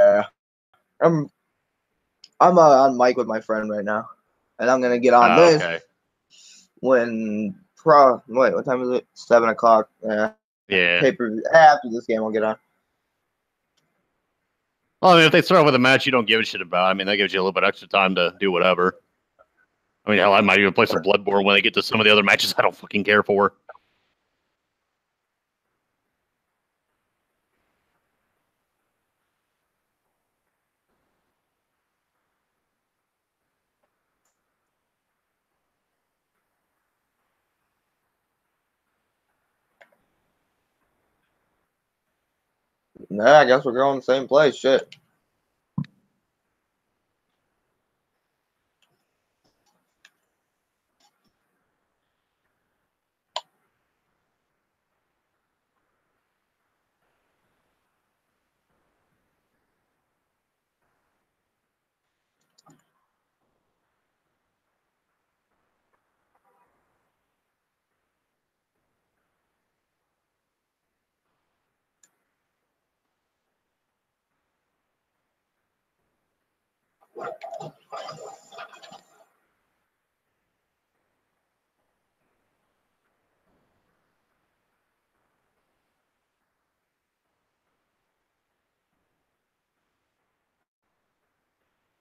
Yeah. I'm on mic with my friend right now, and I'm gonna get on this okay. when wait, what time is it? 7 o'clock. Yeah. Pay-per-view after this game, I'll get on. Well, I mean, if they start with a match you don't give a shit about, I mean, that gives you a little bit extra time to do whatever. I mean, hell, I might even play some Bloodborne when they get to some of the other matches I don't fucking care for. Nah, I guess we're going the same place. Shit.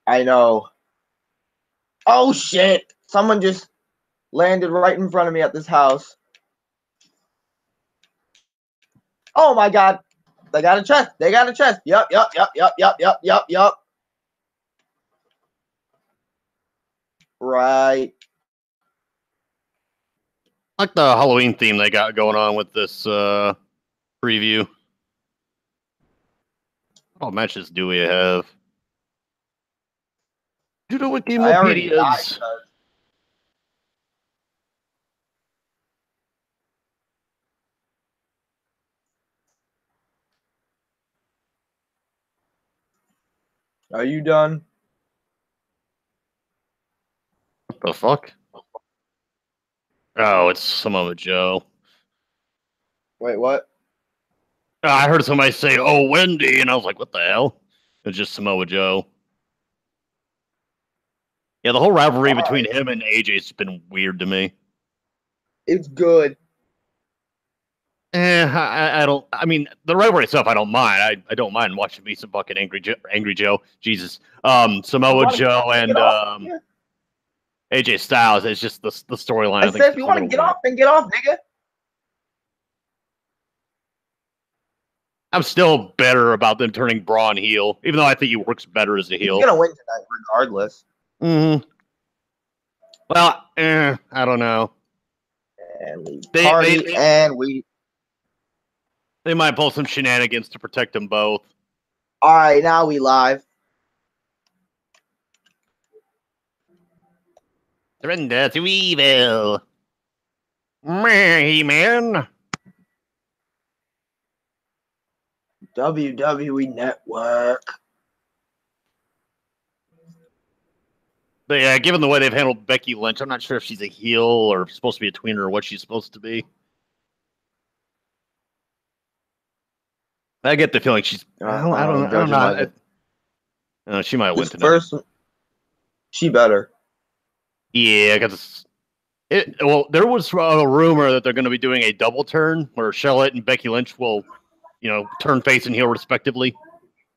I know. Oh shit! Someone just landed right in front of me at this house. Oh my god! They got a chest. They got a chest. Yup. Right. I like the Halloween theme they got going on with this preview. What matches do we have? Do the Wikimopedias. Are you done? What the fuck? Oh, it's Samoa Joe. Wait, what? I heard somebody say, "Oh, Wendy," and I was like, "What the hell?" It's just Samoa Joe. Yeah, the whole rivalry between him and AJ's been weird to me. It's good. I don't. I mean, the rivalry itself, I don't mind. I don't mind watching me some fucking Angry Joe. Jesus, Samoa Joe and AJ Styles. It's just the storyline. I said, if you want to get off, then get off, nigga. I'm still better about them turning Braun heel, even though I think he works better as a heel. He's gonna win tonight, regardless. Mm-hmm. Well, I don't know. And we party and we. They might pull some shenanigans to protect them both. All right, now we live. Surrender to evil. Man. WWE Network. But yeah, given the way they've handled Becky Lynch, I'm not sure if she's a heel or supposed to be a tweener or what she's supposed to be. I get the feeling she's. I don't know. She might win tonight. First, she better. Yeah, because well, there was a rumor that they're going to be doing a double turn where Charlotte and Becky Lynch will, turn face and heel respectively,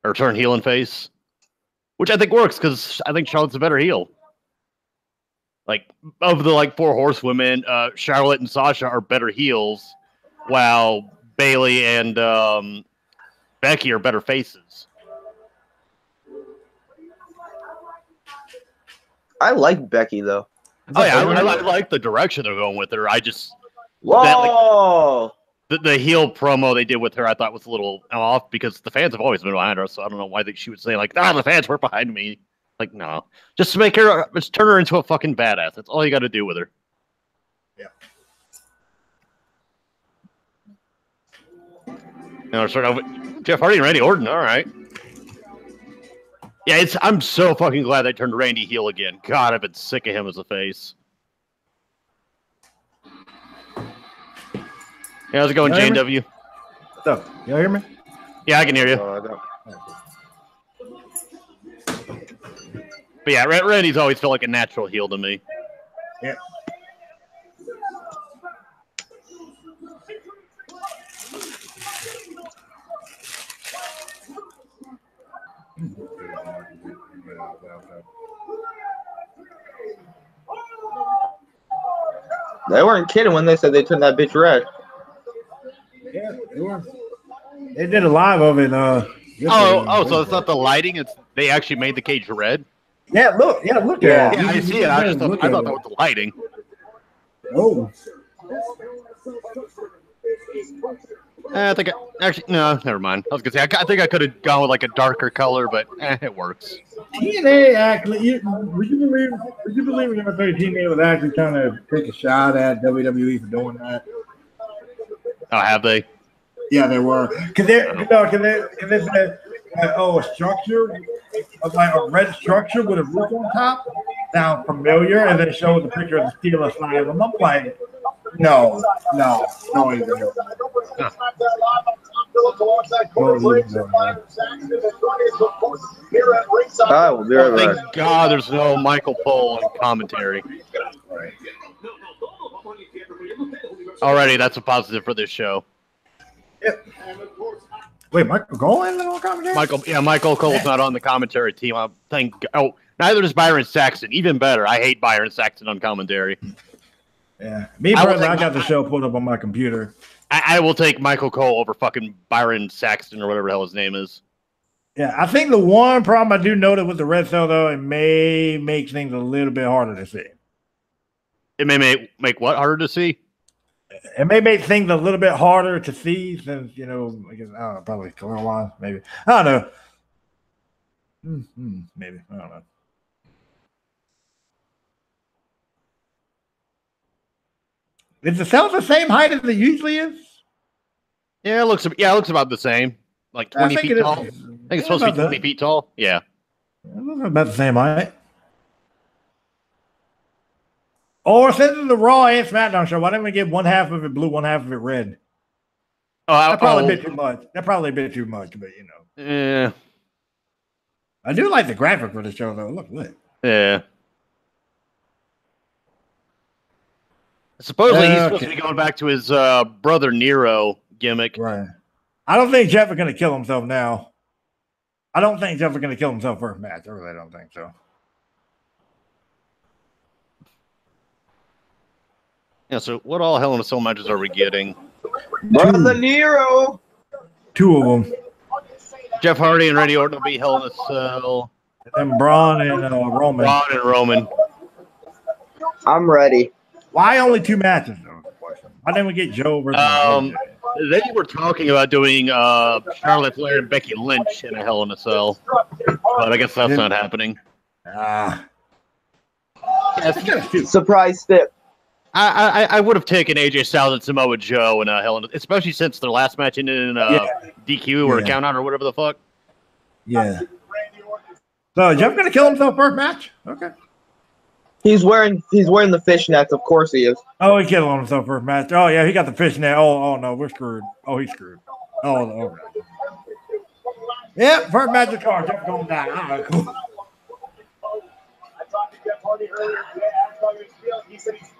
or turn heel and face, which I think works because I think Charlotte's a better heel. Like, of the 4 horsewomen, Charlotte and Sasha are better heels, while Bayley and Becky are better faces. I like Becky though. Oh yeah, I like the direction they're going with her. I just whoa. The heel promo they did with her, I thought was a little off because the fans have always been behind her. So I don't know why she would say the fans were behind me. Like, no, just turn her into a fucking badass. That's all you got to do with her. Yeah. Start off with Jeff Hardy and Randy Orton. All right. Yeah, I'm so fucking glad they turned Randy heel again. God, I've been sick of him as a face. Yeah, how's it going, JW? What's up? You hear me? Yeah, I can hear you. But yeah, Randy's always felt like a natural heel to me. Yeah. They weren't kidding when they said they turned that bitch red. Yeah, they were. They did a live of it. So it's not the lighting; it's they actually made the cage red. Yeah, look. Yeah, look at it. Yeah, I see it. I thought that was the lighting. Oh. I think no, never mind. I was gonna say I think I could have gone with like a darker color, but it works. TNA actually, would you believe we're gonna say TNA was actually trying to take a shot at WWE for doing that? Oh, have they? Yeah, they were. Cause they said, a structure, like a red structure with a roof on top, sounds familiar, and then showed the picture of the Steel Asylum. I'm like, no. Even. Thank God there's no Michael Cole in commentary. Already, that's a positive for this show. Yep. Wait, Michael Cole in the commentary? Michael Cole's not on the commentary team. Neither is Byron Saxton. Even better. I hate Byron Saxton on commentary. Yeah. Me personally, I got the show pulled up on my computer. I will take Michael Cole over fucking Byron Saxton or whatever the hell his name is. Yeah, I think the one problem I do notice with the red cell, though, it may make things a little bit harder to see. It may make what harder to see? It may make things a little bit harder to see since, I guess, I don't know, probably color line, maybe. I don't know. Maybe. I don't know. Is the cell the same height as it usually is? Yeah, it looks about the same. Like 20 feet tall. I think it's supposed to be 20 feet tall. Yeah. It looks about the same height. Or since it's the Raw and SmackDown show, why didn't we get one half of it blue, one half of it red? That's probably a bit too much. That's probably a bit too much, but Yeah. I do like the graphic for the show, though. Look. Yeah. Supposedly he's supposed to be going back to his brother Nero gimmick. Right. I don't think Jeff is going to kill himself now. I don't think Jeff is going to kill himself first match. I really don't think so. Yeah, so what all Hell in a Cell matches are we getting? Brother Nero! 2 of them. Jeff Hardy and Randy Orton will be Hell in a Cell. And Braun and Roman. I'm ready. Why only 2 matches, though? Why didn't we get Joe versus They were talking about doing Charlotte Flair and Becky Lynch in a Hell in a Cell. But I guess that's not happening. Surprise tip. I would have taken AJ Styles and Samoa Joe in a Hell in a, especially since their last match ended in DQ or a count out or whatever the fuck. Yeah. So Jeff gonna kill himself first match? Okay. He's wearing the fishnets, of course he is. Oh, he killed himself first match. Oh yeah, he got the fishnet. Oh no, we're screwed. Oh, he's screwed. Oh no. Yeah, first match of card. Jeff going down. All right, cool.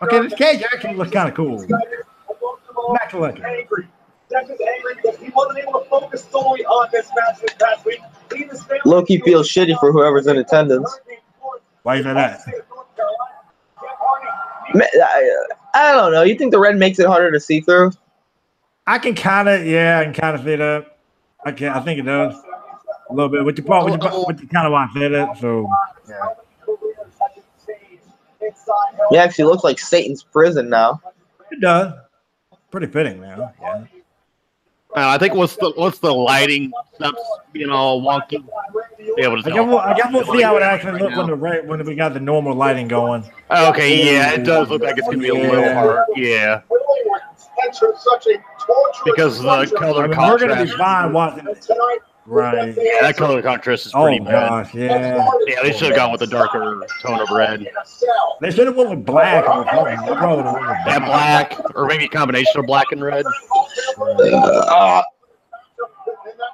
Okay, this cage actually looks kind of cool. Match legend. Jeff is angry because he wasn't able to focus solely on this match this past week. Loki feels shitty for whoever's in attendance. Why you say that? I don't know. You think the red makes it harder to see through? I can kind of see that. I think it does a little bit. What you kind of want to say that? So yeah. He actually looks like Satan's prison now. It does. Pretty fitting now. Yeah. I think once the lighting stops being all wonky, be able to tell. I guess we'll see how it actually looks when we got the normal lighting going. Okay, yeah, it does look like it's gonna be a little hard. Yeah. Because the color contrast. We're gonna be fine watching it. Right. Yeah, that color contrast is pretty bad. Gosh, yeah. Yeah, they should have gone with a darker tone of red. They should have went with black. Yeah, black, or maybe a combination of black and red.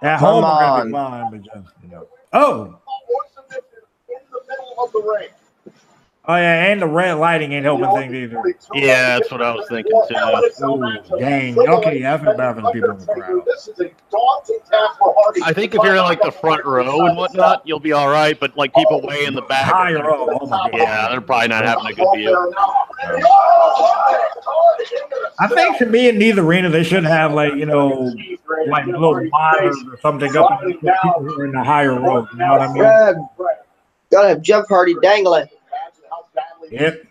At Come home, I'm on. gonna be fine, but just, you know. Oh. In the middle of the ring. Oh yeah, and the red lighting ain't helping things either. Yeah, that's what I was thinking too. Oh, dang. Okay, I feel bad for the people in the crowd. This is a daunting task for Hardy. I think if you're in like the front row and whatnot, you'll be all right. But like people way in the back, Higher row. Oh my God. yeah, they're probably not having a good view. I think to me in these arenas they should have like like little monitors or something up for people who are in the higher rows. You know what I mean? Yeah, gotta have Jeff Hardy dangling. Yep.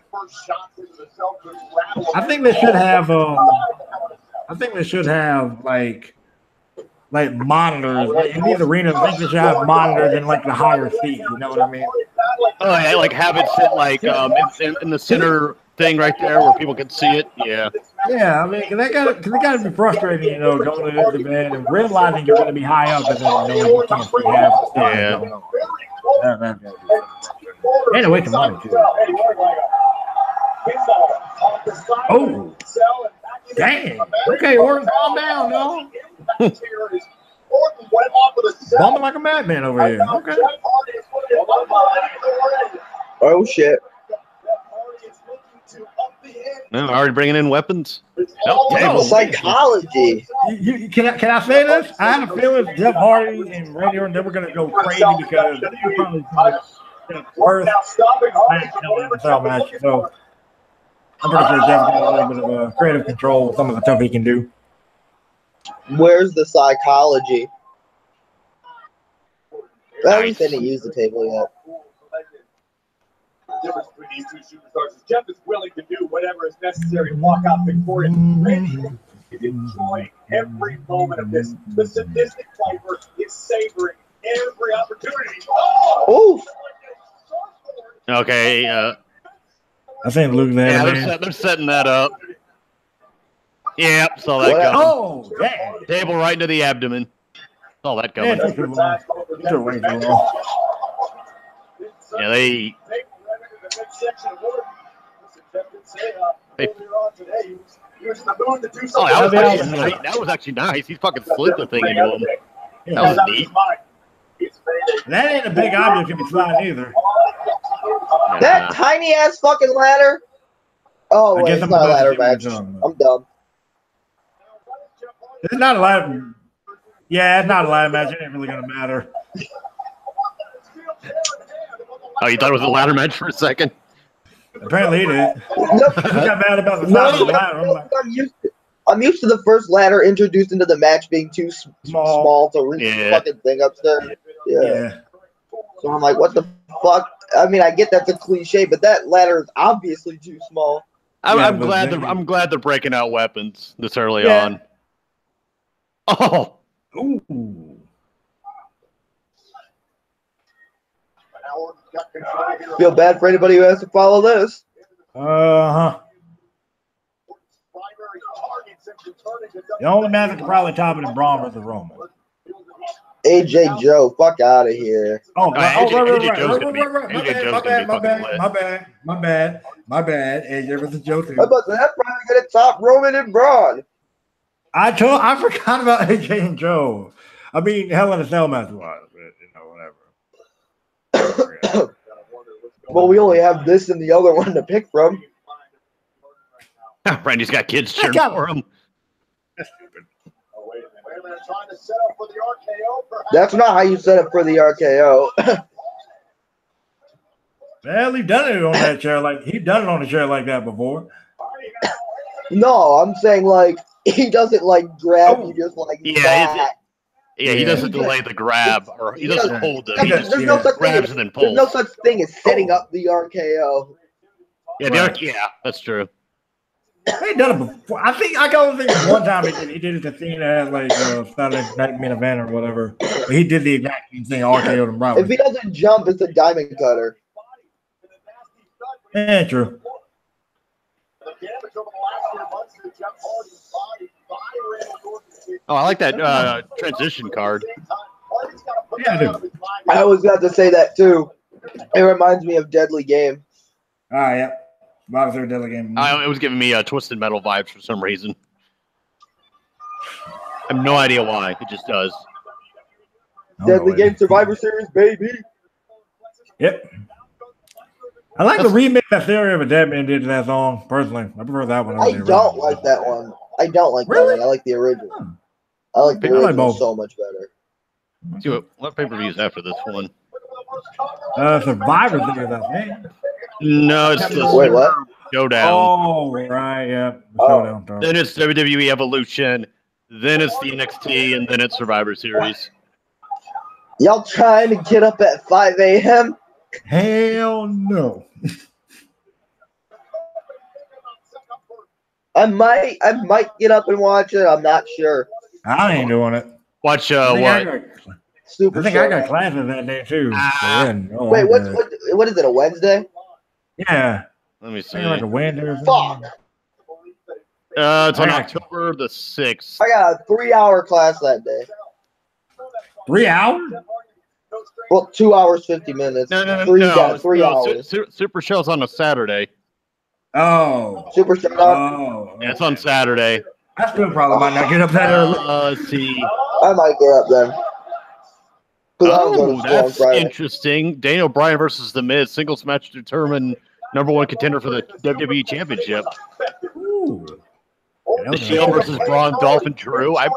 I think they should have. I think they should have like monitors in these arenas. I think they should have monitors in like the higher seats. You know what I mean? Oh yeah, like have it sit like in the center thing right there where people can see it. Yeah. Yeah, I mean, cause they gotta be frustrating, going to this event and realizing you're gonna be high up and then you can't see half the stuff that's going on. And a waste of money too. Oh, dang. Okay, Orton, calm down, no. Bumming like a madman over here. Okay. Oh shit. No, already bringing in weapons. Oh, psychology. Can I say this? I had a feeling Jeff Hardy and Randy Orton, they were gonna go crazy because they were probably the worst match in the cell match. So I'm pretty sure Jeff got a little bit of creative control with some of the stuff he can do. Where's the psychology? At least they didn't use the table yet. The difference between these two superstars is Jeff is willing to do whatever is necessary to walk out victorious. Randy is enjoying every moment of this. The sadistic fighter is savoring every opportunity. Oof. Okay. I think Luke there. Yeah, they're setting that up. Yep, saw that coming. Oh, yeah. Table right into the abdomen. Saw that coming. Yeah, they. Oh, that was actually nice. He fucking slid the thing into him. That was neat. That ain't a big object to be flying either. That tiny ass fucking ladder. Oh, wait, it's not a ladder match. I'm dumb. It's not a ladder. Yeah, it's not a ladder match. It ain't really gonna matter. Oh, you thought it was a ladder match for a second? Apparently he did. Nope. He got mad about the size of the ladder. I'm used to the first ladder introduced into the match being too small to reach the fucking thing upstairs. Yeah. So I'm like, what the fuck? I mean, I get that's a cliche, but that ladder is obviously too small. I'm glad they're breaking out weapons this early on. Oh. Ooh. Feel bad for anybody who has to follow this. The only man that can probably top it is Braun versus Roman. AJ Joe, fuck out of here. Oh, right. My bad. AJ versus Joe too. But that's probably gonna top Roman and Braun. I forgot about AJ and Joe. I mean, Hell in a Cell match was, whatever. Well, we only have this and the other one to pick from. Randy's got kids cheering for him. That's stupid. That's not how you set up for the RKO. Well, he's done it on that chair he's done it on a chair like that before. No, I'm saying he doesn't grab you just like that. He doesn't delay the grab or he doesn't hold it. He just grabs and then pulls. There's no such thing as setting up the RKO. Yeah, that's true. He done it before. I think I can only think one time he did it to Cena at Saturday Night Main Event or whatever. But he did the exact same thing, RKO'd him right. If he doesn't jump, it's a diamond cutter. Yeah, true. Oh, I like that transition card. Yeah, I do. I always got to say that too. It reminds me of Deadly Game. Yeah. Why was there a Deadly Game? It was giving me Twisted Metal vibes for some reason. I have no idea why. It just does. Deadly Game Survivor Series, baby. Yep. I like the remake that Theory of a Dead Man did to that song, personally. I prefer that one. I don't like that one. I don't like that one. I like the original. Huh. I like the original so much better. See what pay-per-view is after this one? Survivor Series, I think. No, it's the Wait, what? Oh, Showdown. right, yeah. The Showdown. Then it's WWE Evolution. Then it's the NXT, and then it's Survivor Series. Y'all trying to get up at 5 a.m.? Hell no. I might get up and watch it. I'm not sure. I ain't doing it. Watch what? I think I got classes that day too. Wait, what is it? A Wednesday? Yeah. Let me see. Like a Wednesday. Fuck. It's on October the 6th. I got a 3-hour class that day. 3 hours? Well, 2 hours 50 minutes. No. 3 hours. Super Show's on a Saturday. Oh. Super Show. Oh. Yeah, it's on Saturday. I still probably might not get up that early. Let's see. I might get up then. Oh, that's interesting. Daniel Bryan versus The Miz, singles match to determine #1 contender for the WWE Championship. Ooh. The Shield versus Braun, Dolphin, Drew. I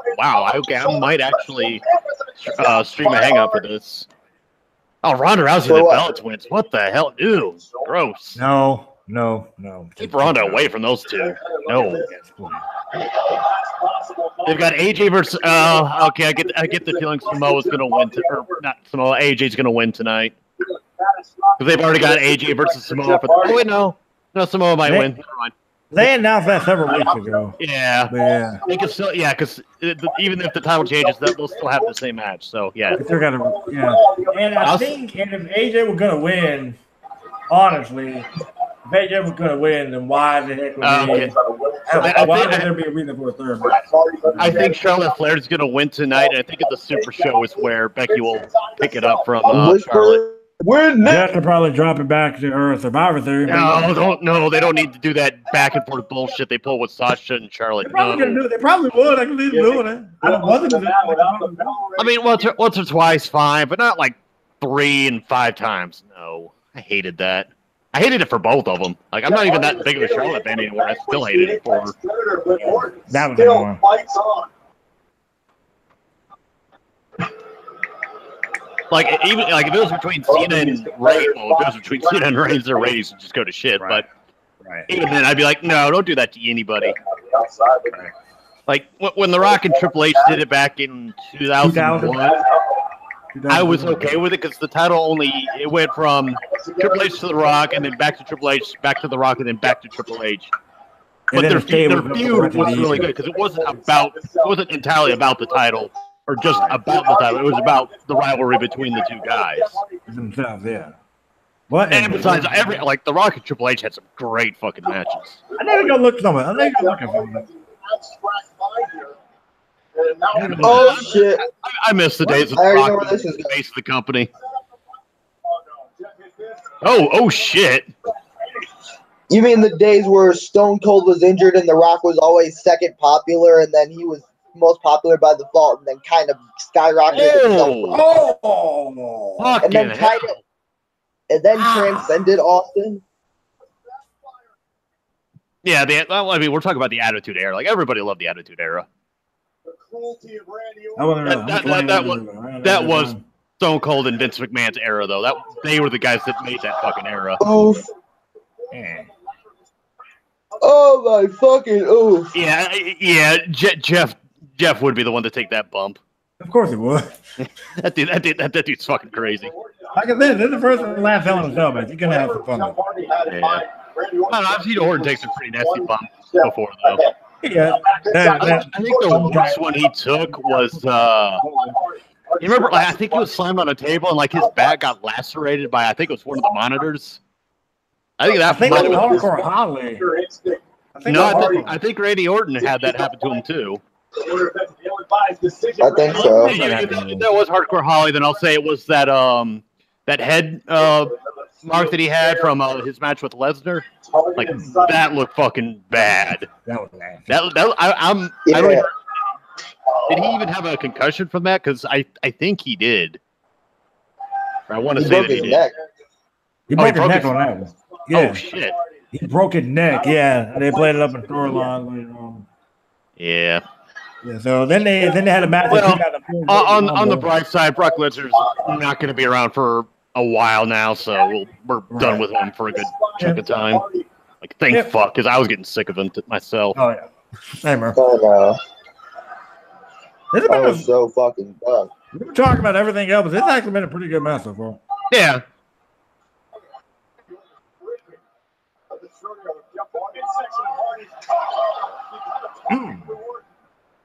might actually stream a Hangout for this. Oh, Ronda Rousey and Bella Twins. What the hell? Ew, gross. No. Keep Ronda away from those two. No. They've got AJ versus. Okay, I get the feeling Samoa's going to win, or not Samoa. AJ's going to win tonight because they've already got AJ versus Samoa. Oh wait, no, Samoa might win. Never mind. They announced that several weeks ago. Yeah. They can still, because even if the title changes, they'll still have the same match. So yeah. And I think if AJ were going to win, honestly, if AJ was going to win, then why the heck would there be a reason for a third match? I think Charlotte Flair is going to win tonight, and I think at the Super Show is where Becky will pick it up from Charlotte. Jeff could probably drop it back to her Survivor Series. No, they don't need to do that back and forth bullshit they pull with Sasha and Charlotte. They probably would. I can leave doing it. I don't want them to. I mean, once or twice, fine, but not like 3 and 5 times. No, I hated that. I hated it for both of them. Like, I'm not even that big of a Charlotte fan anymore. I still hated it for her. That was the one. Like, even like if it was between Cena and Reigns, their ratings would just go to shit. Right. But even then, I'd be like, no, don't do that to anybody. Like when The Rock and Triple H did it back in 2001, I was okay with it because the title it went from Triple H to The Rock, and then back to Triple H, back to The Rock, and then back to Triple H. But their feud was really good because it wasn't entirely about the title. Or just about the title. It was about the rivalry between the two guys. Themselves, yeah. What? And besides, The Rock and Triple H had some great fucking matches. I never go look somewhere. I never go looking for them. Oh shit! I miss the days of The Rock being the face of the company. Oh shit! You mean the days where Stone Cold was injured and The Rock was always second popular, and then he was most popular by default, and then kind of skyrocketed himself. And then transcended Austin. Yeah, I mean, we're talking about the Attitude Era. Like, everybody loved the Attitude Era. That was Stone Cold and Vince McMahon's era, though. They were the guys that made that fucking era. Oof. Yeah. Oh my fucking oof. Yeah. Jeff would be the one to take that bump. Of course he would. that dude's fucking crazy. Like I said, this is the first and last Hell in a Cell match. You're gonna have some fun. Yeah. I don't know, I've seen Orton take some pretty nasty bumps before, though. Yeah. I think the worst one he took was you remember, I think he was slammed on a table and like his back got lacerated by, I think it was one of the monitors. I think it was Hardcore Holly. I think Randy Orton had that happen to him too. I think so. If that was Hardcore Holly, then I'll say it was that head mark that he had from his match with Lesnar. Like, that looked fucking bad. That was nasty. Did he even have a concussion from that? Because I think he did. I want to say broke that he his did. neck. He broke his neck on that one. Yeah. Oh shit. He broke his neck. Yeah, they played it up in storyline. Yeah. Yeah. So then they had a match. Well, on the bright side, Brock Lesnar's not going to be around for a while now, so we're done with him for a good chunk of time. Like, thank fuck, because I was getting sick of him myself. Oh yeah. Same here. I was so fucking done. We were talking about everything else, but it's actually been a pretty good match so far. Yeah.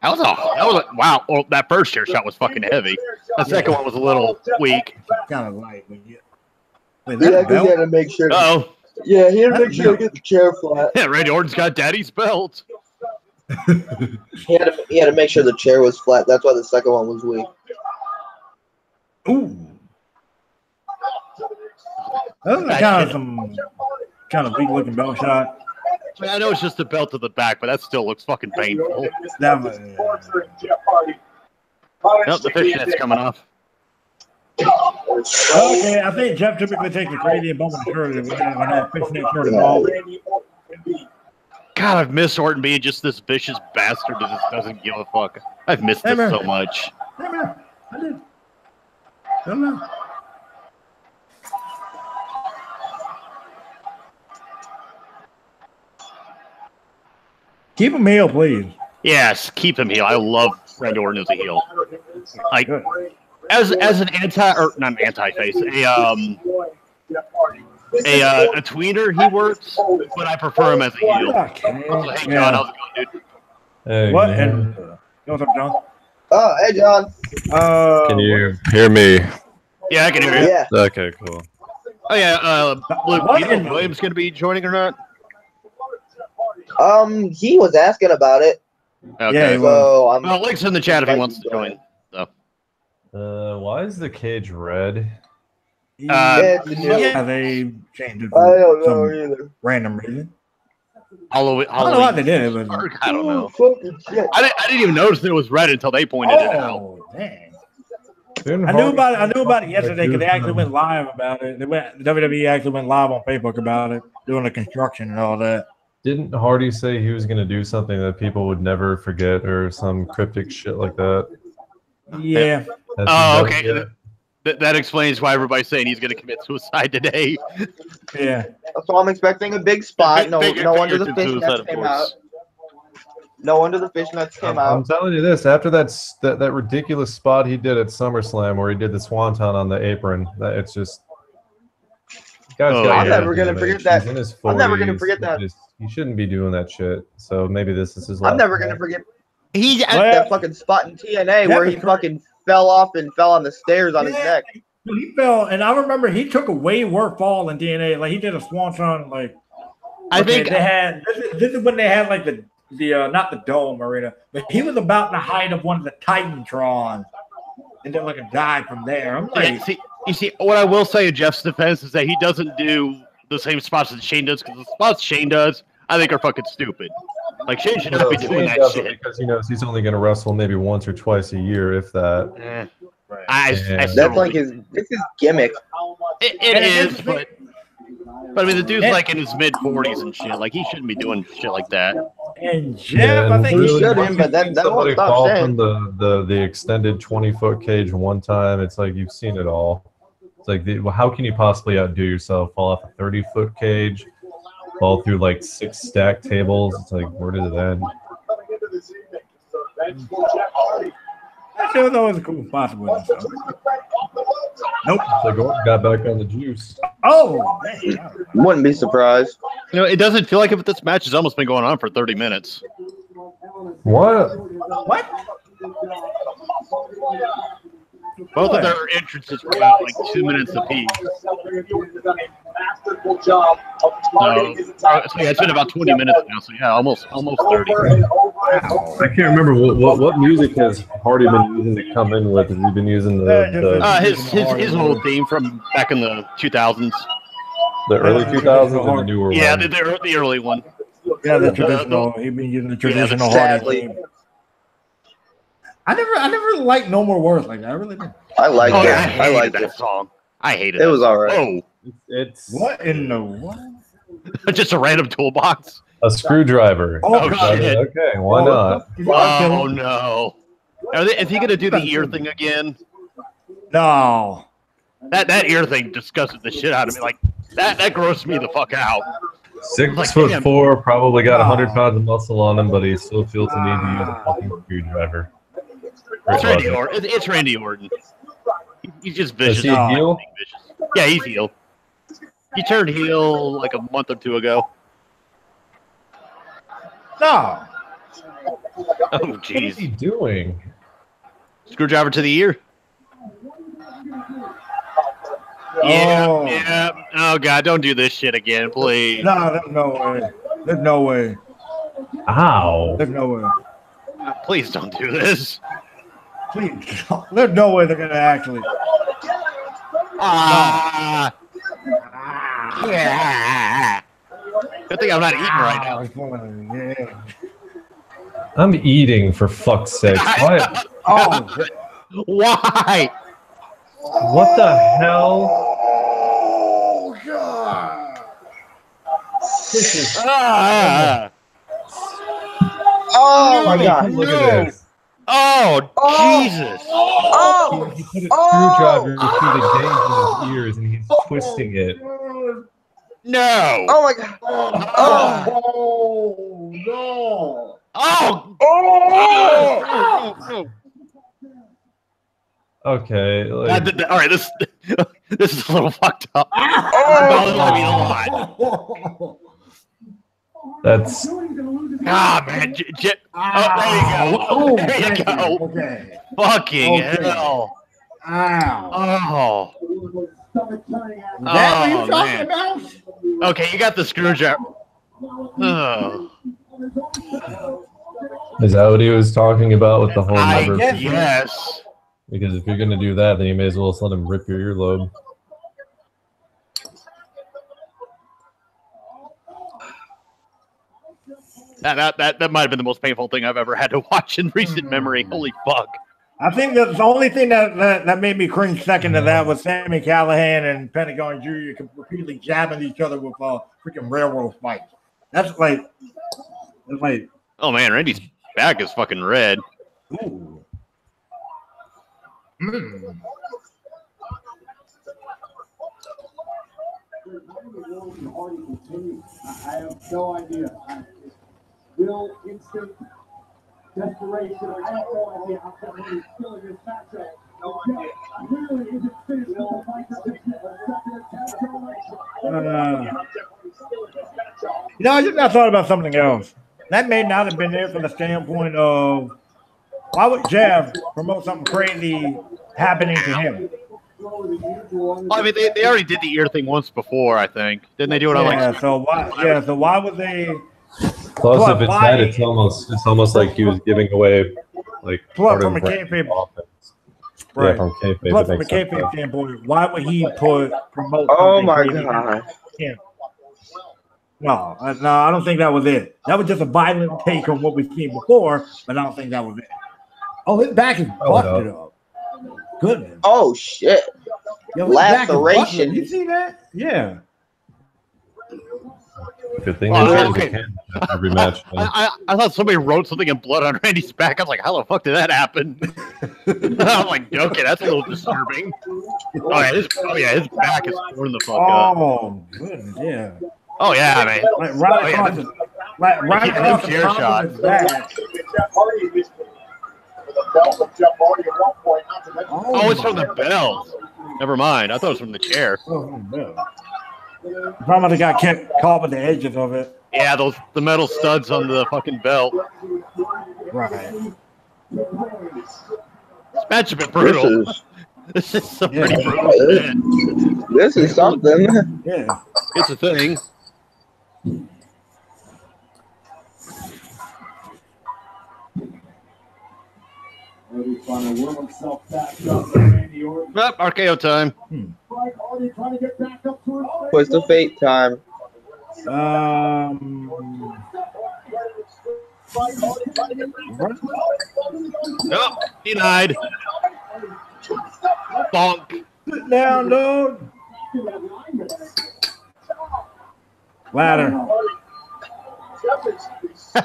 That was wow. Well, that first chair shot was fucking heavy. The second one was a little weak. Kind of light, but yeah. Wait, He had to make sure. Yeah, he had to make sure to get the chair flat. Yeah, Randy Orton's got daddy's belt. He had to make sure the chair was flat. That's why the second one was weak. Ooh. That was kind of weak looking belt shot. I mean, I know it's just the belt to the back, but that still looks fucking painful. That was, Nope, the fishnet's coming off. Okay, I think Jeff typically takes the crazy and bumping shirt when that fishnet shirt involved. God, I've missed Orton being just this vicious bastard that just doesn't give a fuck. I've missed this so much. Hey, man. I did. I don't know. Keep him heel, please. Yes, keep him heel. I love Randy Orton as a heel. Like, as an not anti-face, a tweener, he works, but I prefer him as a heel. Hey, John, how's it going, dude? Hey, what? And, what's up, John? Oh, hey, John. Can you hear me? Yeah, I can hear you. Yeah. Okay, cool. Oh, yeah. Luke, do you know if William's going to be joining or not? He was asking about it. Okay. Yeah, so well, link's in the chat if he wants to join. So. Why is the cage red? Yeah, they changed it I don't know for either. random reason. Halloween. I don't know why they did it, but I don't know. Fucking shit. I didn't even notice that it was red until they pointed it out. Oh, dang. I knew about it yesterday because they actually went live about it. WWE actually went live on Facebook about it, doing the construction and all that. Didn't Hardy say he was going to do something that people would never forget or some cryptic shit like that? Yeah. Oh, okay. That explains why everybody's saying he's going to commit suicide today. Yeah. So I'm expecting a big spot. No wonder the fishnets came out. No wonder the fishnets came out. I'm telling you this, after that ridiculous spot he did at SummerSlam where he did the swanton on the apron, that it's just... I'm never going to forget that. I'm never going to forget that. He shouldn't be doing that shit. So maybe this is his last. I'm never going to forget that fucking spot in TNA where he fucking fell off and fell on the stairs on his neck. He fell, and I remember he took a way worse fall in TNA. Like he did a swanton. Like I think they had. This is when they had like the not the Dome Arena, but he was about the height of one of the Titantrons, and then like a dive from there. I'm like, you see, what I will say in Jeff's defense is that he doesn't do the same spots that Shane does, because the spots Shane does, I think, are fucking stupid. Like, Shane should not be doing that shit. Because he knows he's only going to wrestle maybe once or twice a year, if that. That's like his gimmick. It is, but I mean, the dude's like in his mid-40s and shit. Like, he shouldn't be doing shit like that. And Jeff, I think he should him, but that won't stop Shane. From the extended 20-foot cage one time, it's like you've seen it all. It's like, how can you possibly outdo yourself? Fall off a 30-foot cage, fall through like 6 stacked tables. It's like, where did it end? That was always a cool possible. Nope. So Gordon got back on the juice. Oh, man. Wouldn't be surprised. You know, it doesn't feel like if this match has almost been going on for 30 minutes. What? Both of their entrances were about like 2 minutes apiece. So yeah, it's been about 20 minutes now. So yeah, almost 30. I can't remember what music has Hardy been using to come in with. Has he been using his whole theme from back in the 2000s? The early 2000s or the newer one? Yeah, the early one. Yeah, the traditional. He's been using the traditional Hardy theme. I never liked No More Words like that. I really didn't. I like it. I liked it. that song. I hated it. It was all right. Oh, It's what in the what? Just a random toolbox. a screwdriver. Oh, shit. Okay, why not? Oh no! Is he gonna do the ear thing again? No. That ear thing disgusted the shit out of me. Like that grossed me the fuck out. 6'4", probably got 100 pounds of muscle on him, but he still feels the need to use a fucking screwdriver. It's Randy Orton. He's just vicious. Is he a heel? Yeah, he's heel. He turned heel like a month or two ago. No. Oh, What is he jeez. doing? Screwdriver to the ear. Oh. Yeah. Oh god, don't do this shit again, please. No, there's no way. There's no way. Ow. There's no way. Please don't do this. Please. There's no way they're gonna actually. Ah. Yeah. Good thing I'm not eating right now. Yeah. I'm eating, for fuck's sake. Why? Oh. Why? What the hell? Oh God. This is... Ah. Oh my Look god. at this. Oh, Jesus. Oh. He put a screwdriver through the gauge in his ears, and he's twisting it. No. Oh my god. Oh. Oh no. Oh. Oh. Okay. Like, All right, this is a little fucked up. Oh. that's... Ah, man. Oh, there you go. Okay. Fucking Okay. hell. Ow. Oh. Is that what you're talking about? Okay, you got the screwdriver. Oh. Is that what he was talking about with the whole I number? guess. Yes. Because if you're going to do that, then you may as well just let him rip your earlobe. That might have been the most painful thing I've ever had to watch in recent memory. Holy fuck. I think that the only thing that made me cringe second to that was Sammy Callahan and Pentagon Jr. repeatedly jabbing each other with freaking railroad spikes. That's like, Oh man, Randy's back is fucking red. ooh. Mm. I have no idea. Will instant desperation. I have no idea how come he's still in this matchup. No idea. Clearly, is it finished with the fight of the You know, I just now thought about something else. That may not have been there from the standpoint of why would Jeff promote something crazy happening to him? Well, I mean, they already did the ear thing once before, I think. Didn't they do it on like? So why would they? Plus, But if it's why- that, it's almost like he was giving away like Plus, part from of a Brand's kayfabe- offense. Right. Yeah, from kayfabe, Plus, it from a makes sense. kayfabe standpoint, why would he promote? Oh something my crazy god. him? No, I don't think that was it. That was just a violent take on what we've seen before, but I don't think that was it. Oh, his back is busted up. Goodness. Oh shit. Yo, his back is busted. Laceration. You see that? Yeah. Good thing Oh, there's okay. a can every match. Man. I thought somebody wrote something in blood on Randy's back. I was like, how the fuck did that happen? I'm like, okay, that's a little disturbing. Oh yeah, his back is torn the fuck up. Oh, goodness, yeah. Oh yeah, man. Like right across the, like right Keep across him the chair top shot. of his back. Jeff Hardy in this with the belt of Jeff Hardy at one point, not to mention Oh, it's from the belt. Never mind. I thought it was from the chair. Oh, no. Probably got caught with the edges of it. Yeah, the metal studs on the fucking belt. Right. This match has been brutal. This is some pretty Yeah. brutal shit. This is something. Yeah. It's a thing. Hardy trying to worm himself back up. Randy Orton. Well, RKO time. Right, Hardy trying to get back up to his feet. Twist of fate time. Nope, denied. Bonk. Sit down, dude. Ladder.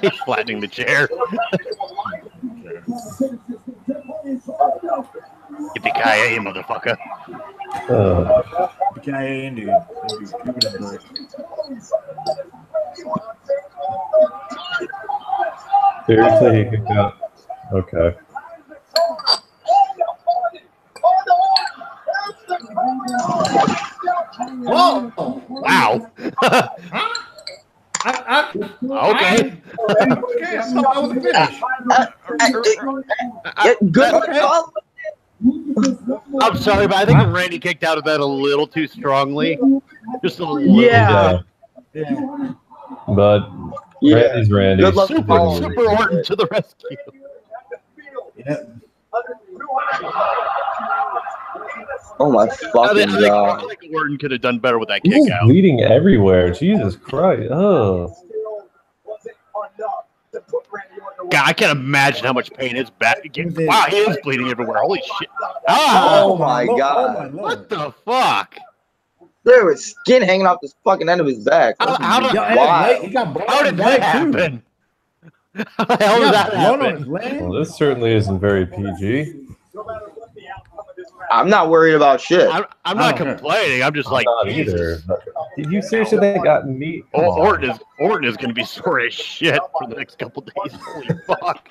He's flattening the chair. Yippee-ki-yay, motherfucker. Okay, indeed. Seriously, he kicked out. Okay. Whoa! Wow. Okay. Okay, I thought I was finished. Good Okay. call. I'm sorry, but I think Randy kicked out of that a little too strongly. Just a little. Yeah. Yeah. But Yeah. Randy's Randy. Good luck. Super Orton to the rescue. Yeah. Oh my I fucking think god. Orton could have done better with that He's kick out. bleeding everywhere. Jesus Christ. Oh. God, I can't imagine how much pain his back. Wow, he is bleeding everywhere. Holy shit. Ah, Oh my god. Oh my lord. what the fuck? There was skin hanging off the fucking end of his back. How did- Yo, and his Why? leg, he got blood How on did his that leg, too. happen? How the hell He did got that blood on happen? his leg. Well, this certainly isn't very PG. I'm not worried about shit. I'm not Okay. complaining. I'm just like, Not either. Jesus. Did you seriously think got meat? Come on. Orton is going to be sore as shit for the next couple days. Holy fuck.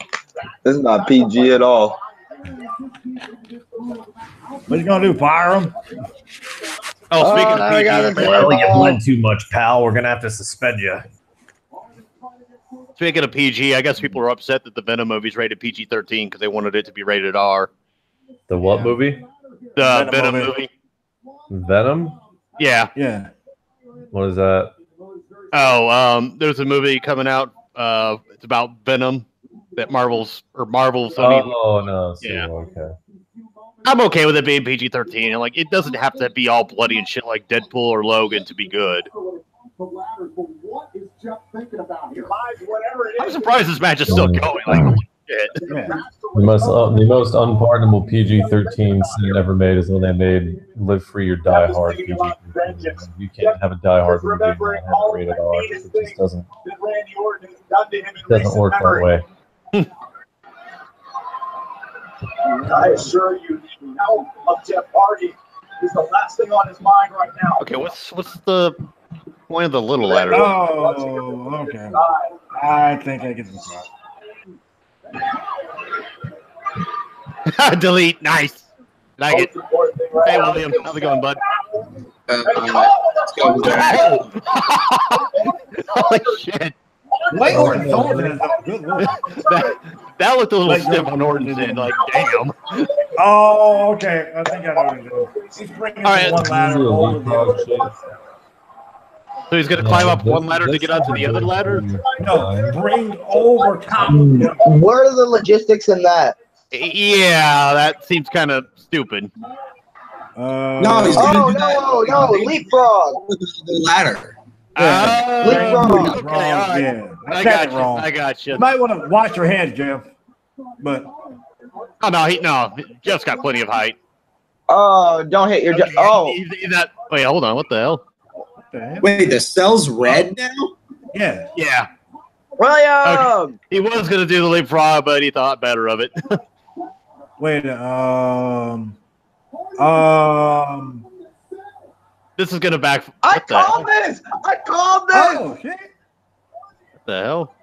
This is not PG at all. What you gonna do? Fire him? Oh, speaking now we got of the PG, table. You bled too much, pal. We're gonna have to suspend you. speaking of PG, I guess people are upset that the Venom movie's rated PG-13 because they wanted it to be rated R. The what movie? The Venom Venom movie. movie. Venom? Yeah. Yeah. What is that? Oh, there's a movie coming out. It's about Venom that Marvel's. I mean, Oh no. So, Yeah. Okay. I'm okay with it being PG-13. And like, it doesn't have to be all bloody and shit like Deadpool or Logan to be good. I'm surprised this match is still going. Like, holy shit. Yeah. The most unpardonable PG-13 sin ever made is when they made Live Free or Die Hard PG-13. You can't have a Die Hard movie and not have it rated R. It just doesn't work that way. I assure you, the health of Jeff Hardy is the last thing on his mind right now. Okay, what's the point of the little ladder? Oh, okay. I think I get this right. Delete. Nice. Like it. Hey, William. How's it going, bud? Let's go with that. Holy shit. Wait, Orton Thornton. Good Lord. That looked a little Like, stiff on Orton's end. Like, damn. Oh, okay. I think I know what he's doing. He's bringing All right. one ladder over the other. So he's going to climb up one ladder to get onto the other ladder? No, bring over top. What are the logistics in that? Yeah, that seems kind of stupid. No, he's gonna Oh do that. no, leapfrog. With the ladder. Leapfrog. Okay, all right. Yeah, I said got it you. wrong. I got you. You might want to watch your head, Jeff. But Oh, no. Jeff's got plenty of height. Oh, don't hit your. Oh, He's not. Wait, hold on. What the hell? what the hell? Wait, the cell's red now? Yeah. Yeah. William. He was going to do the leapfrog, but he thought better of it. Wait. This is going to back. I What the hell? called this. I called this. Oh shit. What the hell?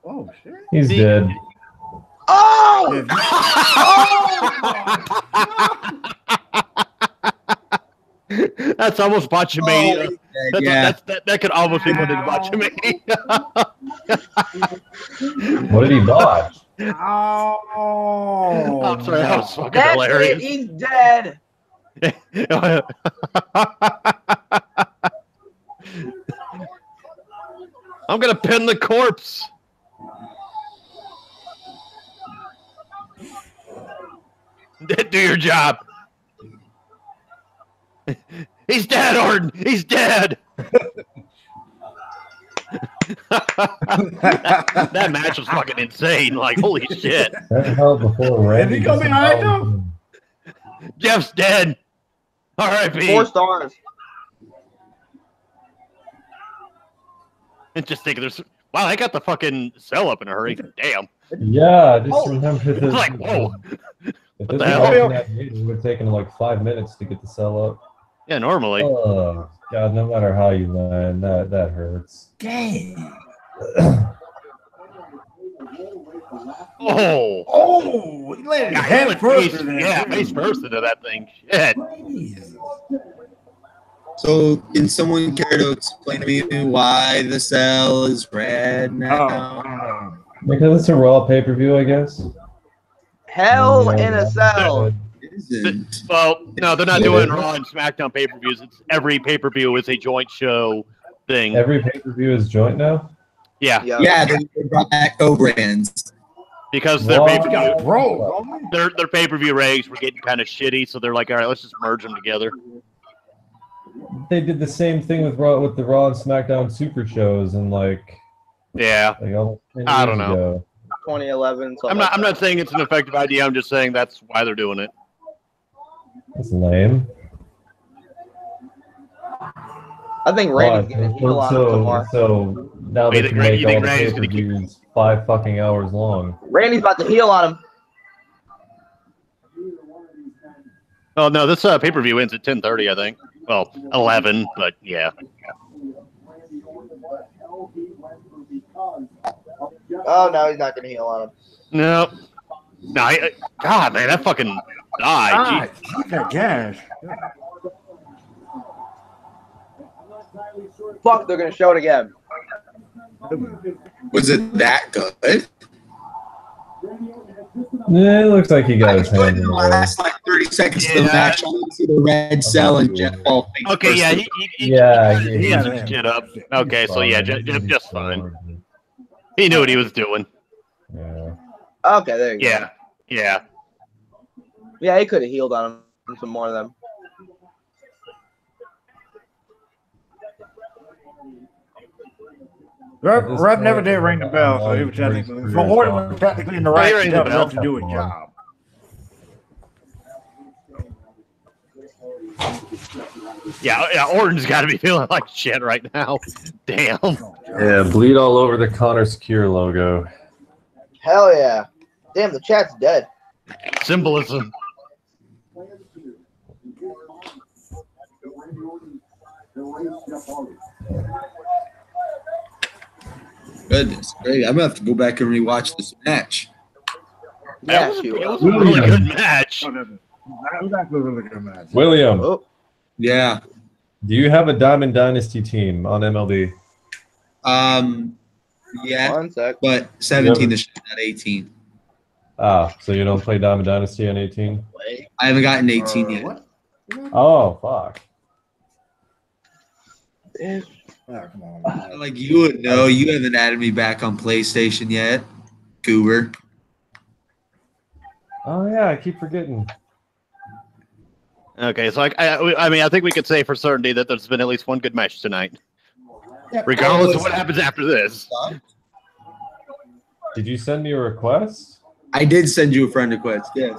Oh shit. He's dead. Oh. That's almost Botchamania. Yeah. That could almost be put in Botchamania. What did he dodge? Oh. I'm sorry, that was fucking That's hilarious. it. He's dead. I'm gonna pin the corpse. Do your job. He's dead, Orton. He's dead. That match was fucking insane. Like, holy shit. That held before Is Randy. he gonna be alright though? Jeff's dead. R.I.P. 4 stars. And just thinking there's wow, I got the fucking cell up in a hurry. Damn. Yeah, I just remember It's this. like, whoa. If What this the was hell? back in that age, it would have taken like 5 minutes to get the cell up. Yeah, normally. Oh, God, no matter how you land, that hurts. Dang. Oh. Oh, he landed Yeah, he head went first. face, in there, yeah, too. face first into that thing. Shit. Jesus. So, can someone care to explain to me why the cell is red Oh, now? Because it's a Raw pay-per-view, I guess. Hell Yeah, in a yeah. cell. Isn't. Well, no, they're not doing Raw and SmackDown pay-per-views. It's every pay-per-view is a joint show thing. Every pay-per-view is joint now? Yeah, Yeah, they brought back co-brands. because their What? pay-per-view, Bro, their pay-per-view ratings were getting kind of shitty, so they're like, all right, let's just merge them together. They did the same thing with Raw, with the Raw and SmackDown Super shows, and like Yeah, almost 10 I years don't know. ago. 2011. I'm not saying it's an effective idea. I'm just saying that's why they're doing it. That's lame. I think Randy's gonna heal on him tomorrow. So now You they think can make all the Randy's gonna pay-per-views 5 fucking hours long. Randy's about to heal on him. Oh no, this pay-per-view ends at 10:30, I think. Well, 11, but yeah. Oh no, he's not gonna heal on him. No, God, man, that fucking died. keep that gas. Fuck, they're gonna show it again. Was it that good? Yeah, it looks like he got I his put hands in in the the way. last like 30 seconds of the Yeah. match. I want to see the red cell and Jeff Paul face Okay, first. yeah, he had some shit up. Okay, so yeah, Jeff just fine. He knew what he was doing. Yeah. Okay, there you go. Yeah, yeah. Yeah, he could have healed on him some more of them. Rev never did ring the bell, so he was technically. So Orton was technically in the right He rang the bell. to do his job. Yeah, Orton's got to be feeling like shit right now. Damn. Yeah, bleed all over the Connor Secure logo. Hell yeah. Damn, the chat's dead. Symbolism. Goodness, great. I'm gonna have to go back and rewatch this match. Yeah, It she was was. a really good match. That was actually a really good match. William, Oh, Yeah. do you have a Diamond Dynasty team on MLB? Yeah, one sec. but 17 is not 18. Ah, so you don't play Diamond Dynasty on 18? I haven't gotten 18 yet. What? Oh, fuck. Oh, come on. Like you would know, you haven't added me back on PlayStation yet, Goober. Oh, yeah, I keep forgetting. Okay, so I mean, I think we could say for certainty that there's been at least one good match tonight, regardless of what happens after this. Did you send me a request? I did send you a friend request. Yes.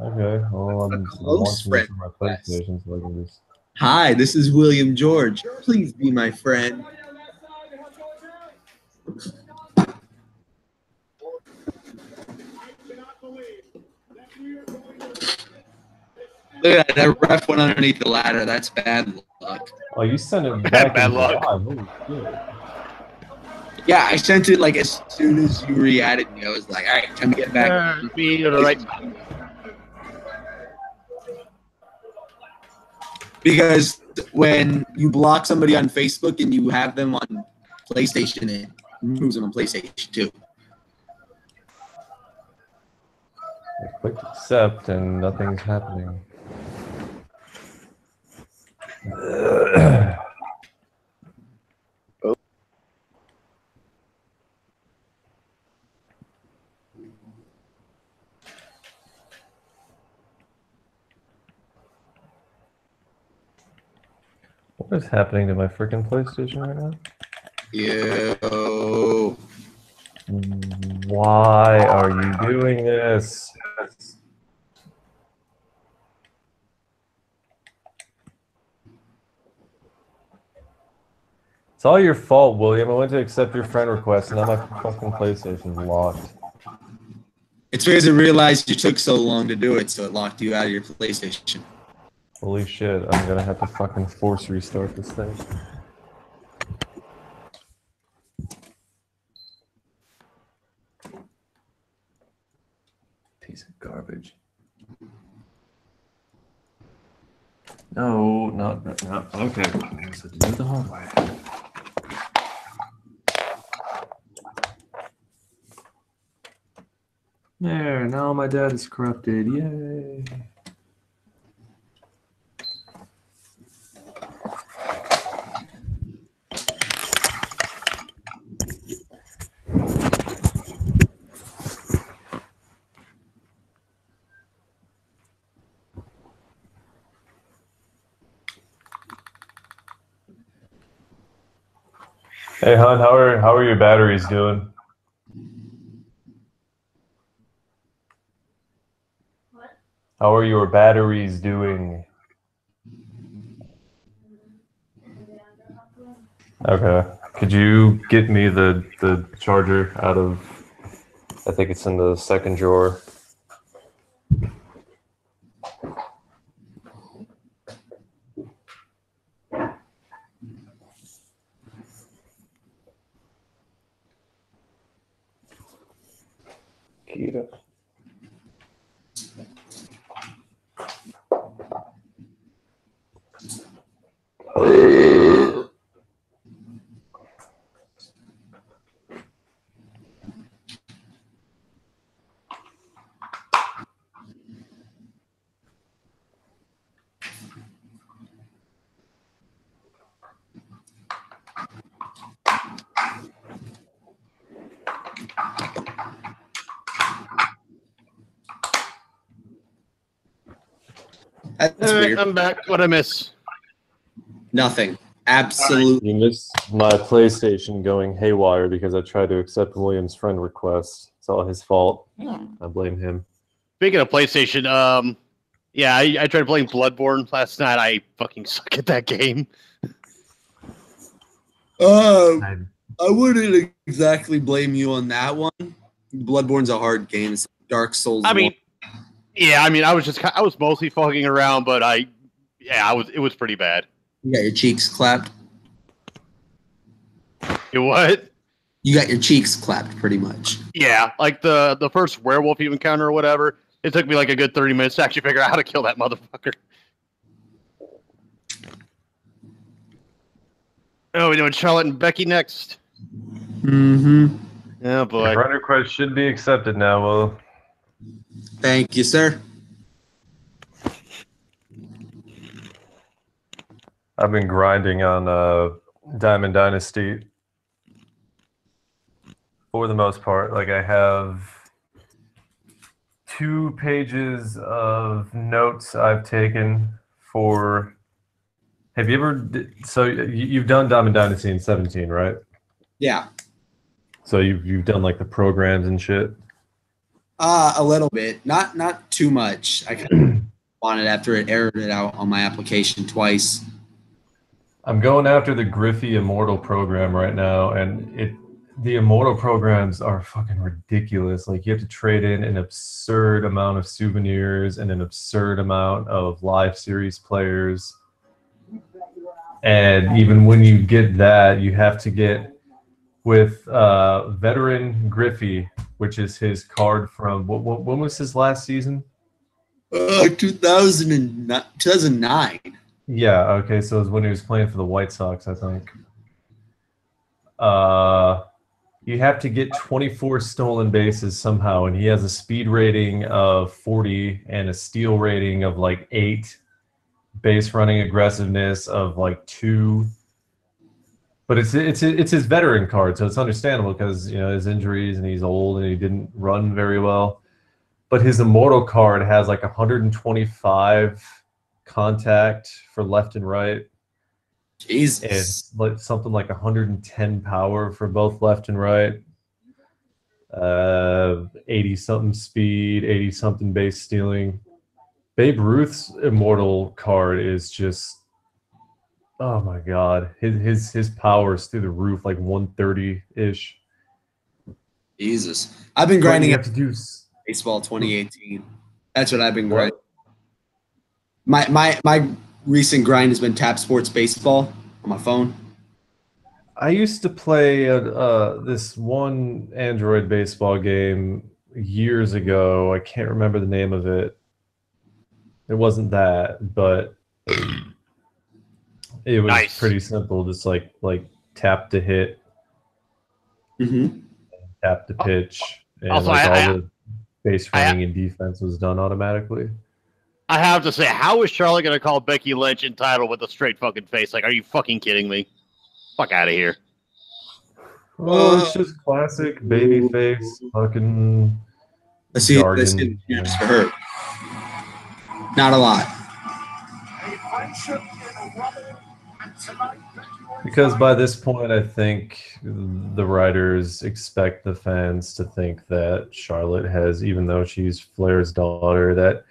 Okay, well, I'm close launching this friend on my request. PlayStation so I can just... Hi, this is William George. Please be my friend. Look at that. That ref went underneath the ladder. That's bad luck. Oh, you sent it back Bad in luck. July. Holy shit. Yeah, I sent it like as soon as you re-added me. I was like, all right, time to get back. Be right. Because when you block somebody on Facebook and you have them on PlayStation, it removes them on PlayStation too. I clicked accept and nothing's happening. What is happening to my freaking PlayStation right now? Yo. Why are you doing this? It's all your fault, William. I went to accept your friend request, and now my fucking PlayStation's locked. It's because it realized you took so long to do it, so it locked you out of your PlayStation. Holy shit, I'm gonna have to fucking force restart this thing. Piece of garbage. No, not. Okay, so do the hard way. There, now my dad is corrupted. Yay. Hey, hon, how are your batteries doing? What? How are your batteries doing? Okay. Could you get me the charger out of, I think it's in the second drawer. Kita. That's weird. I'm back. What'd I miss? Nothing. Absolutely. You missed my PlayStation going haywire because I tried to accept William's friend request. It's all his fault. I blame him. Speaking of PlayStation, yeah, I tried playing Bloodborne last night. I fucking suck at that game. I wouldn't exactly blame you on that one. Bloodborne's a hard game. It's Dark Souls. I mean, yeah, I mean, I was mostly fucking around, but it was pretty bad. You got your cheeks clapped. You what? You got your cheeks clapped, pretty much. Yeah, like the first werewolf you encounter or whatever. It took me like a good 30 minutes to actually figure out how to kill that motherfucker. Oh, we're doing Charlotte and Becky next. Mm-hmm. Oh boy. Your friend request should be accepted now, Will. Thank you, sir. I've been grinding on Diamond Dynasty for the most part. Like, I have 2 pages of notes I've taken for. Have you ever? So you've done Diamond Dynasty in 17, right? Yeah. So you've done like the programs and shit. A little bit, not too much. I kind of wanted after it errored it out on my application twice. I'm going after the Griffey Immortal program right now, and the Immortal programs are fucking ridiculous. Like, you have to trade in an absurd amount of souvenirs and an absurd amount of live series players. And even when you get that, you have to get with veteran Griffey, which is his card from when was his last season? 2009. Yeah, okay, so it was when he was playing for the White Sox, I think. You have to get 24 stolen bases somehow, and he has a speed rating of 40 and a steal rating of like 8, base running aggressiveness of like 2. But it's his veteran card, so it's understandable because, you know, his injuries and he's old and he didn't run very well. But his Immortal card has like 125 contact for left and right. Jesus. And like something like 110 power for both left and right. 80 something speed, 80 something base stealing. Babe Ruth's immortal card is just, oh my god, his power is through the roof, like 130-ish. Jesus. I've been grinding you have to do baseball 2018. That's what I've been grinding. My recent grind has been Tap Sports Baseball on my phone. I used to play this one Android baseball game years ago. I can't remember the name of it. It wasn't that, but it was pretty simple. Just like tap to hit, tap to pitch, and also, all the base running and defense was done automatically. I have to say, how is Charlotte going to call Becky Lynch entitled with a straight fucking face? Like, are you fucking kidding me? Fuck out of here. Well, it's just classic babyface fucking jargon. Let's for her. Not a lot. Because by this point, I think the writers expect the fans to think that Charlotte has, even though she's Flair's daughter, that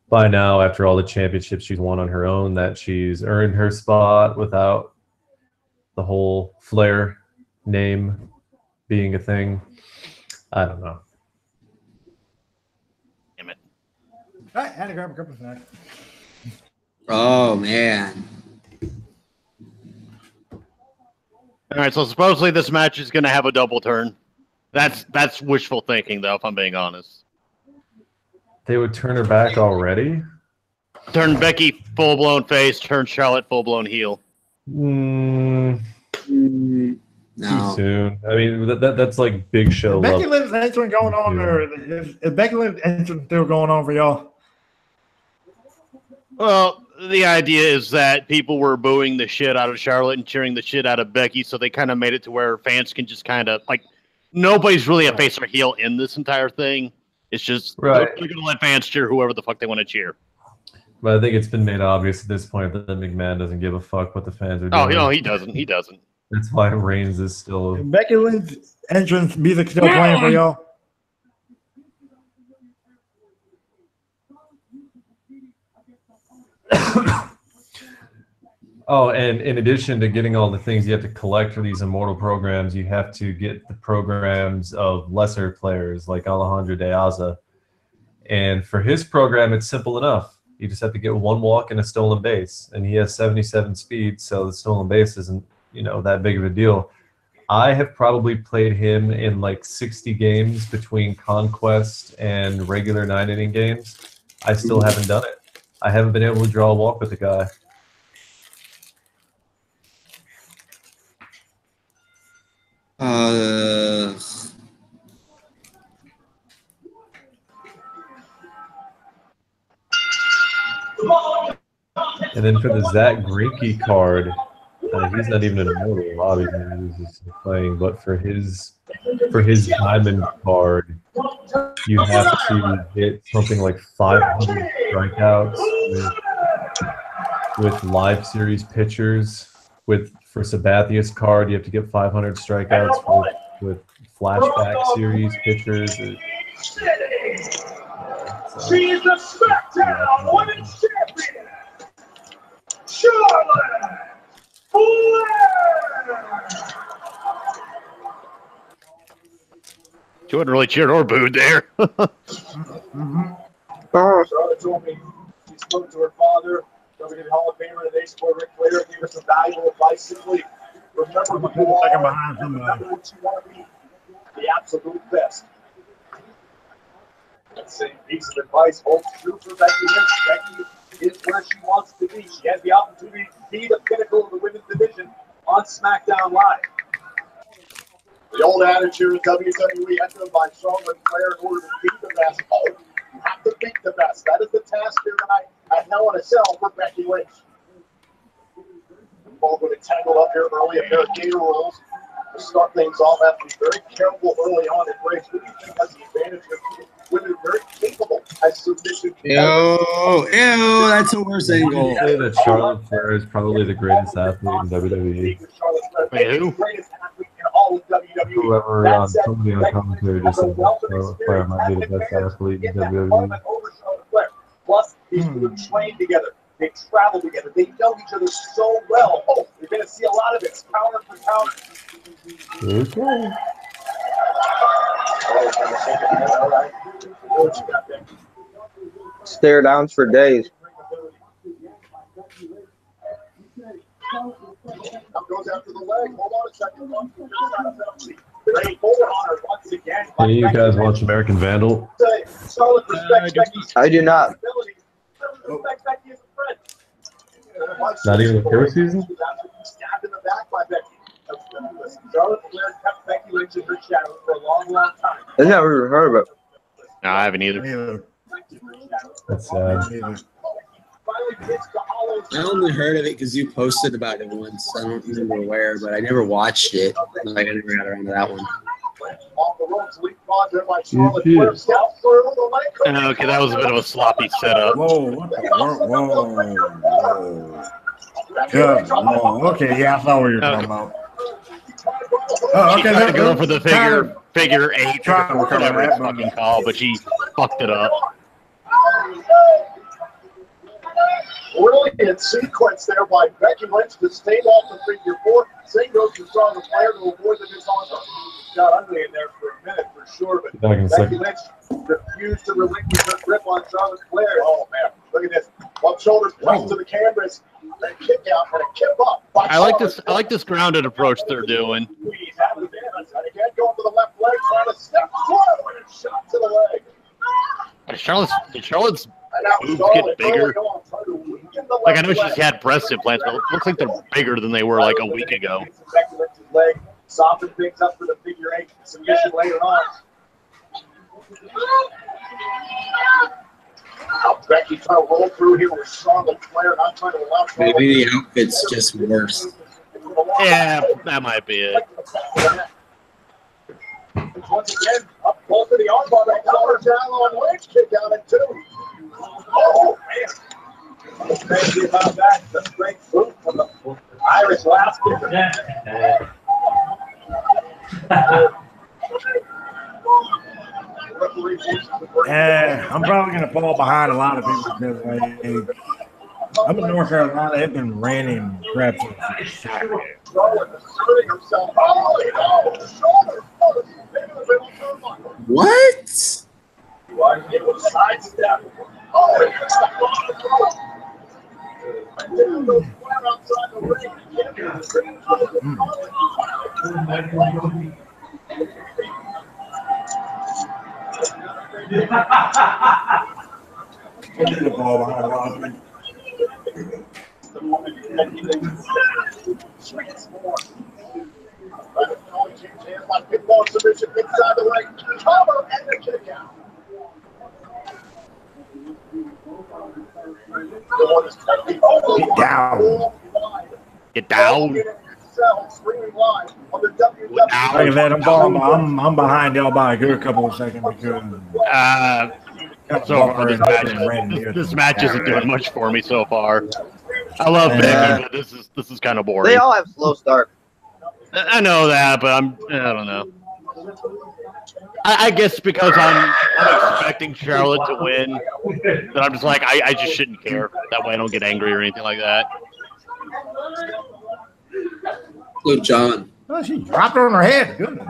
by now, after all the championships she's won on her own, that she's earned her spot without the whole Flair name being a thing. I don't know. Damn it. I had to grab a couple of snacks. Oh, man. All right, so supposedly this match is going to have a double turn. That's wishful thinking, though, if I'm being honest. They would turn her back already? Turn Becky full-blown face, turn Charlotte full-blown heel. No. Too soon. I mean, that's like big show. Becky Lynch's entrance going on, or is Becky Lynch's entrance still going on for y'all? Well, the idea is that people were booing the shit out of Charlotte and cheering the shit out of Becky, so they kind of made it to where fans can just kind of, like, nobody's really a face or heel in this entire thing. It's just, they're going to let fans cheer whoever the fuck they want to cheer. But I think it's been made obvious at this point that McMahon doesn't give a fuck what the fans are doing. Oh, no, he doesn't. He doesn't. That's why Reigns is still... Becky Lynch's entrance music still playing for y'all? Oh, and in addition to getting all the things you have to collect for these immortal programs, you have to get the programs of lesser players like Alejandro De Aza. And for his program, it's simple enough. You just have to get one walk and a stolen base. And he has 77 speed, so the stolen base isn't, that big of a deal. I have probably played him in like 60 games between Conquest and regular 9-inning games. I still haven't done it. I haven't been able to draw a walk with the guy. And then for the Zach Greinke card, he's not even an immortal, obviously he's just playing, but for his diamond card, you have to hit something like 500 strikeouts with live series pitchers. For Sabathia's card, you have to get 500 strikeouts with flashback series pitchers. She's the SmackDown Women's Champion, Charlotte Flair. She wasn't really cheered or booed there. Charlotte told me she spoke to her father, WWE Hall of Famer, and they spoke Ric Flair, gave her some valuable advice. Simply remember who you are, remember what you want to be, the absolute best. That same piece of advice holds true for Becky Lynch. Becky is where she wants to be. She has the opportunity to be the pinnacle of the women's division on SmackDown Live. The old adage here in WWE, echoed by Charlotte Flair, in order to beat the best. Oh, you have to beat the best. That is the task here tonight at Hell in a Cell for Becky Lynch. Both going to tangle up here early, a pair of gator rolls to start things off. Have to be very careful early on in race. Who do you think has the advantage here? women are very capable as submission. Ew, that's a worse angle. I'd say that Charlotte Flair is probably the greatest athlete in WWE. Wait, who? Whoever on somebody on commentary just said that Charlotte Flair might be the best athlete in WWE. Plus, these two have trained together. They travel together. They know each other so well. Oh, you're going to see a lot of it. Counter for counter. Okay. Stare downs for days. Goes after the leg. Hold on a second. Ready for Honor once again. Any of you guys watch American Vandal? I do not. Not even the first season? Stabbed in the back by Becky. Charlotte Flair kept Becky Lynch in her shadow for a long, long time. I've never even heard of it. No, I haven't either. That's sad. I only heard of it because you posted about it once. I don't remember where, but I never watched it. Like, I never got around to that one. Okay, that was a bit of a sloppy setup. Whoa, what the whoa. Good. Whoa. Okay, yeah, I saw what you're talking about. Oh, She okay, tried to go there- for the figure eight, Trying to recover whatever that it's fucking called, but she fucked it up. Brilliant sequence there by Becky Lynch to stave off the figure four. Same goes to Charlotte Flair to avoid the dishonor. Got ugly in there for a minute for sure, but Back in a Becky second. Lynch refused to relinquish her grip on Charlotte Flair. Oh man, look at this. One shoulder's pressed to the canvas. A kick out and a kip up. I like this grounded approach they're doing. Squeeze out of the dance. And again going to the left leg, trying to step forward and shot to the leg. Charlotte's And now boobs Charlotte get bigger. going on, trying to weaken the Like, I know left she's leg. had breast implants, but it looks like they're bigger than they were like a week ago. Becky Lynch's leg, soften things up for the figure eight submission later on. Now Becky trying to roll through here with Charlotte Flair, not trying to allow Charlotte. Maybe the outfit's just worse. Yeah, that might be it. Once again, up close to the armbar, that counter down on Lynch, kick out at two. Oh, man. What's crazy about that? The straight boot from the Irish last kicker. Yeah, I'm probably going to fall behind a lot of people because I'm in North Carolina. It's been raining crap since Saturday. What? The ball behind a lot of people. Submission inside the ring, cover and the kick out. Get down. Get down. Like I said, I'm behind y'all by a good couple of seconds because So far, this match isn't doing much for me so far. I love Becky, but this is kind of boring. They all have slow start. I know that, but I don't know. I guess because I'm expecting Charlotte to win, that I'm just like, I just shouldn't care. That way I don't get angry or anything like that. Look, John. Oh, she dropped it on her head. Goodness.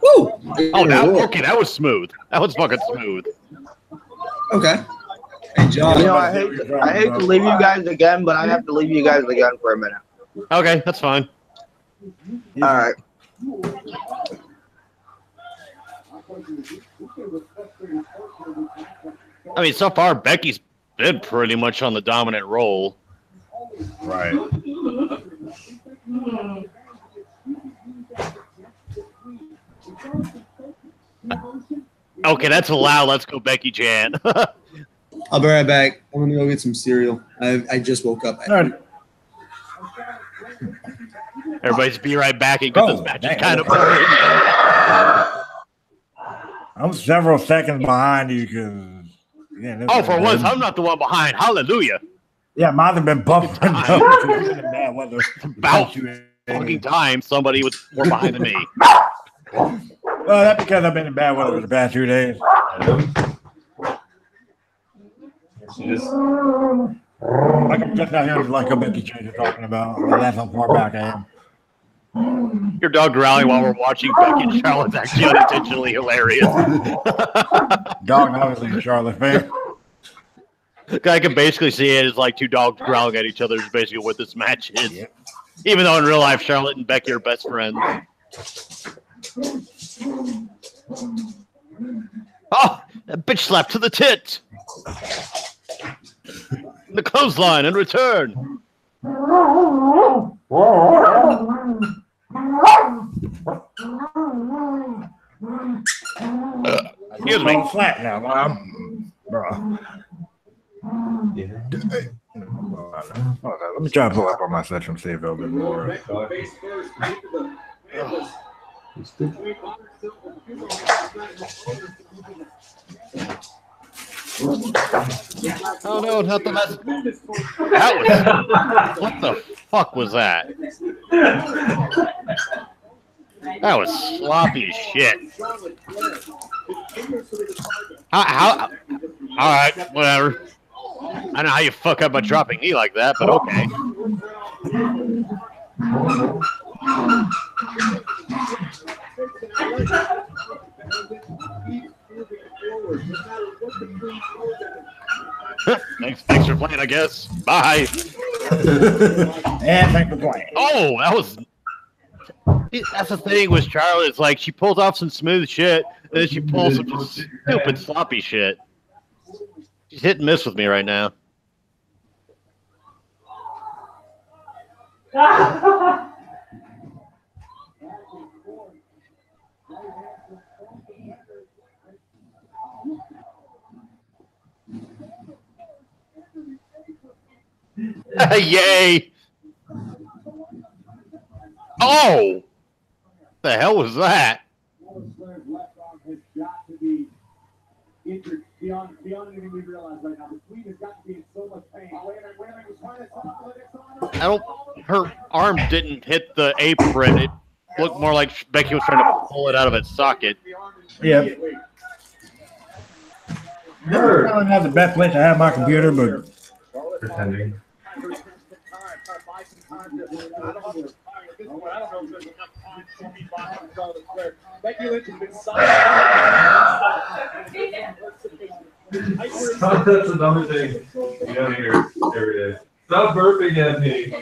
Woo! Oh, okay, that was smooth. That was fucking smooth. Okay. Hey, John. You know, I hate to leave you guys again, but I have to leave you guys again for a minute. Okay, that's fine. All right. I mean, so far, Becky's been pretty much on the dominant role. Right. Okay, that's allowed. Let's go, Becky Jan. I'll be right back. I'm gonna go get some cereal. I just woke up. Everybody's be right back because this match is kind of boring. I'm several seconds behind you because. Yeah, oh, for once, I'm not the one behind. Hallelujah. Yeah, mine have been buffering up because it's in bad weather. About fucking time somebody was more behind than me. Well, that's because I've been in bad weather for the past 2 days. Like I'm just out here like a Becky Change is talking about. That's how far back I am. Your dog growling while we're watching Becky and Charlotte's actually unintentionally hilarious. Dog obviously a Charlotte fan. I can basically see it as like two dogs growling at each other is basically what this match is. Yep. Even though in real life, Charlotte and Becky are best friends. Oh, that bitch slap to the tit. The clothesline and return. Excuse me. Flat now, Mom. Bro. Yeah. Let me try to pull up on my section and see if it'll be more. Oh no, not the last. That was. What the fuck was that? That was sloppy as shit. How? All right, whatever. I don't know how you fuck up a dropping knee like that, but okay. Thanks for playing, I guess. Bye. And thanks for playing. Oh, that was. That's the thing with Charlotte. It's like she pulls off some smooth shit, and then she pulls some just stupid sloppy shit. She's hit and miss with me right now. Yay! Oh! The hell was that? I don't. Her arm didn't hit the apron. It looked more like Becky was trying to pull it out of its socket. Yeah. I don't have the best place to have my computer, but Pretending. That's another thing. Yeah, here every day. Stop burping at me.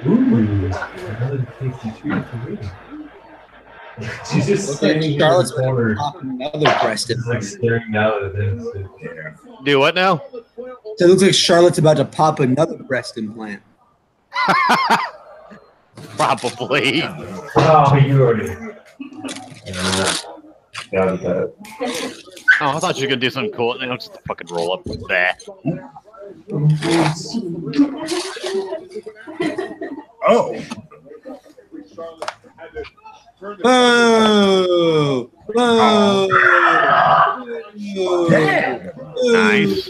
Ooh, another tasty treat for me. She's just standing in the corner. Another breast implant. Like staring out at this. Do what now? So it looks like Charlotte's about to pop another breast implant. Probably. Oh, you already. Got that. Oh, I thought you were gonna do something cool. No, just fucking roll up with that. oh. Oh! Oh! Nice.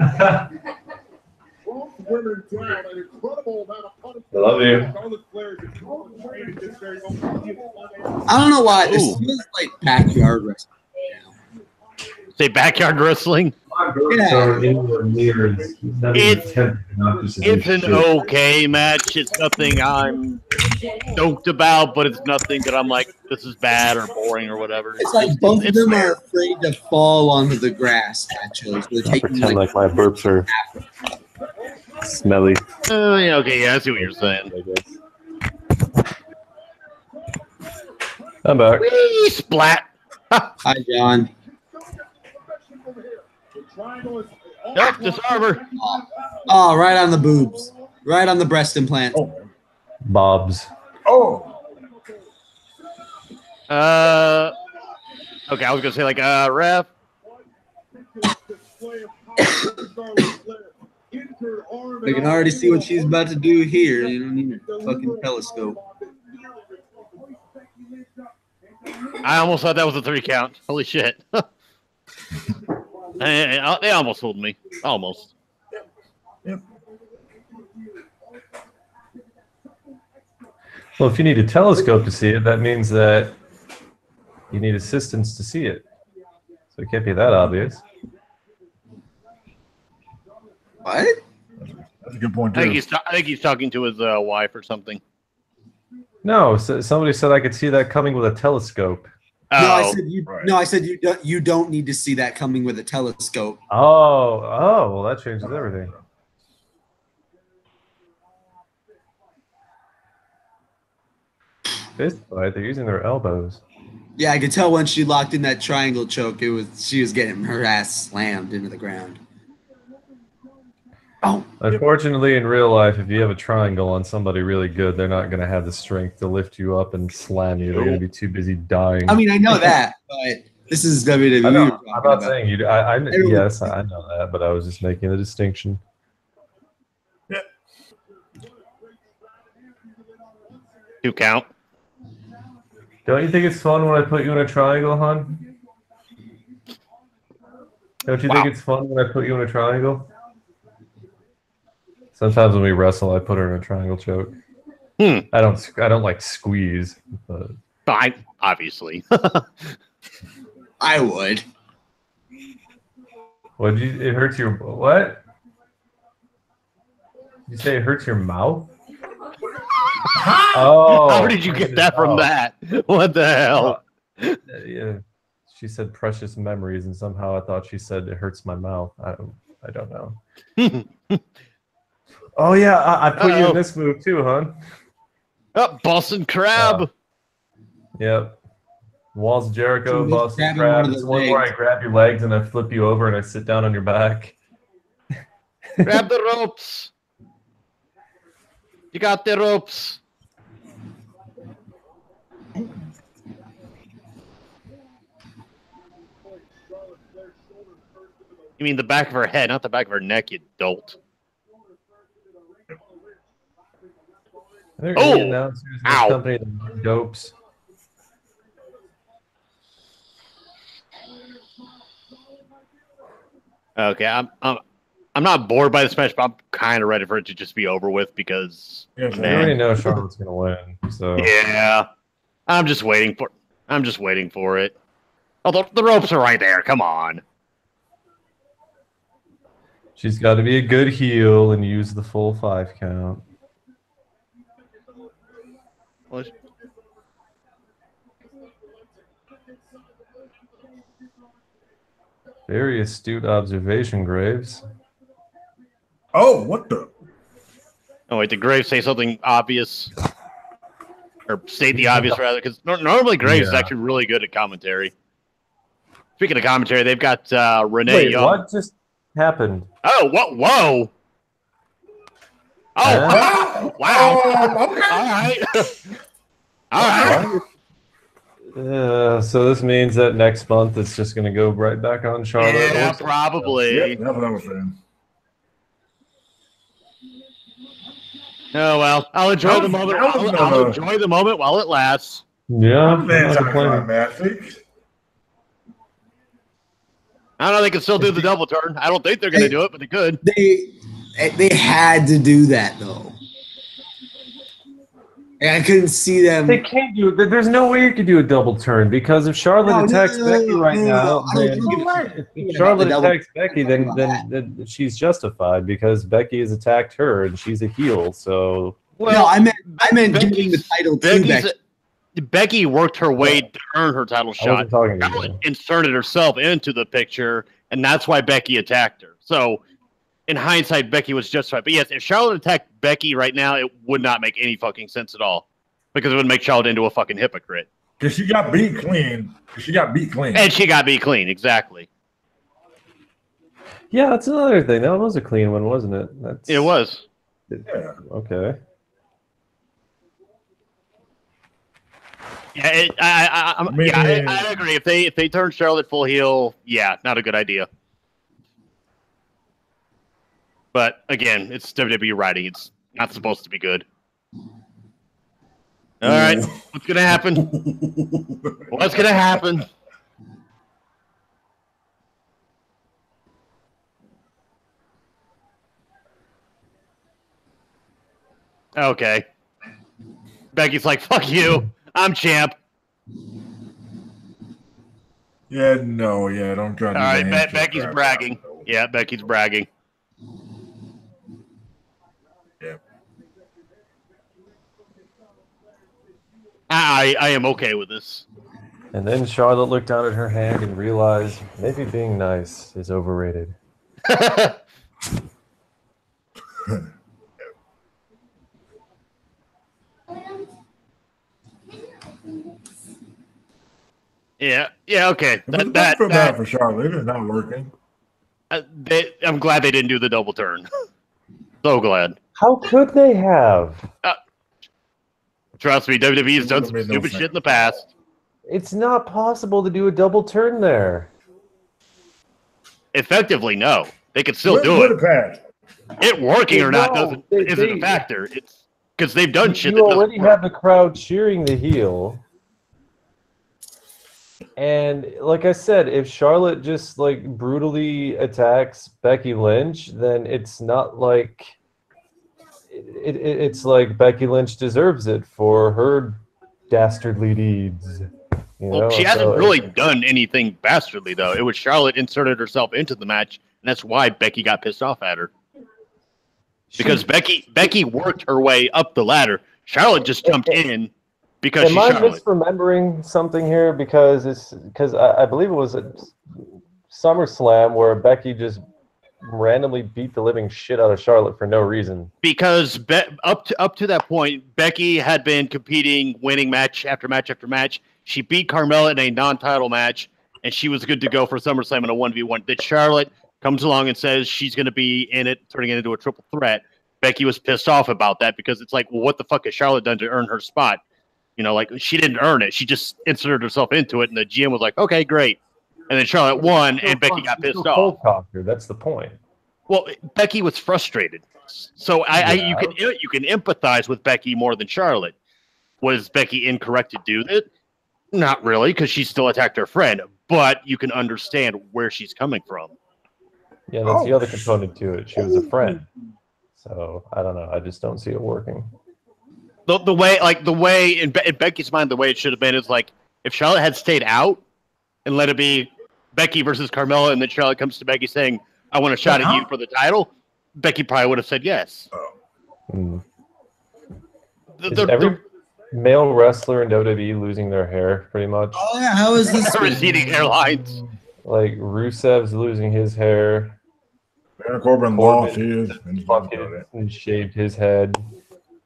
I love you. I don't know why. This feels like backyard wrestling. Say backyard wrestling. It's an okay match. It's nothing I'm stoked about, but it's nothing that I'm like, this is bad or boring or whatever. It's like both of them are afraid to fall onto the grass, actually. So they're taking Pretend like my burps are smelly. Yeah, okay, yeah, I see what you're saying. I'm back. Whee, splat. Hi, John. Nope, disarm her. Oh, right on the boobs. Right on the breast implant. Oh. Bob's. Oh. Okay, I was gonna say like ref. We can already see what she's about to do here. You don't need a fucking telescope. I almost thought that was a 3 count. Holy shit. They almost fooled me. Almost. Yep. Well, if you need a telescope to see it, that means that you need assistance to see it. So it can't be that obvious. What? That's a good point, I too. think he's talking to his wife or something. No, somebody said I could see that coming with a telescope. No, I Oh, said you. right. No, I said you don't need to see that coming with a telescope. Oh, well, that changes everything. Fist fight, they're using their elbows. Yeah, I could tell when she locked in that triangle choke. She was getting her ass slammed into the ground. Oh, Unfortunately, in real life, if you have a triangle on somebody really good, they're not going to have the strength to lift you up and slam you. They're going to be too busy dying. I mean, I know that, but this is WWE. I know, we're talking I'm not about. saying you. Yes, I know that, but I was just making the distinction. 2 count. Don't you think it's fun when I put you in a triangle, hon? Don't you think it's fun when I put you in a triangle? Sometimes when we wrestle, I put her in a triangle choke. I don't like squeeze, but Fine, obviously. I would. It hurts your what? You say it hurts your mouth? Oh, how did you get that from that? What the hell? Yeah, she said precious memories, and somehow I thought she said it hurts my mouth. I don't know. Oh yeah, I put you in this move too, hon. Oh, Boston Crab. Yep. Walls of Jericho, So Boston grabbing Crab. one of It's the one where I legs. grab your legs and I flip you over and I sit down on your back. Grab the ropes. You got the ropes. You mean the back of her head, not the back of her neck, you dolt. Are there any announcers in this Ow. company that are dopes? Okay, I'm not bored by this match, but I'm kind of ready for it to just be over with because We already know Charlotte's gonna win, so yeah, I'm just waiting for it. Oh, the ropes are right there. Come on. she's got to be a good heel and use the full 5 count. Very astute observation, Graves. Oh, what the? Oh wait, did Graves say something obvious? Or state the obvious, rather? Because normally Graves is actually really good at commentary. Speaking of commentary, they've got Renee Wait, Young. what just happened? Oh, what? Whoa! Oh, wow! All right, all right. So this means that next month it's just going to go right back on Charlotte. Yeah, probably. Yep, that's what I was saying. Oh well, I'll enjoy the moment. I'll enjoy the moment while it lasts. Yeah, I'm complaining, man. I don't know. They can still do the double turn. I don't think they're going to do it, but they could. They had to do that though. And I couldn't see them. They can't do it. There's no way you could do a double turn because if Charlotte attacks Becky right now, if Charlotte attacks Becky, then she's justified because Becky has attacked her and she's a heel. So no, I meant giving the title to Becky. Becky worked her way to earn her title shot. Charlotte inserted herself into the picture, and that's why Becky attacked her. So, in hindsight, Becky was justified. But yes, if Charlotte attacked Becky right now, it would not make any fucking sense at all. Because it would make Charlotte into a fucking hypocrite. Because she got beat clean. And she got beat clean, exactly. Yeah, that's another thing. That was a clean one, wasn't it? It was. Yeah. Okay. Yeah, I agree. If they turn Charlotte full heel, yeah, not a good idea. But again, it's WWE writing. It's not supposed to be good. All right, what's gonna happen? What's gonna happen? Okay. Becky's like, fuck you. I'm champ. Yeah, no, yeah, don't try to All do right, that. Becky's bragging. Yeah, Becky's bragging. Yeah. I am okay with this. And then Charlotte looked down at her hand and realized maybe being nice is overrated. Yeah, okay. That feel bad for Charlotte. It's not working. I'm glad they didn't do the double turn. So glad. How could they have? Trust me, WWE's done some stupid shit in the past. It's not possible to do a double turn there. Effectively, no. They could still do it. It working or not isn't a factor. It's because they've done shit. You already have the crowd cheering the heel. And like I said, if Charlotte just like brutally attacks Becky Lynch, then it's not like it's like Becky Lynch deserves it for her dastardly deeds. You know? Well, she hasn't really done anything dastardly though. It was Charlotte inserted herself into the match, and that's why Becky got pissed off at her. Because Becky worked her way up the ladder. Charlotte just jumped in. Because am I misremembering something here? Because I believe it was at SummerSlam where Becky just randomly beat the living shit out of Charlotte for no reason. Because up to that point, Becky had been competing, winning match after match after match. She beat Carmella in a non-title match, and she was good to go for SummerSlam in a 1v1. Then Charlotte comes along and says she's going to be in it, turning it into a triple threat. Becky was pissed off about that because it's like, well, what the fuck has Charlotte done to earn her spot? You know, like, she didn't earn it. She just inserted herself into it, and the GM was like, okay, great. And then Charlotte won, and Becky got pissed off. That's the point. Well, Becky was frustrated. So you can empathize with Becky more than Charlotte. Was Becky incorrect to do that? Not really, because she still attacked her friend. But you can understand where she's coming from. Yeah, that's the other component to it. She was a friend. So, I don't know. I just don't see it working. The way in Becky's mind, the way it should have been is like if Charlotte had stayed out and let it be Becky versus Carmella, and then Charlotte comes to Becky saying, "I want a shot at you for the title," Becky probably would have said yes. Every male wrestler in WWE losing their hair, pretty much. Oh yeah, how is this? Receding hairlines. Like Rusev's losing his hair. Baron Corbin lost his and shaved his head.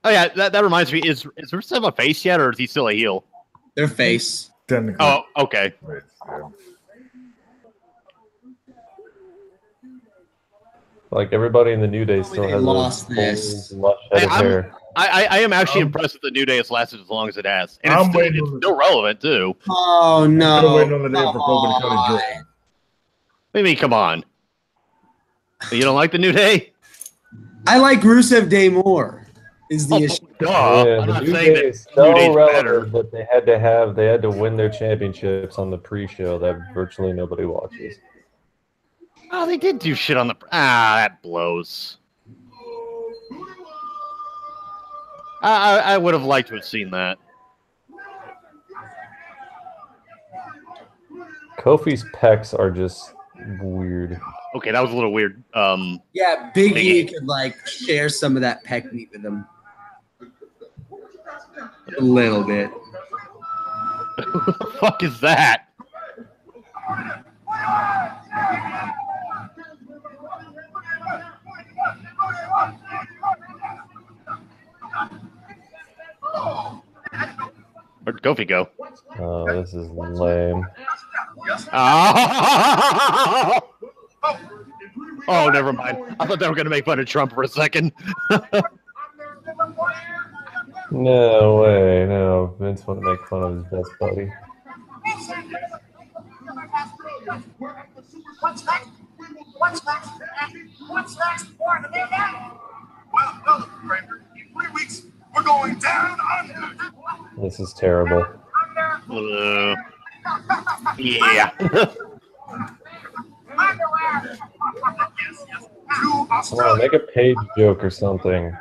Oh yeah, that reminds me. Is Rusev a face yet, or is he still a heel? Their face. Oh, okay. Like everybody in the New Day still has lost this. Lush head of hair. I am actually impressed that the New Day has lasted as long as it has, and it's still relevant too. Oh no! I'm waiting on the day for Kobe to cut a drink. I mean, come on. You don't like the New Day? I like Rusev Day more. Is the issue? Yeah, the New Day is so relevant that they had to win their championships on the pre-show that virtually nobody watches. Oh, they did do shit on the that blows. I would have liked to have seen that. Kofi's pecs are just weird. Okay, that was a little weird. Yeah, Big E could like share some of that pec meat with him. A little bit. Who the fuck is that? Where'd Kofi go? Oh, this is lame. Oh, never mind. I thought they were going to make fun of Trump for a second. No way. No, Vince wouldn't make fun of his best buddy. What's next for the midnight? Well, Kramer, in 3 weeks, we're going down under. This is terrible. Yeah. Come on, make a page joke or something.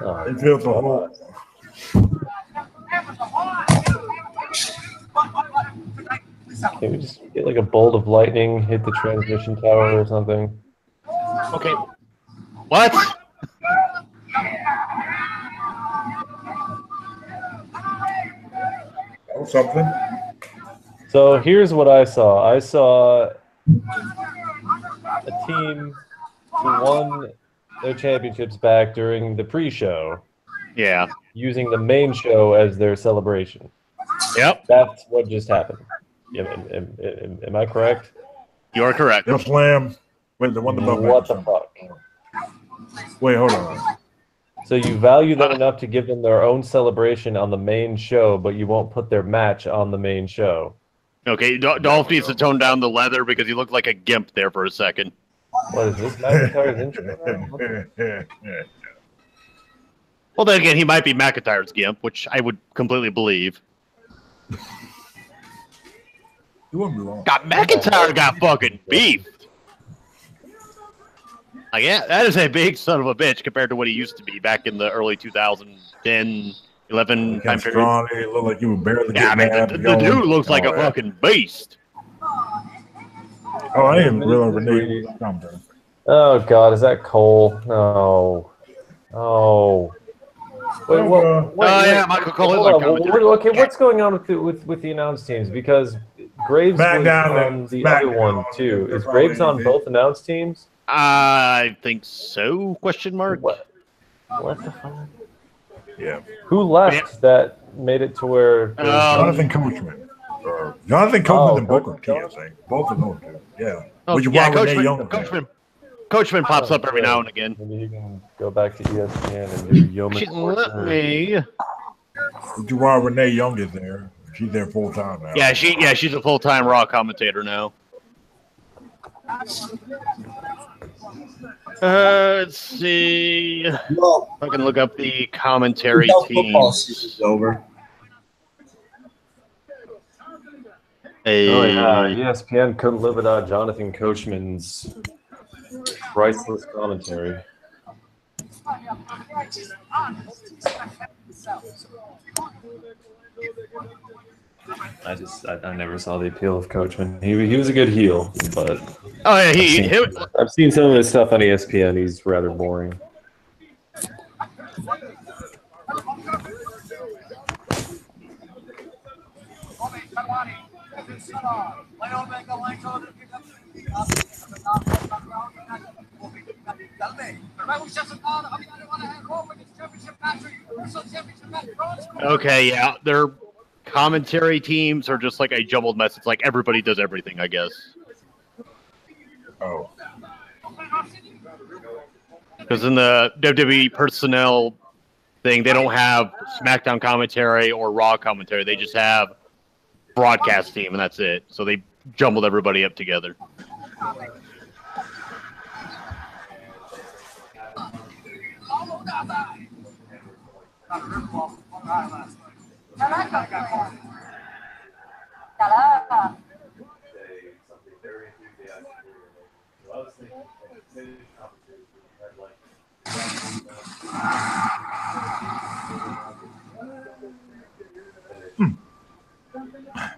Oh, It feels the whole. can we just get like a bolt of lightning, hit the transmission tower or something? Okay. What? Or something. So here's what I saw. I saw a team who won their championships back during the pre-show. Yeah. Using the main show as their celebration. Yep. That's what just happened. Am I correct? You are correct. Yo, Slam. Wait, the one above. What the fuck? Wait, hold on. So you value them enough to give them their own celebration on the main show, but you won't put their match on the main show. Okay, Dolph needs to tone down the leather because he looked like a gimp there for a second. What is this? McIntyre's intro? Well, then again, he might be McIntyre's gimp, which I would completely believe. You wouldn't be wrong. God, McIntyre got fucking beefed. Like, yeah, that is a big son of a bitch compared to what he used to be back in the early 2010, 11 time period. Strong, he looked like you were barely Yeah, I mean, the dude looks like a fucking beast. Oh, I didn't realize Renee. Oh God, is that Cole? No. Oh. Wait, yeah, Michael Cole is like commentary. Okay, what's going on with the announce teams? Because Graves was on the other one too. Is Graves on both announce teams? I think so? Question mark. What the fuck? Yeah. Who left that made it to where? Jonathan Coachman. Jonathan Coachman and Booker T, I think. Both of them two. Yeah. Oh, Which yeah, Renee Young. Coachman pops up every now and again. Maybe you can go back to ESPN and do Yeoman. Let me. While Renee Young is there. She's there full time now. Yeah, she's a full-time Raw commentator now. Let's see. Well, I can look up the commentary football team. season's over. Oh yeah, ESPN couldn't live without Jonathan Coachman's priceless commentary. I never saw the appeal of Coachman. He was a good heel, but Oh yeah, I've seen some of his stuff on ESPN. He's rather boring. Okay, yeah, their commentary teams are just like a jumbled mess. It's like everybody does everything, I guess. Oh. Because in the WWE personnel thing, they don't have SmackDown commentary or Raw commentary. They just have broadcast team, and that's it. So they jumbled everybody up together.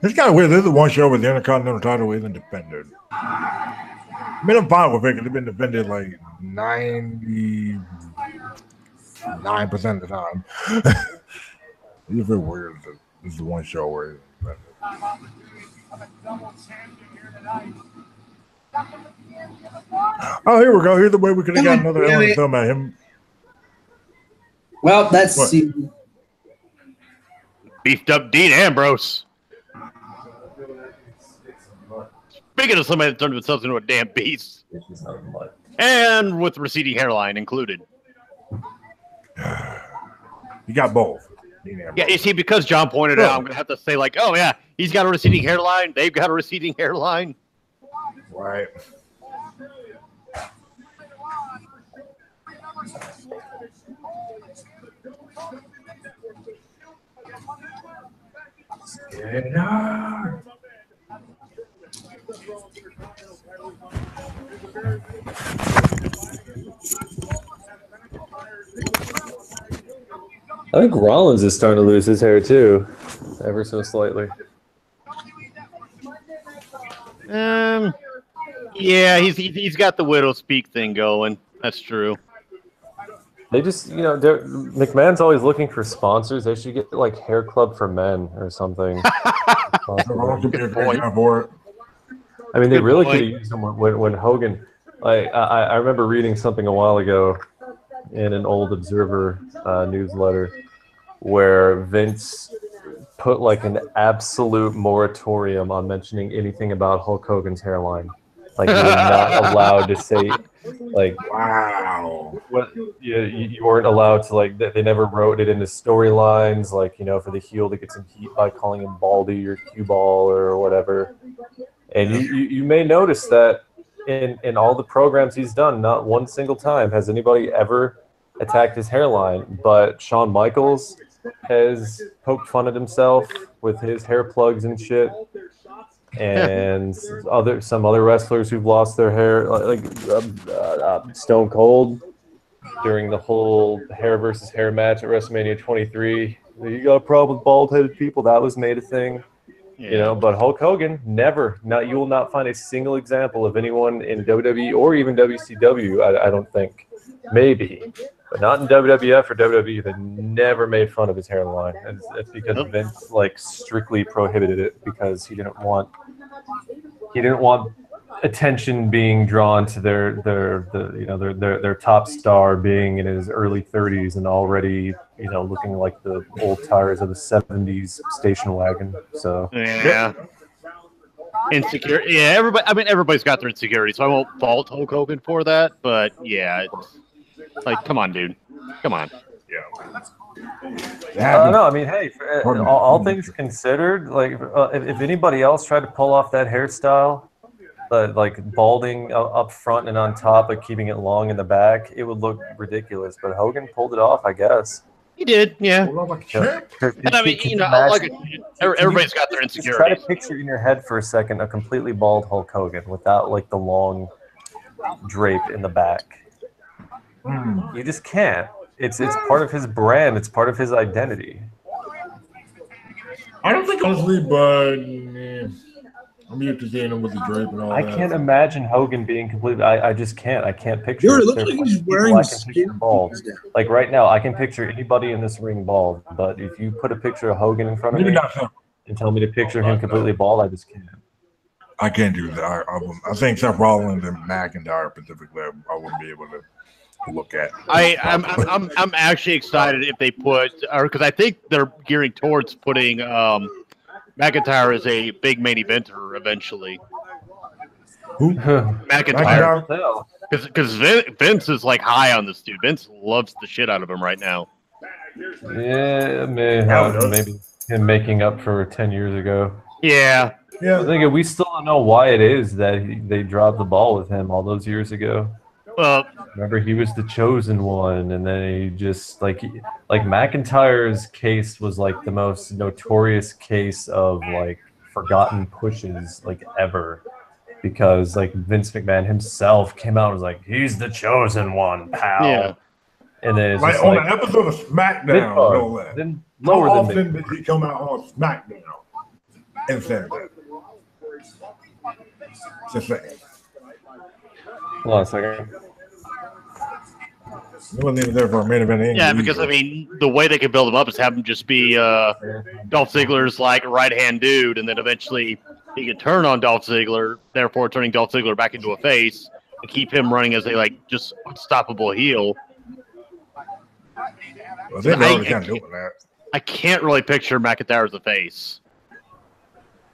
It's kind of weird. This is the one show where the Intercontinental title isn't defended. I mean, I'm fine with it because it's been defended like 99% of the time. It's very weird. This is the one show where it's defended. Oh, here we go. Here's the way we could have got another element film at him. Well, that's Beefed up Dean Ambrose. Speaking of somebody that turned themselves into a damn beast. And with receding hairline included. You got both. Yeah, you see, because John pointed out, I'm going to have to say, like, oh, yeah, he's got a receding hairline. They've got a receding hairline. Right. I think Rollins is starting to lose his hair too, ever so slightly. Yeah, he's got the widow speak thing going. That's true. They just, McMahon's always looking for sponsors. They should get like Hair Club for Men or something. I mean, they really could have used him when Hogan. Like, I remember reading something a while ago in an old Observer newsletter where Vince put like an absolute moratorium on mentioning anything about Hulk Hogan's hairline. Like, you were not allowed to say, like, wow. What you weren't allowed to, like, they never wrote it into storylines, like, for the heel to get some heat by calling him Baldy or Cue Ball or whatever. And you may notice that in all the programs he's done, not one single time has anybody ever attacked his hairline, but Shawn Michaels has poked fun at himself with his hair plugs and shit. And some other wrestlers who've lost their hair, like Stone Cold during the whole hair versus hair match at WrestleMania 23. You got a problem with bald-headed people? That was made a thing, But Hulk Hogan never. You will not find a single example of anyone in WWE or even WCW. I don't think, maybe, but not in WWF or WWE. They never made fun of his hairline. It's because Vince strictly prohibited it because he didn't want attention being drawn to their top star being in his early 30s and already looking like the old tires of the 70s station wagon. So insecure. Yeah, everybody's got their insecurities, so I won't fault Hulk Hogan for that. But yeah, it's come on, dude, come on. No, I mean, hey, all things considered, if anybody else tried to pull off that hairstyle, balding up front and on top, but keeping it long in the back, it would look ridiculous. But Hogan pulled it off, I guess. He did, yeah. And I mean, everybody's got their insecurities. Just try to picture in your head for a second a completely bald Hulk Hogan without the long drape in the back. You just can't. It's part of his brand. It's part of his identity. I don't think honestly, but I'm used to seeing him with the drape and all that. I can't imagine Hogan being completely. I just can't. I can't picture. Dude, it looks like he's wearing skin bald. Like right now, I can picture anybody in this ring bald. But if you put a picture of Hogan in front of me and tell me to picture him completely bald, I just can't. I can't do that. I think Seth Rollins and McIntyre specifically, I wouldn't be able to look at. I'm actually excited if they because I think they're gearing towards putting McIntyre as a big main eventer eventually. Who? McIntyre. Because Vince is high on this dude. Vince loves the shit out of him right now. Yeah, maybe him making up for 10 years ago. Yeah. I think we still don't know why it is that they dropped the ball with him all those years ago. Remember, he was the chosen one, and then he just McIntyre's case was the most notorious case of forgotten pushes ever, because Vince McMahon himself came out and was like, he's the chosen one, pal. Yeah. And then it's on an episode of SmackDown, no less. How often did he come out on SmackDown and say that? Just saying. Hold on a second. He wasn't even there for a main event. Yeah, because I mean, the way they could build him up is have him just be Dolph Ziggler's right-hand dude, and then eventually he could turn on Dolph Ziggler, therefore turning Dolph Ziggler back into a face, and keep him running as a just unstoppable heel. Well, they're already kind of doing that. I can't really picture McIntyre as a face,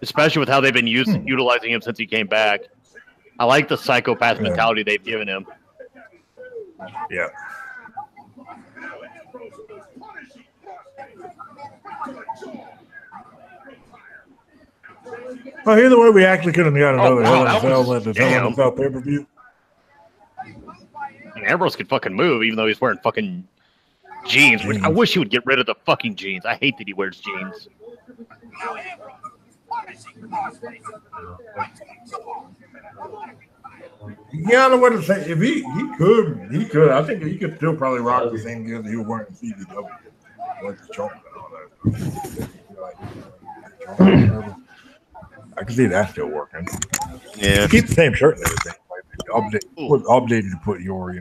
especially with how they've been utilizing him since he came back. I like the psychopath mentality they've given him. Yeah. Well, either way, we actually could have got another Hell in a Cell at the Hell in a Cell pay-per-view. And Ambrose could fucking move, even though he's wearing fucking jeans. Which I wish he would get rid of the fucking jeans. I hate that he wears jeans. Yeah, I don't know what to say. If he could. I think he could still probably rock the same gear that he was wearing in CZW. Like the chocolate and all that. I can see that still working. Yeah. Keep the same shirt and everything. Like, updated to put your,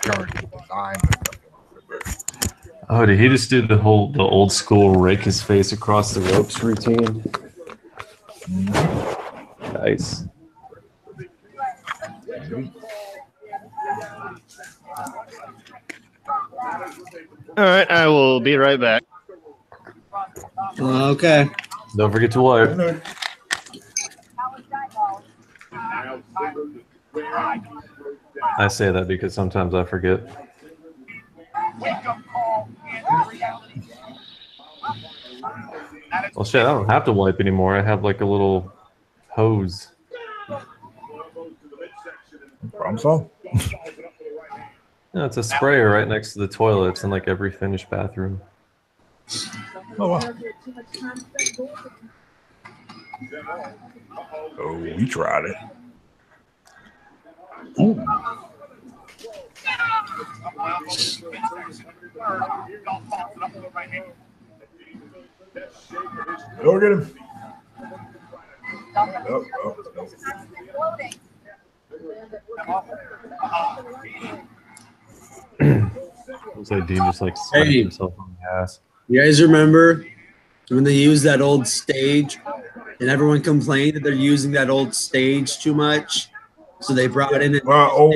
current design. Oh, did he just do the old school rake his face across the ropes routine? Nice. All right, I will be right back. Okay. Don't forget to wipe. I say that because sometimes I forget. Well, shit, I don't have to wipe anymore. I have like a little hose. Problem solved. No, it's a sprayer right next to the toilets in like every finished bathroom. Oh, wow. Oh, we tried it. Ooh. Go get him. Looks like Dean just like slapped himself on the ass. You guys remember when they used that old stage and everyone complained that they're using that old stage too much? So they brought in a new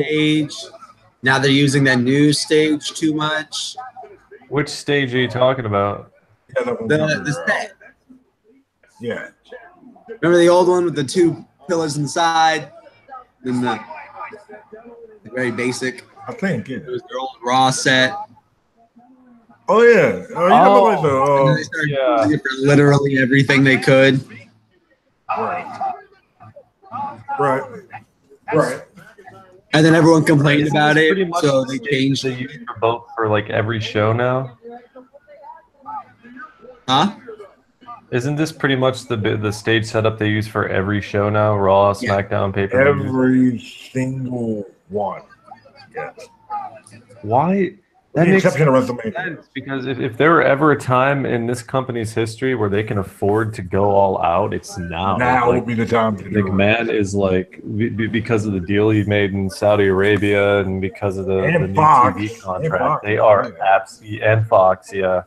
stage. Now they're using that new stage too much. Which stage are you talking about? The set. Yeah. Remember the old one with the two pillars inside? And the very basic. I think, yeah. It was their old Raw set. Oh, yeah. Oh, and then they started using it for literally everything they could. Right. And then everyone complained about it, Pretty much so they changed they use for both for like every show now. Huh? Isn't this pretty much the stage setup they use for every show now? Raw, SmackDown, pay-per-view. Every single one. Yes. Why? That makes exception of WrestleMania. Because if there were ever a time in this company's history where they can afford to go all out, it's now. Now would be the time to do it. McMahon is like, because of the deal he made in Saudi Arabia and because of the new Fox. TV contract, they are absolutely, and Fox, yeah.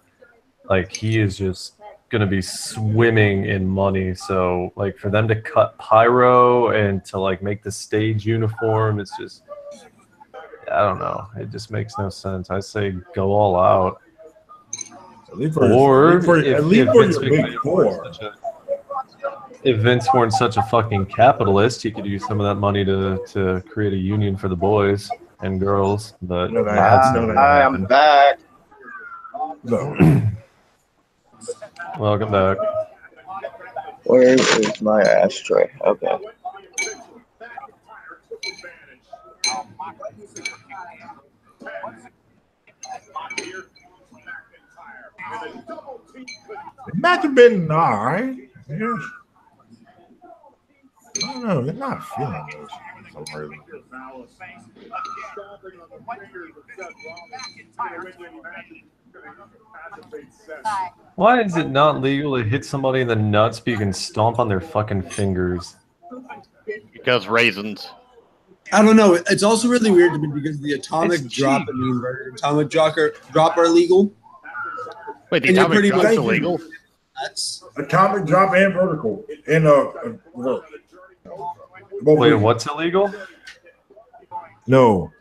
Like, he is just going to be swimming in money. So, like, for them to cut pyro and to, like, make the stage uniform, it's just, I don't know. It just makes no sense. I say go all out. Or if Vince weren't such a fucking capitalist, he could use some of that money to create a union for the boys and girls. But hi, I'm back. No. Welcome back. Where is my ashtray? Okay. It might have been all right. Yeah. I don't know. They're not feeling this for some reason. Why is it not legal to hit somebody in the nuts but you can stomp on their fucking fingers? Because raisins. I don't know. It's also really weird to me because the atomic drop and the inverted atomic drop are legal. Wait, the atomic drop is illegal? That's atomic drop and vertical in Wait, what's illegal? No.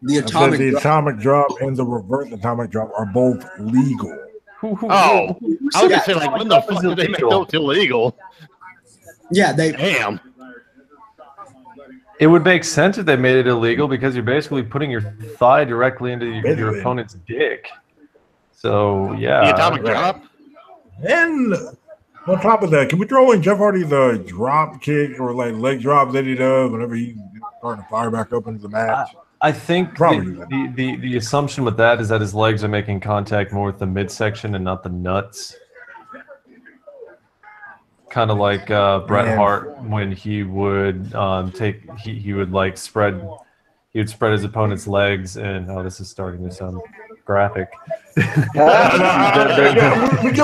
The atomic drop and the reverse atomic drop are both legal. Oh, I was gonna say, like, when the fuck did they make those illegal? Yeah, they. Damn. It would make sense if they made it illegal because you're basically putting your thigh directly into your opponent's dick. So yeah. The atomic drop. And on top of that, can we throw in Jeff Hardy's drop kick or like leg drop that he does whenever he's starting to fire back up into the match? I think the assumption with that is that his legs are making contact more with the midsection and not the nuts. Kind of like Bret Hart when he would he would like spread his opponent's legs, and this is starting to sound graphic. We get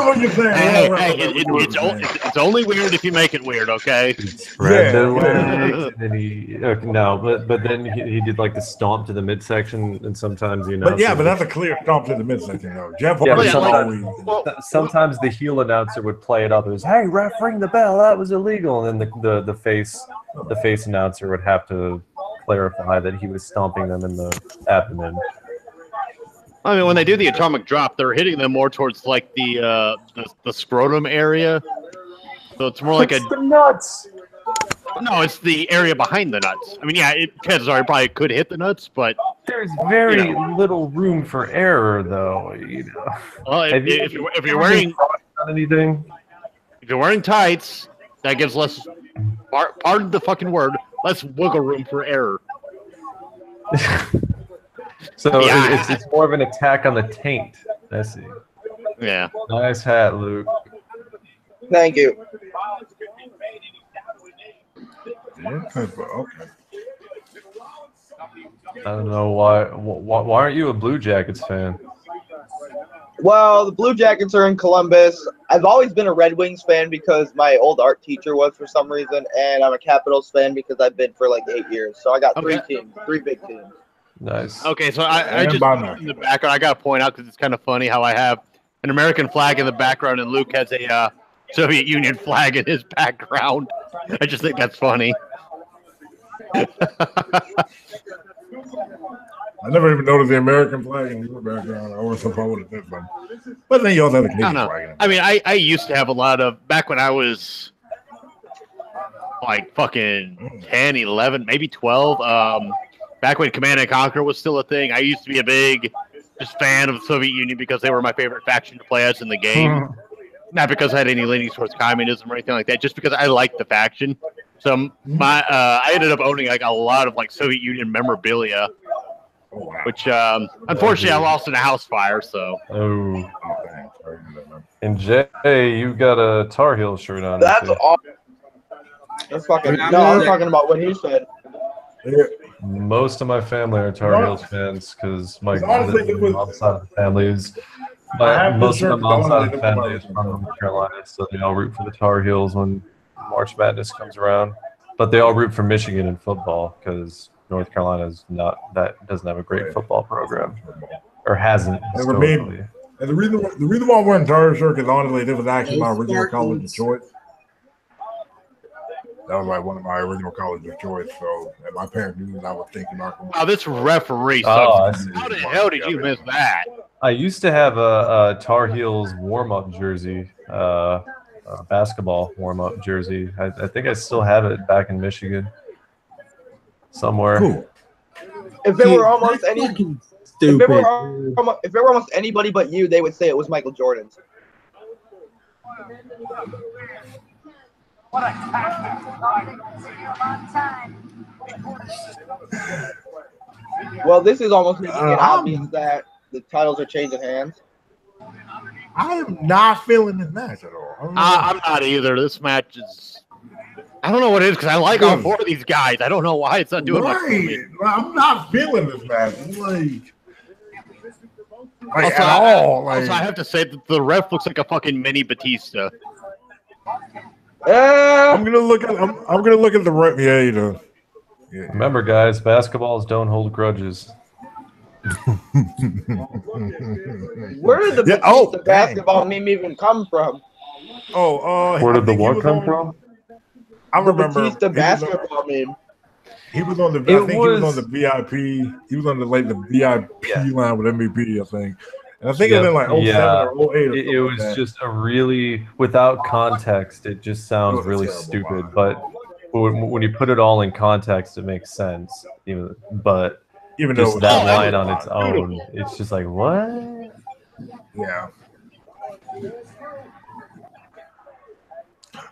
what you're saying. It's only weird if you make it weird, okay? Spread the legs, and then but then he did like the stomp to the midsection, and sometimes But that's a clear stomp to the midsection, though. Jeff sometimes the heel announcer would play it up as, "Hey, ref, ring the bell. That was illegal," and then the face announcer would have to clarify that he was stomping them in the abdomen. I mean, when they do the atomic drop, they're hitting them more towards like the scrotum area. So it's more like the nuts. No, it's the area behind the nuts. I mean, yeah, chances are it probably could hit the nuts, but there's very little room for error, though. Well, if you're wearing anything, if you're wearing tights, that gives less. Pardon the fucking word. Less wiggle room for error. So it's more of an attack on the taint. I see. Yeah. Nice hat, Luke. Thank you. Okay. I don't know why aren't you a Blue Jackets fan? Well, the Blue Jackets are in Columbus. I've always been a Red Wings fan because my old art teacher was for some reason, and I'm a Capitals fan because I've been for like 8 years. So I got three teams, 3 big teams. Nice. Okay, so I just in the background, I got to point out because it's kind of funny how I have an American flag in the background and Luke has a Soviet Union flag in his background. I just think that's funny. I never even noticed the American flag in your background. I always thought I would have did something. But then you also have the Canadian flag. I mean, I used to have a lot of, back when I was like fucking 10, 11, maybe 12, back when Command and Conquer was still a thing, I used to be a big fan of the Soviet Union because they were my favorite faction to play as in the game. Not because I had any leanings towards communism or anything like that, just because I liked the faction. So I ended up owning like a lot of like Soviet Union memorabilia, which unfortunately I lost in a house fire. So. Oh. And Jay, you've got a Tar Heel shirt on. That's awesome. That's fucking. No, I'm talking about what he said. Most of my family are Tar Heels fans because my mom's side of the family is. Most of my mom's side of the family is from North Carolina, so they all root for the Tar Heels when March Madness comes around. But they all root for Michigan in football because North Carolina is doesn't have a great football program, or hasn't historically. And the reason why I'm wearing Tar Heel shirt is honestly this was actually my original college of choice. That was like one of my original colleges of choice. So, and my parents knew that I was thinking about. Oh, this referee sucks. How the hell did you miss that? I used to have a Tar Heels warm-up jersey, basketball warm-up jersey. I think I still have it back in Michigan somewhere. Cool. If there were almost anybody but you, they would say it was Michael Jordan's. What a well, this is almost making it obvious that the titles are changing hands. I am not feeling this match at all. I'm not either. This match is. I don't know what it is because I like all 4 of these guys. I don't know why it's not doing much for me. I'm not feeling this match. Also, at all. Also, I have to say that the ref looks like a fucking mini Batista. I'm gonna look at the ref. Yeah, you know. Yeah. Remember, guys, basketballs don't hold grudges. Where did the basketball meme even come from? Where did the what come from? I remember Batista basketball meme. He was on the. I think he was on the VIP. He was on the VIP line with MVP. I think. And I think it was in like 07 or 08 or it was like just a really, without context, it just sounds really stupid. Line. But when you put it all in context, it makes sense. But just that line on its own, it's just like, what? Yeah.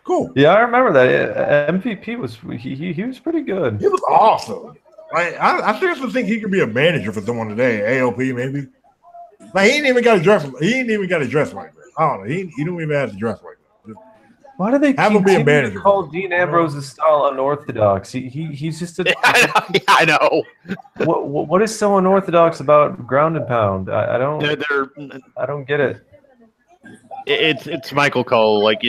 Cool. Yeah, I remember that. MVP was he was pretty good. He was awesome. I seriously think he could be a manager for someone today. AOP maybe. Like he ain't even got to dress. He ain't even got to dress like that. I don't know. He don't even have to dress like that. Why do they have him be a manager? Call Dean Ambrose's style unorthodox? He's just a. I know. What is so unorthodox about ground and pound? I don't. I don't get it. It's Michael Cole. Like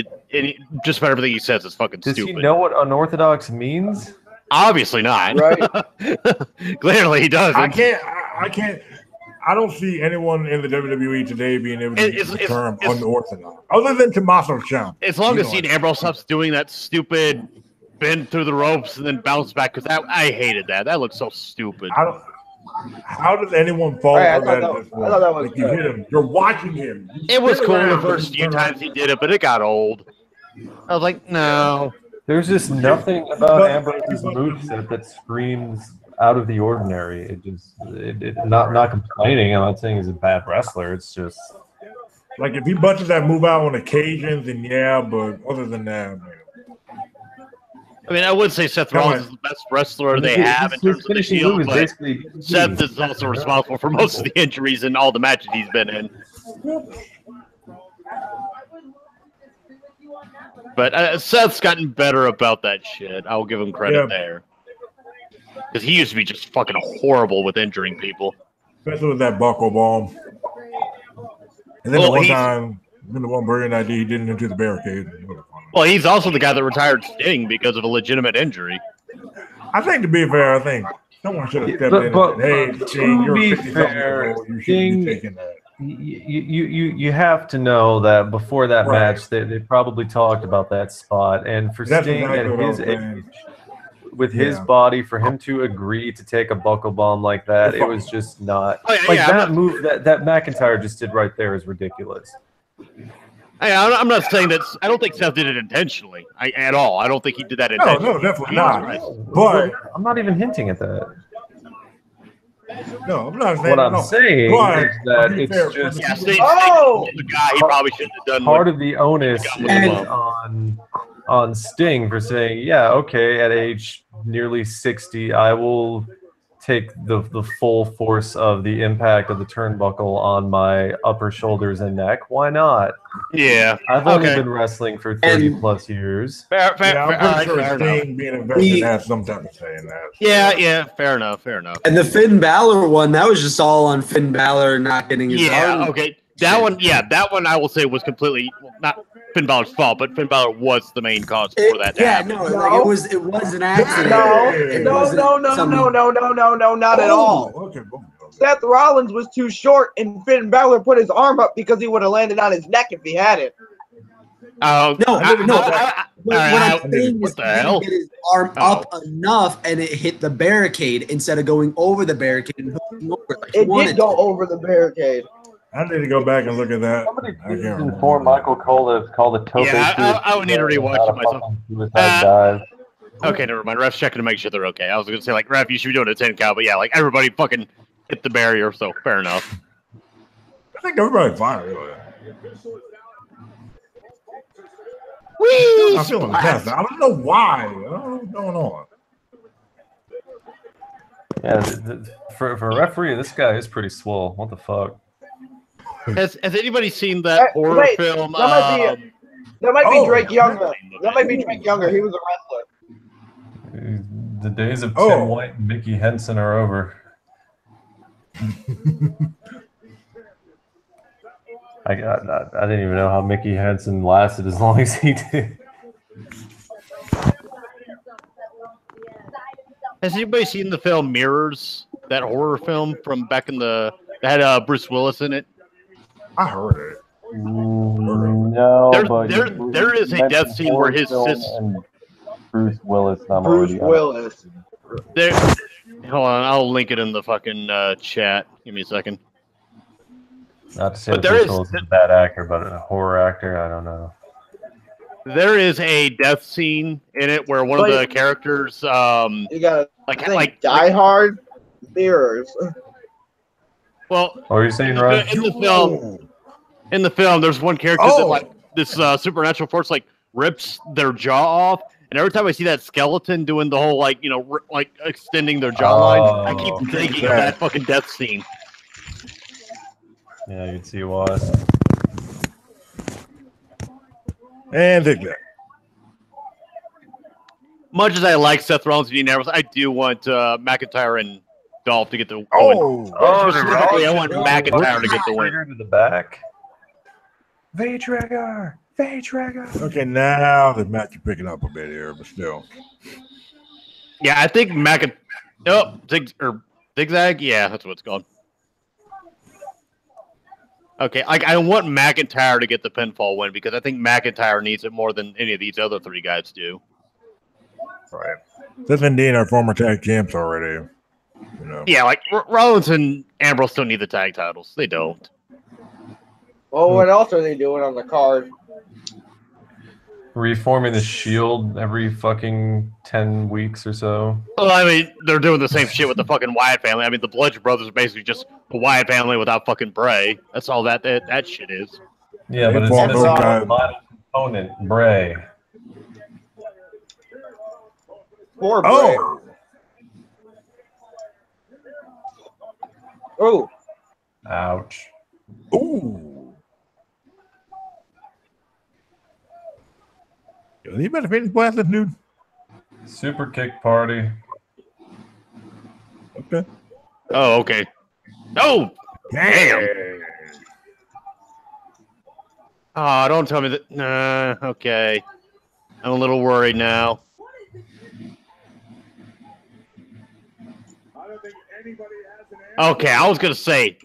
just about everything he says is fucking stupid. Does he know what unorthodox means? Obviously not. Right. Clearly he doesn't. I can't. I don't see anyone in the WWE today being able to use the term unorthodox, other than Tommaso Ciampa. As long as Dean Ambrose stops doing that stupid bend through the ropes and then bounce back, because I hated that. That looks so stupid. How does anyone fall for that? I thought that was you hit him. You're watching him. It was cool the first few times he did it, but it got old. I was like, no. There's just nothing about Ambrose's moveset that screams out of the ordinary. It just not complaining. I'm not saying he's a bad wrestler. It's just like if he bunches that move out on occasion, then yeah. But other than that, man. I mean, I would say Seth Rollins is the best wrestler they have in terms of the Shield, but Seth is also responsible for most of the injuries in all the matches he's been in. But Seth's gotten better about that shit. I'll give him credit there. Because he used to be just fucking horrible with injuring people. Especially with that buckle bomb. And then the one brilliant idea he didn't into the barricade. Well, he's also the guy that retired Sting because of a legitimate injury. I think, to be fair, I think someone should have stepped in and said, hey, Sting, you're 50-something years old. You shouldn't be taking that. You have to know that before that match, they probably talked about that spot. And for Sting at his age, with his body, for him to agree to take a buckle bomb like that, it was just not that move that McIntyre just did right there is ridiculous. I'm not saying that. I don't think Seth did it intentionally at all. I don't think he did that intentionally. No, definitely not. But I'm not even hinting at that. No, I'm not saying what I'm saying is that it's just the guy he probably shouldn't have done. Part of the onus is on Sting for saying, yeah, okay, at age nearly 60, I will take the full force of the impact of the turnbuckle on my upper shoulders and neck. Why not? Yeah. I've only been wrestling for 30 plus years. I'm pretty sure Sting being invested has some type of say in that. Yeah, fair enough. And the Finn Balor one, that was just all on Finn Balor not getting his arm. Okay. That one I will say was completely not Finn Balor's fault, but Finn Balor was the main cause for that. It was an accident. No, not at all. Okay. Seth Rollins was too short, and Finn Balor put his arm up because he would have landed on his neck if he had it. No. What I'm saying is he didn't get his arm up enough, and it hit the barricade instead of going over the barricade and hooking over it. It did go over the barricade. I need to go back and look at that. Somebody inform Michael Cole that it's called a tope. Yeah, I would need to rewatch it myself. Okay, never mind. Ref's checking to make sure they're okay. I was going to say, like, Ref, you should be doing a 10 count, but yeah, like, everybody fucking hit the barrier, so fair enough. I think everybody's fine, really. Whee! I'm feeling the test. I don't know why. I don't know what's going on. Yeah, for a referee, this guy is pretty swole. What the fuck? Has anybody seen that horror film? That might be Drake Younger. That might be Drake Younger. He was a wrestler. The days of Tim White and Mickey Henson are over. I didn't even know how Mickey Henson lasted as long as he did. Has anybody seen the film Mirrors? That horror film from back in that had Bruce Willis in it? I heard it. No, there is a death scene where his sister. Bruce Willis. Willis. Hold on, I'll link it in the fucking chat. Give me a second. Not to say that Bruce Willis is a bad actor, but a horror actor, I don't know. There is a death scene in it where one of the characters, you got like Die Hard, Mirrors. Well, what are you saying, Ryan? In the film, there's one character that like this supernatural force like rips their jaw off, And every time I see that skeleton doing the whole like like extending their jawline, I keep thinking of that fucking death scene. Yeah, you can see why. And Zigzag. Much as I like Seth Rollins and Dean Ambrose, I do want McIntyre and Dolph to get the win. Specifically, I want McIntyre to get the win. To the back. V-Trigger! V-Trigger! Okay, now the match is picking up a bit here, but still. Yeah, I think Zigzag? Yeah, that's what it's called. Okay, I want McIntyre to get the pinfall win because I think McIntyre needs it more than any of these other three guys do. Right. Seth and Dean are former tag champs already. You know. Yeah, like Rollins and Ambrose don't need the tag titles. They don't. Well, what else are they doing on the card? Reforming the Shield every fucking 10 weeks or so. Well, I mean, they're doing the same shit with the fucking Wyatt family. I mean, the Bludgeon Brothers are basically just the Wyatt family without fucking Bray. That's all that shit is. Yeah, but it's a vital component, Bray. Poor Bray. Oh. Ouch. Ooh. Yo, you better finish blasting, dude. Super kick party. Okay. Oh, okay. Oh, damn. Oh, don't tell me that. Nah, okay. I'm a little worried now. Okay, I was gonna say,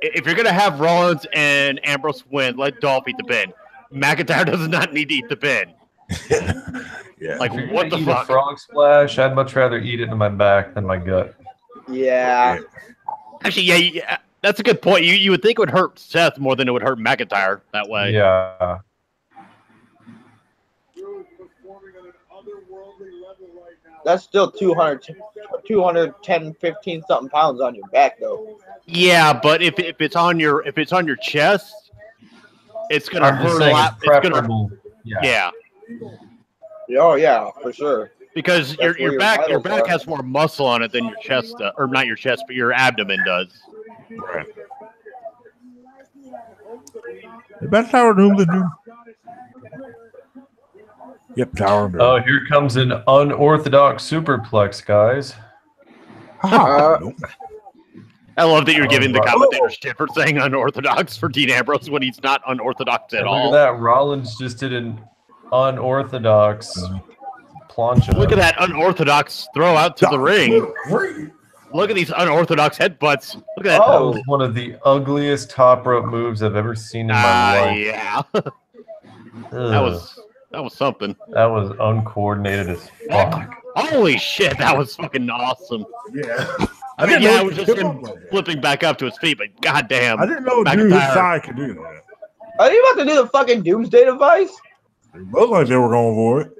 if you're gonna have Rollins and Ambrose win, let Dolph eat the pin. McIntyre does not need to eat the pin. Yeah. Like, what the fuck? A frog splash. I'd much rather eat it in my back than my gut. Yeah. Actually, yeah, that's a good point. You would think it would hurt Seth more than it would hurt McIntyre that way. Yeah. That's still 210, 15 something pounds on your back, though. Yeah, but if it's on your chest, it's gonna hurt a lot. It's gonna, yeah. Oh yeah, for sure. Because your back has more muscle on it than your chest, or not your chest, but your abdomen does. Right. The best tower room, the dude. Yep, tower room. Oh, here comes an unorthodox superplex, guys. I love that you're giving the commentator shit for saying unorthodox for Dean Ambrose when he's not unorthodox at all. Look at that. Rollins just did an unorthodox plancha. Look at that unorthodox throw out to the ring. Look at these unorthodox headbutts. Look at that. That was one of the ugliest top rope moves I've ever seen in my life. Yeah. That was something. That was uncoordinated as fuck. Holy shit, that was fucking awesome. Yeah. I mean, it was just him flipping back up to his feet, but goddamn. I didn't know dude his side could do that. Are you about to do the fucking Doomsday device? It looked like they were going for it.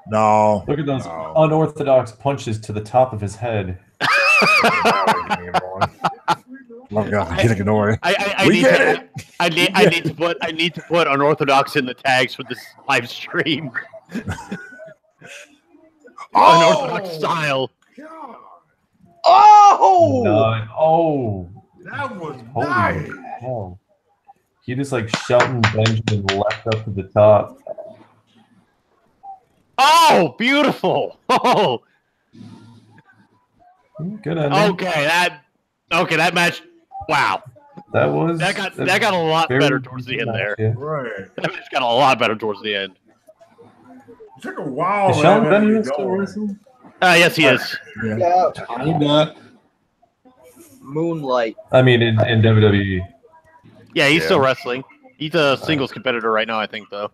No. Look at those unorthodox punches to the top of his head. Oh God, get ignored. I need to put unorthodox in the tags for this live stream. Unorthodox style. Oh! That was holy nice. Oh. He just like Shelton Benjamin left up to the top. Oh, beautiful! Oh, good on that match. Wow, that got a lot better towards the end there. Yeah. Right. That match got a lot better towards the end. It took a while. Is Shelton Benjamin still wrestling? Yes, he is. Yeah. Moonlight. I mean, in WWE. Yeah, he's still wrestling. He's a singles competitor right now, I think, though.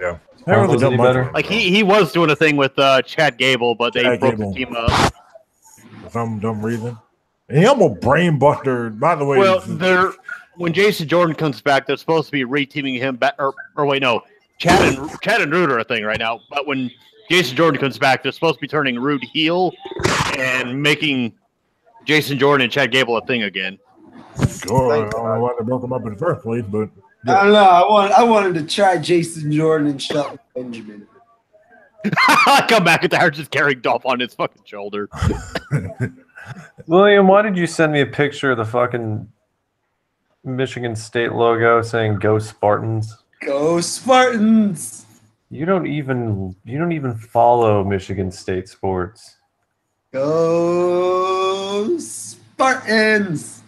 Yeah. Was any better? Like he was doing a thing with Chad Gable, but they broke the team up for some dumb reason. And he almost brain buster. By the way, well, when Jason Jordan comes back, they're supposed to be re-teaming him back. Or wait, no, Chad and Rude are a thing right now. But when Jason Jordan comes back, they're supposed to be turning Rude heel and making Jason Jordan and Chad Gable a thing again. Sure, I don't know why they broke him up in the first place, but Yeah. I don't know. I wanted to try Jason Jordan and Shelton Benjamin. I come back at the just carrying Dolph on his fucking shoulder. William, why did you send me a picture of the fucking Michigan State logo saying "Go Spartans"? Go Spartans! You don't even follow Michigan State sports. Go Spartans!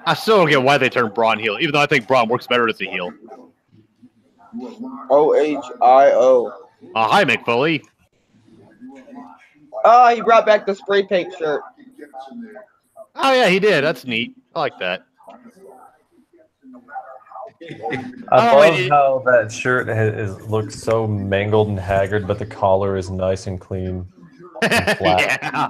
I still don't get why they turned Braun heel, even though I think Braun works better as a heel. OHIO. Hi, Mick Foley. Oh, he brought back the spray paint shirt. Oh, yeah, he did. That's neat. I like that. I love how that shirt looks so mangled and haggard, but the collar is nice and clean and flat. Yeah.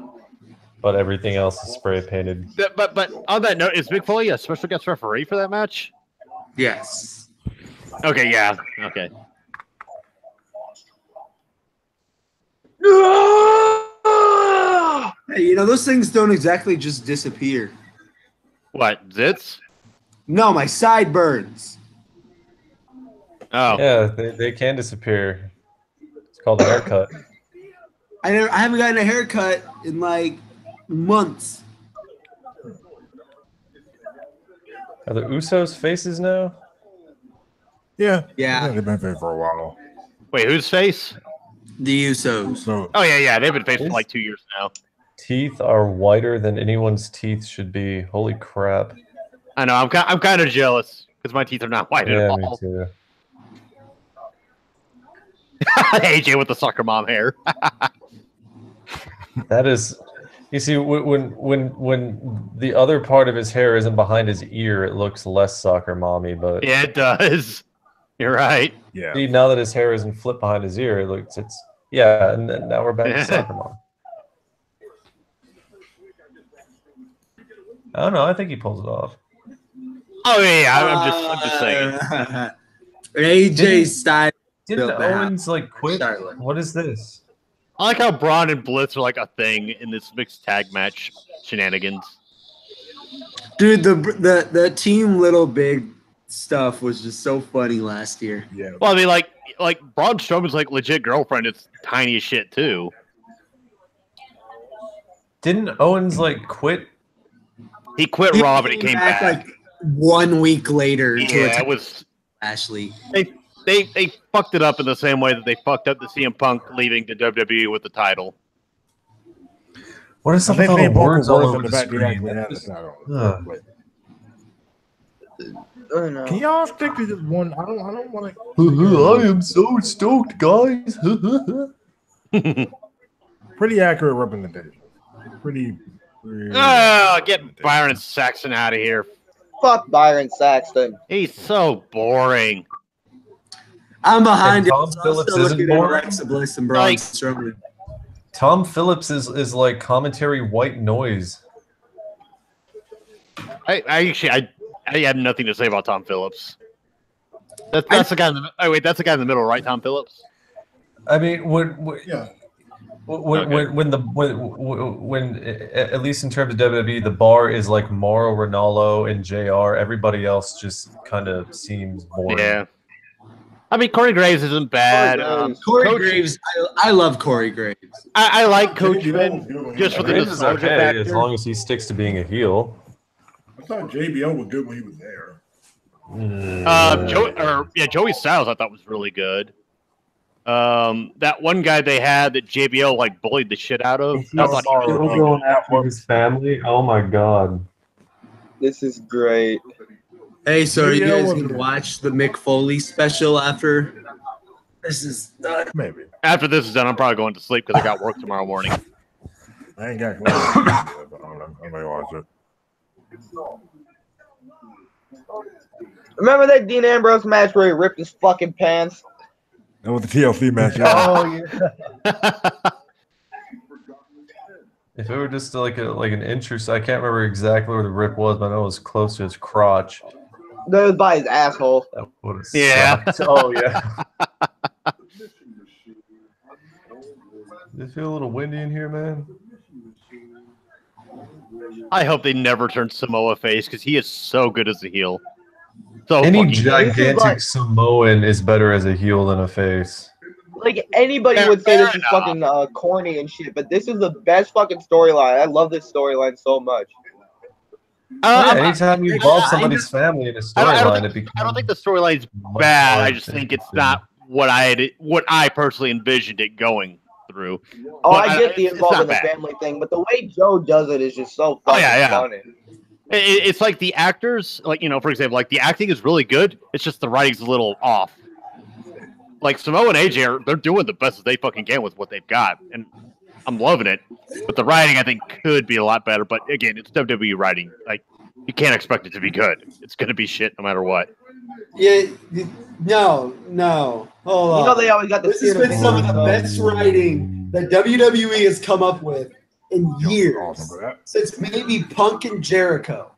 But everything else is spray painted. But on that note, is Mick Foley a special guest referee for that match? Yes. Okay, yeah. Okay. Hey, you know, those things don't exactly just disappear. What, zits? No, my sideburns. Oh. Yeah, they can disappear. It's called a haircut. I haven't gotten a haircut in like months. Are the Usos faces now? Yeah. Yeah. They've been there for a while. Wait, whose face? The Usos. So, Oh, yeah. They've been facing for like 2 years now. Teeth are whiter than anyone's teeth should be. Holy crap. I know. I'm kind of jealous because my teeth are not white at Yeah, me all. too. AJ with the soccer mom hair. That is, you see, when the other part of his hair isn't behind his ear, it looks less soccer mommy. But Yeah, it does. You're right. yeah. see, now that his hair isn't flipped behind his ear, and then now we're back to soccer mom. I don't know. I think he pulls it off. Oh yeah, I'm just saying. AJ Styles. Didn't built the house. Owens like quit? Charlotte. What is this? I like how Braun and Blitz are like a thing in this mixed tag match shenanigans. Dude, the Team Little Big stuff was just so funny last year. Yeah. Well, I mean, like Braun Strowman's like legit girlfriend. It's tiny as shit too. Didn't Owens like quit? He quit Raw, but he came back. like 1 week later to Yeah, attack it was. Ashley. They fucked it up in the same way that they fucked up the CM Punk leaving the WWE with the title. What is I something think with they all the both words all worse over than the the fact they screen? actually had Just- the title. I don't know. Can y'all stick to just one? I don't want to. I am so stoked, guys. Pretty accurate representation. Pretty. Get Byron Saxton out of here. Fuck Byron Saxton. He's so boring. I'm behind And it. Tom So I'm Phillips still isn't looking at boring? Alexa Bliss and Braun Like- Strowman. Tom Phillips is like commentary white noise. I have nothing to say about Tom Phillips. That's the guy in the. Oh wait, that's the guy in the middle, right? Tom Phillips. I mean, Yeah. when at least in terms of WWE, the bar is like Mauro Ranallo and JR. Everybody else just kind of seems boring. Yeah. I mean, Corey Graves isn't bad. Corey Coach- Graves. I love Corey Graves. I like Coachman just for the Graves is nostalgia okay factor. as long as he sticks to being a heel. I thought JBL was good when he was there. Joey Styles I thought was really good. That one guy they had that JBL like bullied the shit out of. I thought he was Still really going good. after his family. Oh my god. This is great. Hey, so are you JBL guys was- gonna watch the Mick Foley special after? This is Maybe. After this is done, I'm probably going to sleep because I got work tomorrow morning. I ain't got close. But I'm gonna watch it. Remember that Dean Ambrose match where he ripped his fucking pants? That was the TLC match. Oh yeah. If it were just like an inch or so, I can't remember exactly where the rip was, but I know it was close to his crotch. That was by his asshole. That would have Yeah. sucked. Oh yeah. Does it feel a little windy in here, man? I hope they never turn Samoa face because he is so good as a heel. So Any fucking gigantic like- Samoan is better as a heel than a face. Like anybody Fair- would say this fair is fucking corny and shit, but this is the best fucking storyline. I love this storyline so much. Anytime you involve somebody's family in a storyline, it becomes. I don't think the storyline's bad. I just think it's not what I personally envisioned it going through. Oh, But I get the it's involved not in the bad. family thing, but the way Joe does it is just so fucking funny. It's like the actors, like, you know, for example, like the acting is really good. It's just the writing's a little off. Like Samoa and AJ they're doing the best that they fucking can with what they've got, and I'm loving it. But the writing, I think, could be a lot better. But again, it's WWE writing. Like, you can't expect it to be good. It's going to be shit no matter what. Yeah, no. Hold on. You know they always got the This has been some of the best writing that WWE has come up with in years. Since maybe Punk and Jericho.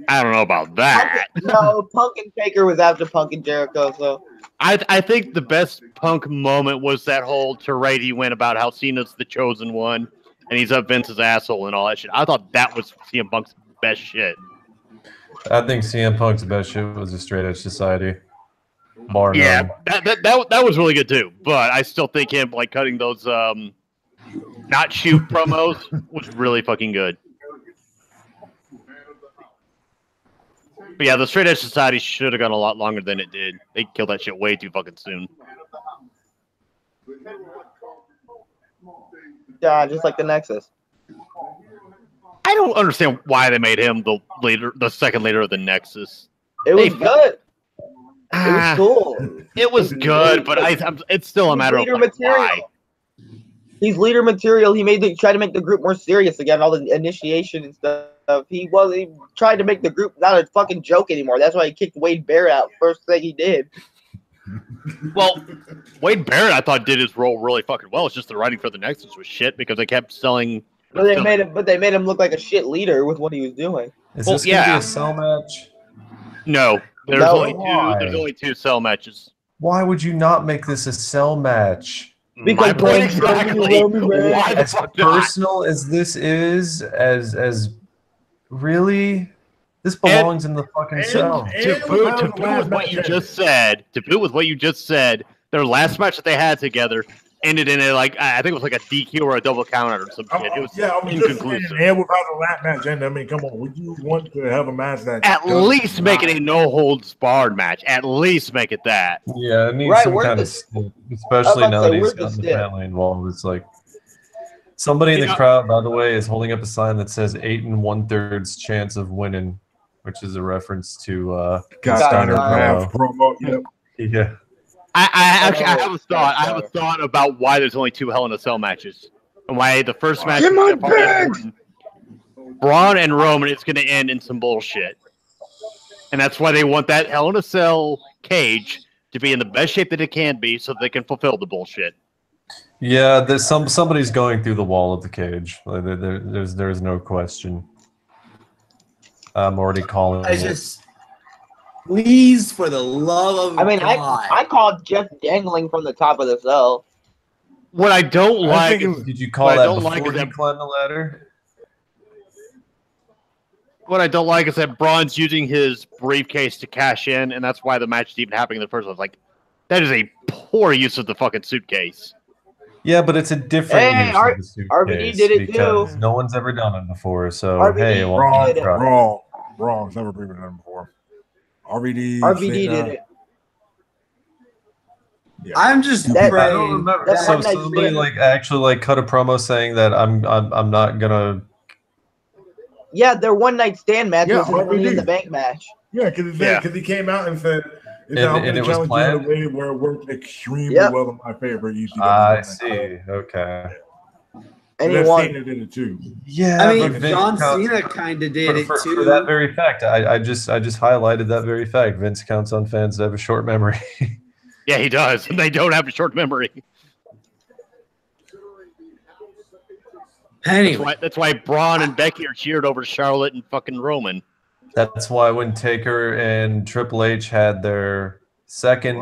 I don't know about that. No, Punk and Taker was after Punk and Jericho, so I think the best Punk moment was that whole tirade he went about how Cena's the chosen one and he's up Vince's asshole and all that shit. I thought that was CM Punk's best shit. I think CM Punk's best shit was a Straight Edge Society. Bar Yeah, none. that was really good too. But I still think him like cutting those not shoot promos was really fucking good. But yeah, the Straight Edge Society should have gone a lot longer than it did. They killed that shit way too fucking soon. yeah, just like the Nexus. I don't understand why they made him the leader, the second leader of the Nexus. It was Hey, good. It was cool. It was good, but it's still a matter of Leader like, material. why. He's leader material. He tried to make the group more serious again, all the initiation and stuff. He tried to make the group not a fucking joke anymore. That's why he kicked Wade Barrett out first thing he did. Well, Wade Barrett, I thought, did his role really fucking well. It's just the writing for the Nexus was shit because they kept selling. But they made him look like a shit leader with what he was doing. Is Well, this going to be yeah. a cell match? No, there's No. only two. There's only two cell matches. Why would you not make this a cell match? Because My point exactly. Why the As fuck not? personal as this is, as really, this belongs in the fucking cell. To boot with what you just said, their last match that they had together ended in a I think it was like a DQ or a double counter or some shit. It was inconclusive. And without the lap match, and I mean, come on, would you want to have a match that At least make it a no holds barred match. At least make it that. Yeah, it needs Right, some where's kind the- of stint, especially now that he's where's the gotten the stint? family involved. It's like somebody in the crowd, by the way, is holding up a sign that says 8 1/3 chance of winning, which is a reference to Steiner Steiner promo? Yep. Yeah. I have a thought. I have a thought about why there's only two Hell in a Cell matches, and why the first match Get my is probably bags! important. Braun and Roman is going to end in some bullshit, and that's why they want that Hell in a Cell cage to be in the best shape that it can be, so they can fulfill the bullshit. Yeah, there's somebody's going through the wall of the cage. Like, there's no question. I'm already calling it. Please, for the love of I mean, God. I called Jeff dangling from the top of the cell. What I don't like is Did you call what I that don't before like is you that- climbed the ladder? what I don't like is that Braun's using his briefcase to cash in, and that's why the match is even happening in the first place. Like, that is a poor use of the fucking suitcase. Yeah, but it's a different Hey, use of the suitcase RVD did it because too. no one's ever done it before. So RVD hey, well, Wrong, did it. wrong. It's never been done before. RVD did it. Yeah. I'm just That- praying. I don't remember. That's So one night somebody stand. actually cut a promo saying that I'm not gonna. Yeah, their one night stand match Yeah, was his Money in RVD. the Bank match. Yeah, because he came out and said, And it was planned? in a way where it worked extremely Yep. well in my favor. I see. Okay. And he That's won. Cena did it too. Yeah, I mean, but Vince John counts- Cena kind of did it for too. that very fact. I just highlighted that very fact. Vince counts on fans that have a short memory. Yeah, he does. And they don't have a short memory. Anyway, That's why Braun and Becky are cheered over Charlotte and fucking Roman. That's why when Taker and Triple H had their second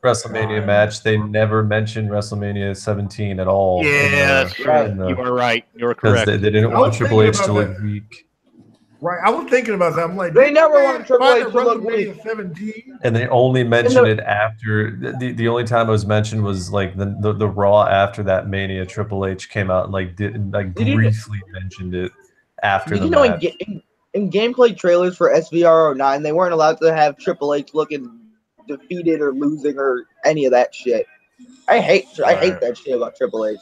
WrestleMania match. They never mentioned WrestleMania 17 at all. Yeah, that's true. You are right. You're correct. They didn't want Triple H to look weak. Right, I was thinking about that. I'm like, they never want Triple H to look weak. 17. And they only mentioned it after the only time it was mentioned was like the Raw after that Mania. Triple H came out and briefly mentioned it after the match. In gameplay trailers for SVR09, they weren't allowed to have Triple H looking defeated or losing or any of that shit. I hate that shit about Triple H.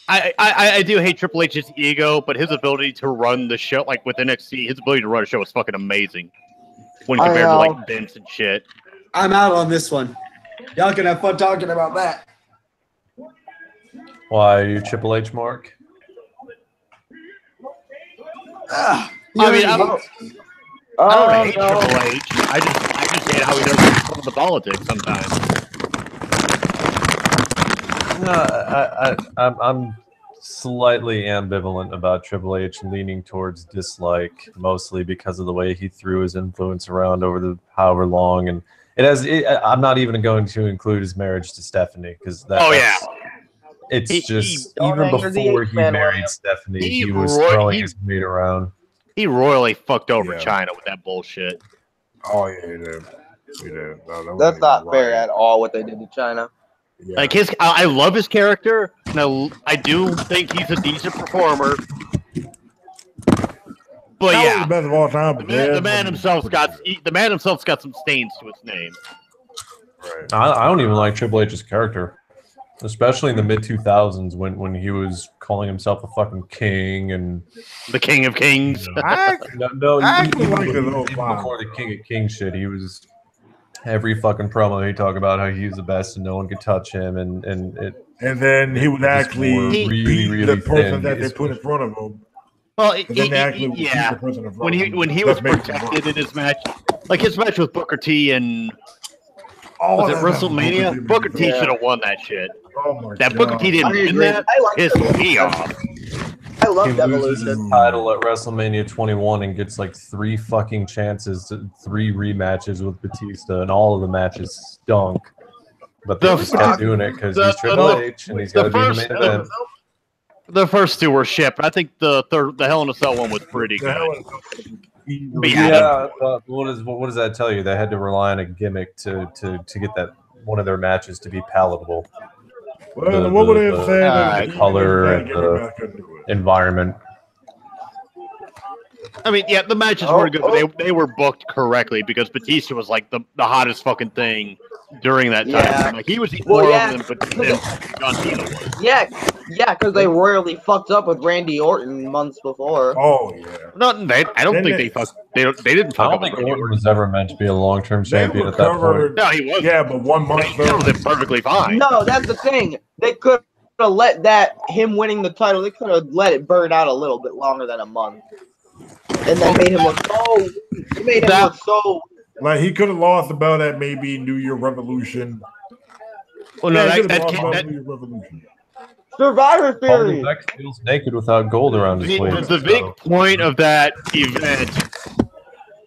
I do hate Triple H's ego, but his ability to run the show, like with NXT, his ability to run a show is fucking amazing when compared to like Vince and shit. I'm out on this one. Y'all can have fun talking about that. Why are you Triple H, Mark? I don't hate Triple H. I just hate how he does some of the politics sometimes. I'm slightly ambivalent about Triple H, leaning towards dislike, mostly because of the way he threw his influence around over the however long, and I'm not even going to include his marriage to Stephanie because it's even before he married Stephanie, he was throwing his meat around. He royally fucked over China with that bullshit. Oh yeah, he did. No, that's not fair at all what they did to China. Yeah. Like I love his character. And I do think he's a decent performer. But the best of all time. The man himself's got some stains to his name. Right. I don't even like Triple H's character, especially in the mid 2000s when he was calling himself the fucking king and the King of Kings. Even before the King of Kings shit, he was. Every fucking promo he talked about how he's the best and no one could touch him, and then he would actually really the person that they put in front of him. Well, when he was protected in his match, like his match with Booker T and was it WrestleMania? Booker T should have won that shit. Oh my God. Booker T didn't win that. Pissed me off. I love Evolution. His title at WrestleMania 21 and gets like 3 fucking chances, 3 rematches with Batista, and all of the matches stunk. But they just kept doing it because he's Triple H and he's got to be the main event. The first 2 were shit, but I think the Hell in a Cell one was pretty good. What does that tell you? They had to rely on a gimmick to get that one of their matches to be palatable. Well, what would they have said? The color and the environment. I mean, yeah, the matches were good, but they were booked correctly because Batista was like the hottest fucking thing during that time. Yeah. Like he was more over than John Cena was. Yeah, because they royally fucked up with Randy Orton months before. Oh yeah. No, I don't think they fucked. They didn't fuck up. I don't think Orton was ever meant to be a long-term champion at that point. No, he wasn't. Yeah, but 1 month they handled it perfectly fine. No, that's the thing. They could have let him winning the title. They could have let it burn out a little bit longer than a month, and then made him look so. It made him look so. Like he could have lost the belt at maybe New Year Revolution. Well, no, Revolution. Survivor Series. Beck feels naked without gold around his waist. The big point of that event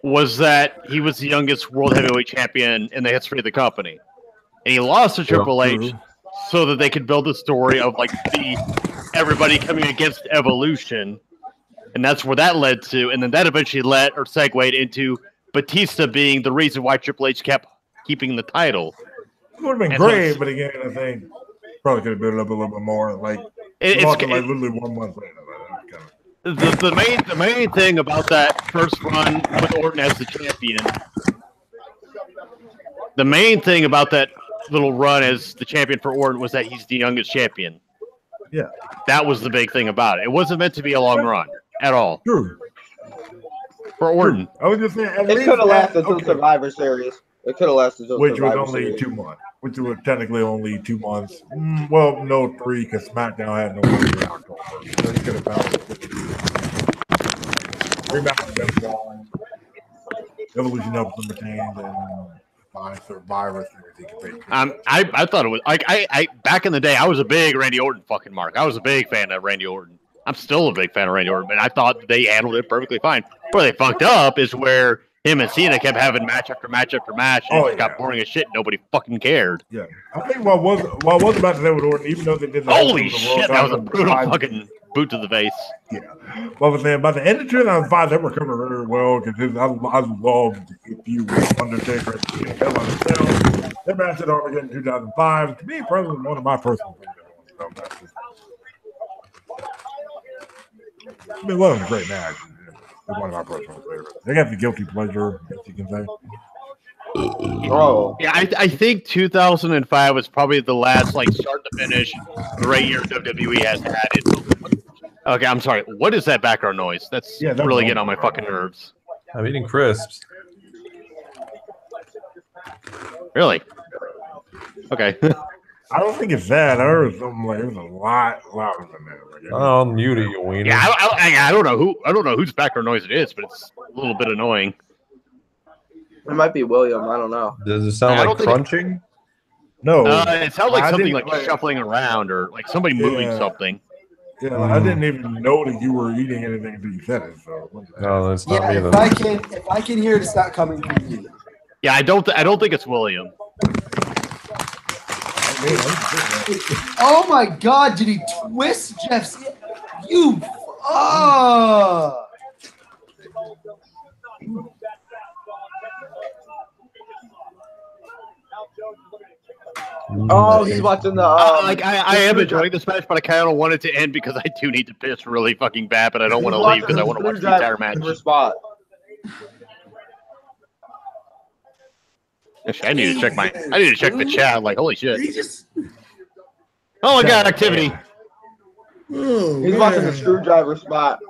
was that he was the youngest world heavyweight champion in the history of the company, and he lost to Triple H so that they could build a story of like everybody coming against Evolution, and that's where that led to, and then that eventually segued into Batista being the reason why Triple H kept keeping the title. It would have been great, but again, I think probably could have built it up a little bit more. Like literally 1 month later. The main thing about that first run with Orton as the champion, the main thing about that little run as the champion for Orton was that he's the youngest champion. Yeah, that was the big thing about it. It wasn't meant to be a long run at all. True. For Orton, I was just saying, it could have lasted until Survivor Series. It could have lasted until which Survivor was only Series. 2 months. Which was technically only 2 months. Well, no, 3 because SmackDown had no money in October. So he could have found it. 3 matches gone. Evolution up some retained and by Survivor Series he could take. I thought it was like I back in the day I was a big Randy Orton fucking mark. I was a big fan of Randy Orton. I'm still a big fan of Randy Orton, but I thought they handled it perfectly fine. Where they fucked up is where him and Cena kept having match after match after match, and it just got boring as shit. Nobody fucking cared. Yeah, I think what was about to say with Orton, even though they did holy shit, that was a brutal fucking boot to the face. Yeah, what was saying about the end of 2005, they were coming very well because I loved if you Undertaker, Hell in a Cell. Their match at Armageddon 2005, to me, personally, one of my personal favorites. I mean, it wasn't a great match. It's one of my personal favorites. They got the guilty pleasure, as you can say. Bro. Yeah, I think 2005 was probably the last, like, start to finish great year WWE has had. Okay, I'm sorry. What is that background noise? That's really getting on my fucking nerves. I'm eating crisps. Really? Okay. I don't think it's that. I heard something like it was a lot louder than that. I'll mute it, you wiener. Yeah, I don't know whose background noise it is, but it's a little bit annoying. It might be William. I don't know. Does it sound like crunching? No. It sounds like something like shuffling around or like somebody moving something. Yeah, I didn't even know that you were eating anything until you said it. So no, that's not me. If I can hear it, it's not coming from you. Yeah, I don't think it's William. Oh my God! Did he twist Jeff's? You. Oh, he's watching the. I am enjoying this match, but I kind of want it to end because I do need to piss really fucking bad, but I don't want to leave because I want to watch the entire match. Spot. I need to check the chat. Like, holy shit! Oh my God, activity! He's watching the screwdriver spot.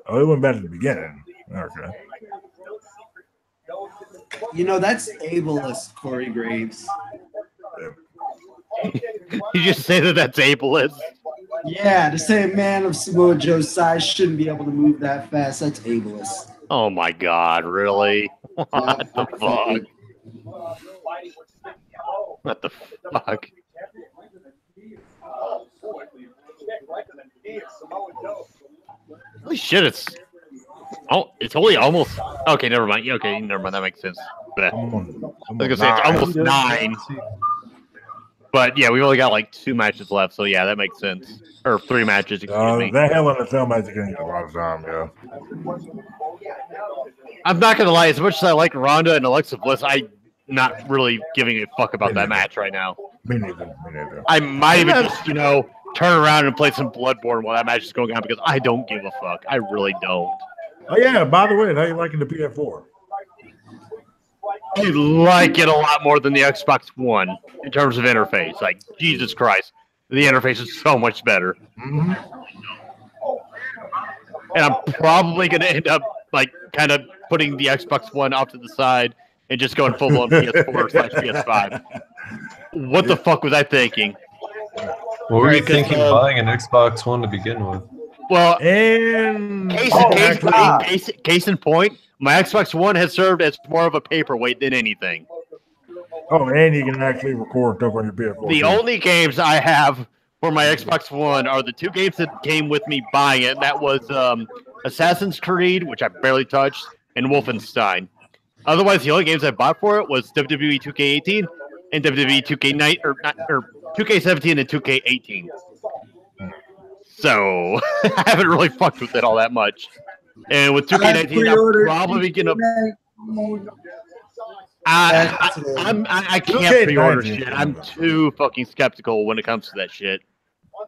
Oh, it went back to the beginning. Okay. You know, that's ableist, Corey Graves. You just say that's ableist? Yeah, to say a man of Samoa Joe's size shouldn't be able to move that fast, that's ableist. Oh my God, really? What the fuck? What the fuck? Holy shit, it's only almost okay, never mind. Okay, never mind, that makes sense. But I was gonna say it's almost 9. But yeah, we've only got like 2 matches left, so yeah, that makes sense. Or 3 matches, excuse me. That Hell in a Cell match is gonna get a lot of time, yeah. I'm not gonna lie, as much as I like Ronda and Alexa Bliss, I'm not really giving a fuck about that match right now. Me neither. I might even just, turn around and play some Bloodborne while that match is going on because I don't give a fuck. I really don't. Oh yeah, by the way, how you liking the PS4? I like it a lot more than the Xbox One in terms of interface. Like, Jesus Christ, the interface is so much better. Mm-hmm. And I'm probably going to end up, like, kind of putting the Xbox One off to the side and just going full-blown PS4/PS5. What the fuck was I thinking? What were you thinking buying an Xbox One to begin with? Well, and case in point, my Xbox One has served as more of a paperweight than anything. Oh, and you can actually record stuff on your PS4. The only games I have for my Xbox One are the 2 games that came with me buying it. That was Assassin's Creed, which I barely touched, and Wolfenstein. Otherwise, the only games I bought for it was WWE 2K18 and WWE 2K17 and 2K18. So I haven't really fucked with it all that much. And with 2K19, I'm probably gonna. I can't pre-order shit. I'm too fucking skeptical when it comes to that shit.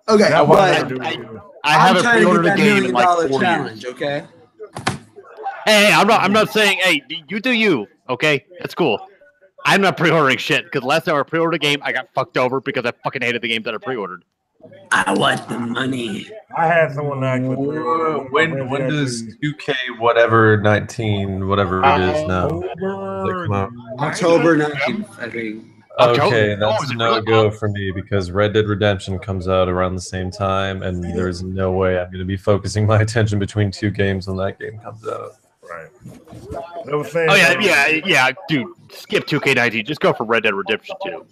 Okay, I haven't pre-ordered a game in like 4 years. Okay. Hey, I'm not saying. Hey, you do you. Okay, that's cool. I'm not pre-ordering shit because last time I pre-ordered a game, I got fucked over because I fucking hated the game that I pre-ordered. I want the money. I had someone actually. When does 2K whatever 19 whatever it is now? October 19th, I think. Okay, that's no go for me because Red Dead Redemption comes out around the same time, and there's no way I'm going to be focusing my attention between 2 games when that game comes out. Right. Yeah, dude. Skip 2K19. Just go for Red Dead Redemption 2.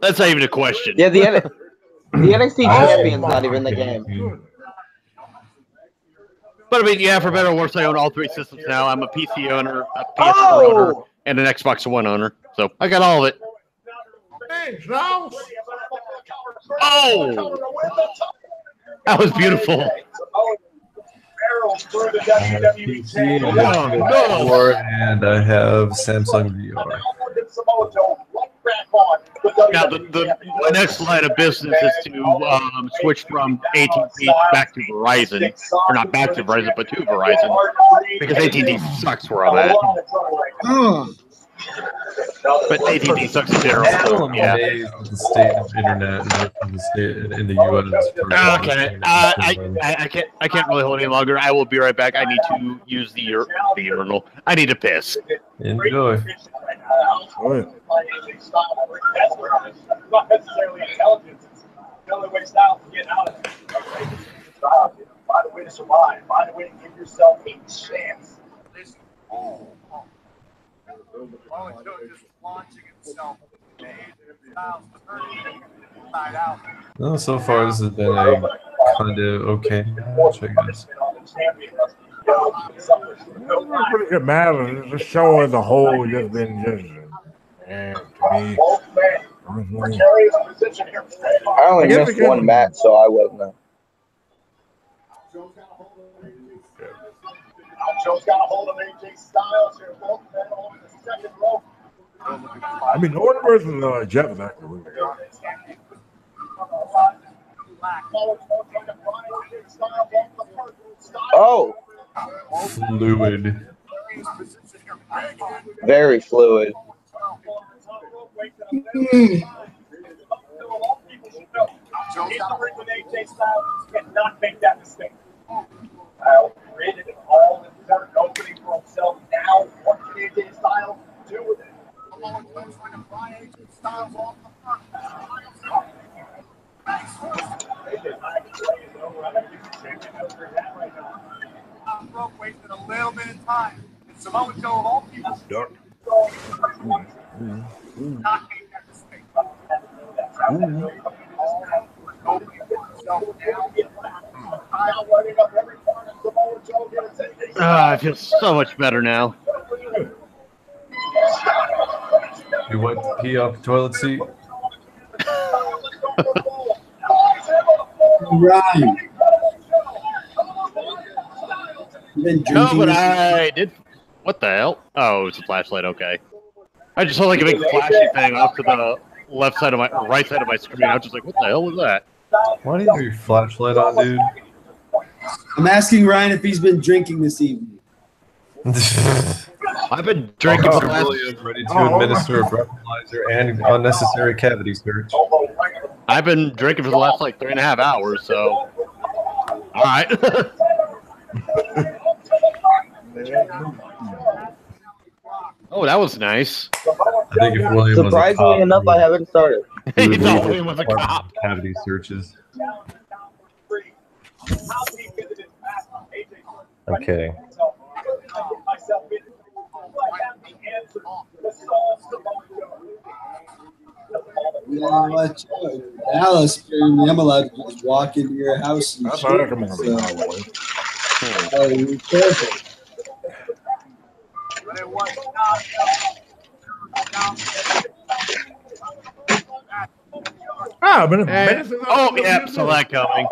That's not even a question. Yeah, The NXT champion's not even in the game. But I mean, yeah, for better or worse, I own all 3 systems now. I'm a PC owner, a PS4 owner, and an Xbox One owner. So I got all of it. Oh! That was beautiful. And I have Samsung VR. Now, my next line of business is to switch from AT&T back to Verizon, or not back to Verizon, but to Verizon, because AT&T sucks where I'm at. But AT&T sucks in general. So, yeah. The state of internet in the state in the U.S. Okay, I can't really hold any longer. I will be right back. I need to use the urinal. I need to piss. Enjoy. Not necessarily intelligence. It's the only way style to get out of it. Find a way to survive. Find a way to give yourself a chance. No, so far this has been a kind of okay match, I guess. Pretty good match. The show as a whole just been just, and to me. I only missed one match, so I wasn't there. Joe's got a hold of AJ Styles here. Both men on the second rope. I mean, Orton versus Jeff is actually really good. Oh! Fluid. Very fluid. Joe's got to with AJ Styles cannot make that mistake. Created an all-important opening for himself. Now, what can AJ Styles do with it? Wasted a little bit of time. Samoa Joe of all people. Not make that mistake. I feel so much better now. You went to pee off the toilet seat? Right. No, but I did. What the hell? Oh, it's a flashlight. Okay. I just saw like a big flashy thing off to the left side of my, or right side of my screen. I was just like, what the hell was that? Why do you have your flashlight on, dude? I'm asking Ryan if he's been drinking this evening. I've been drinking for the last... ready to administer a breathalyzer and unnecessary cavity search. I've been drinking for the last like 3.5 hours, so... Alright. Oh, that was nice. I think if William Surprisingly was a cop, enough, I haven't started. He's all in with a cop. Cavity searches. I'm kidding. You know what? Alice, I'm allowed to just walk into your house and That's shit. all right, come on, Be careful. Ah, but Oh, yeah, saw that coming.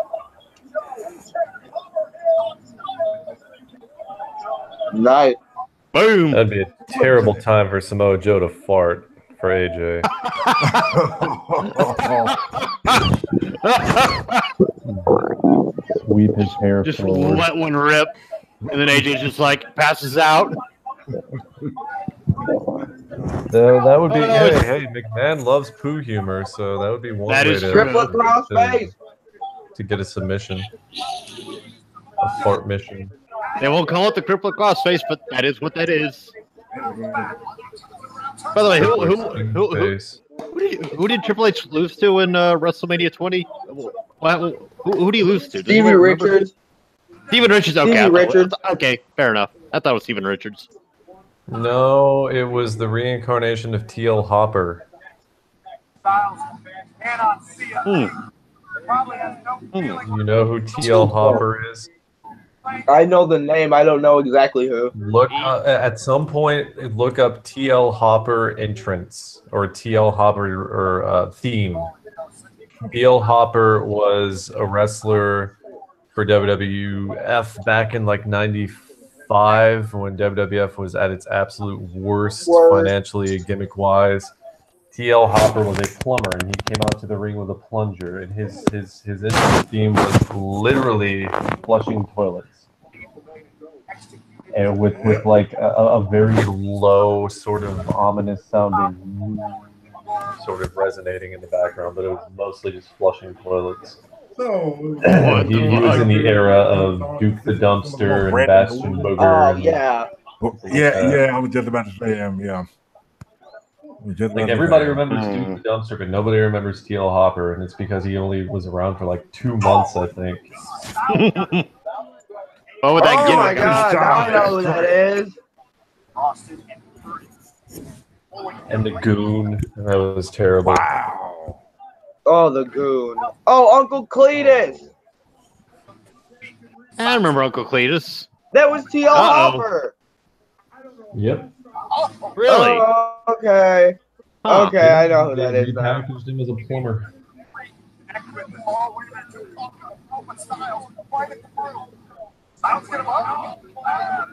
Nice. Boom. That'd be a terrible time for Samoa Joe to fart for AJ. Sweep his hair Just forward. let one rip, and then AJ just like passes out. That would be hey, McMahon loves poo humor, so that would be one That way is to, true. Triple cross face. to get a submission. A fart mission. They won't call it the crippler crossface, but that is what that is. By the way, who did Triple H lose to in WrestleMania 20? Who did he lose to? Stevie Richards. Steven Richards. Okay, Stevie Richards. Okay, fair enough. I thought it was Steven Richards. No, it was the reincarnation of T.L. Hopper. You know who TL Hopper is? I know the name. I don't know exactly who. Look at some point. Look up TL Hopper entrance or TL Hopper or theme. TL Hopper was a wrestler for WWF back in like '95 when WWF was at its absolute worst financially, gimmick wise. TL Hopper was a plumber, and he came out to the ring with a plunger, and his entrance theme was literally flushing toilets. And with like a very low, sort of ominous sounding, sort of resonating in the background, but it was mostly just flushing toilets. So he was in the era of Duke the Dumpster and Bastion Booger. Oh yeah. Yeah. I was just about to say him. Yeah. Like everybody remembers Duke the Dumpster, but nobody remembers TL Hopper, and it's because he only was around for like 2 months, I think. What would that Oh my god, now I know who that is. And the Goon, that was terrible. Wow. Oh, the Goon. Oh, Uncle Cletus. I remember Uncle Cletus. That was TL Hopper. Yep. Really? Oh, okay. Huh. Okay, I know who that is He now. packaged him as a plumber.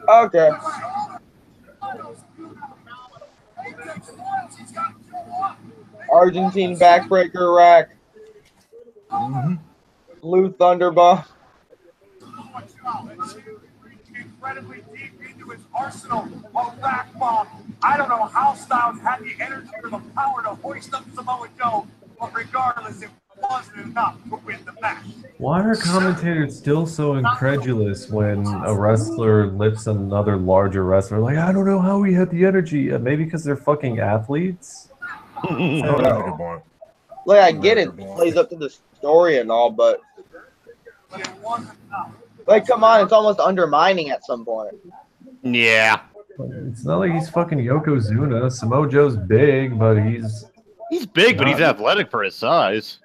Okay. Argentine backbreaker rack. Blue Thunderbomb. Incredibly deep into his arsenal of back bomb. I don't know how Styles had the energy or the power to hoist up Samoa Joe, but regardless, it wasn't enough to win the match. Why are commentators still so incredulous when a wrestler lifts another larger wrestler? Like, I don't know how he had the energy. Maybe because they're fucking athletes? Like, I get it, plays up to the story and all, but like, come on, it's almost undermining at some point. Yeah. It's not like he's fucking Yokozuna. Samoa Joe's big, but he's big, but he's athletic for his size.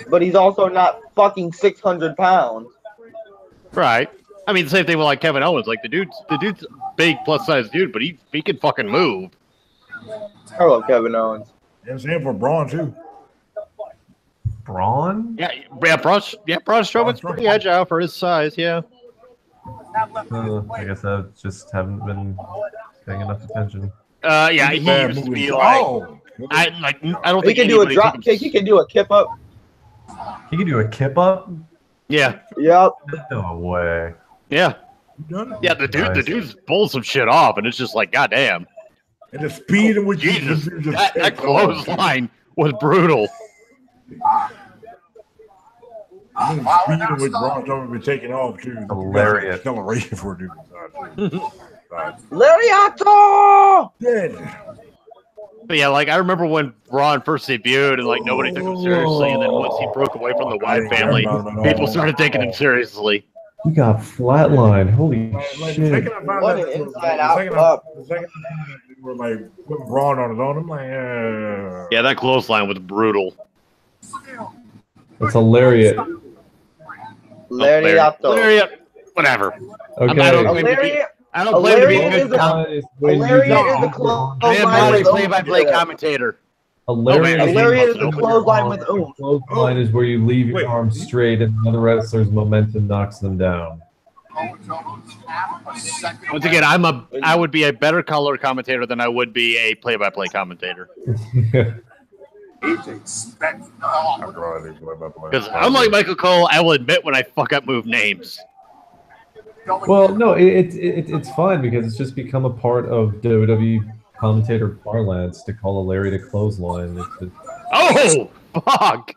But he's also not fucking 600 pounds. Right. I mean, the same thing with like Kevin Owens. Like the dude's big plus size dude, but he can fucking move. I love Kevin Owens. Yeah, same for Braun too. Braun? Yeah, Braun Strowman's pretty agile for his size. Yeah. I guess I just haven't been paying enough attention. Yeah, he used to be like. I don't think he can do a drop kick. He can do a kip up. He can do a kip up. Yeah. Yep. No way. Yeah. Yeah, the dude's pulling some shit off, and it's just like, goddamn. And the speed in which Jesus, that clothesline was brutal. And the speed in which Braun Strowman been taking off too. Hilarious. Acceleration for a dude. Lariato! Yeah. But yeah, like I remember when Braun first debuted, and like nobody took him seriously, and then once he broke away from the Wyatt family, people started taking him seriously. He got flatlined. Holy shit! What an inside out up. The second time they were like putting Braun on his own, I'm like, Yeah, that clothesline was brutal. It's a lariat. Lariato. Lariat. Whatever. Okay. I don't claim to be a good Lariat is the clothesline. I am not a play-by-play commentator. A lariat is the clothesline with oomph. Clothesline is where you leave your arms straight and the other wrestler's momentum knocks them down. Once again, I would be a better color commentator than I would be a play-by-play commentator. Because unlike Michael Cole, I will admit when I fuck up move names. Well, no, it's fine because it's just become a part of WWE commentator parlance to call a lariat a clothesline. Oh, fuck!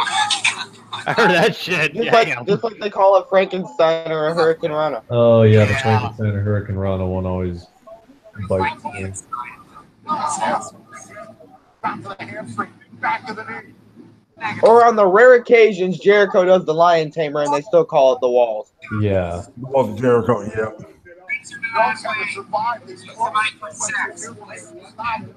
I heard that shit. Just like they call it Frankenstein or a Hurricane Rana. Oh, yeah, the Frankenstein or Hurricane Rana one always bites me. Or on the rare occasions, Jericho does the Lion Tamer and they still call it the Walls. Yeah. Walls of Jericho, yeah.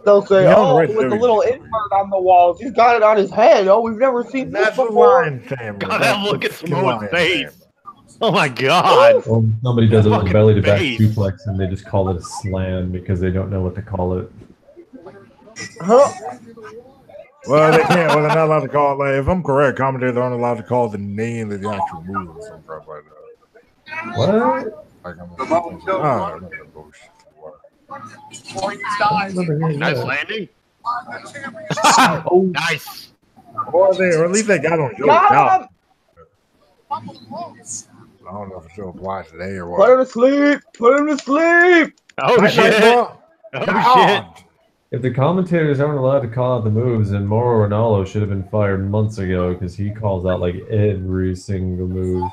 They'll say, "Oh, with the little invert on the walls, he's got it on his head. Oh, we've never seen this before." God, that look at Samoa's face. Oh my God! Well, somebody does a Fucking belly to back face. suplex and they just call it a slam because they don't know what to call it. Huh? Well, they can't. Well, they're not allowed to call it. Like, if I'm correct, commentators aren't allowed to call the name of the actual move or some crap like that. What? Like, I'm bullshit. Nice landing. Oh, Nice. Or at least they got on Joe Got out. him! I don't know if it still applies today or Put what. him to sleep. Put him to sleep. Oh Night, shit! bro. Oh God. shit! if the commentators aren't allowed to call out the moves, then Mauro Ranallo should have been fired months ago because he calls out like every single move.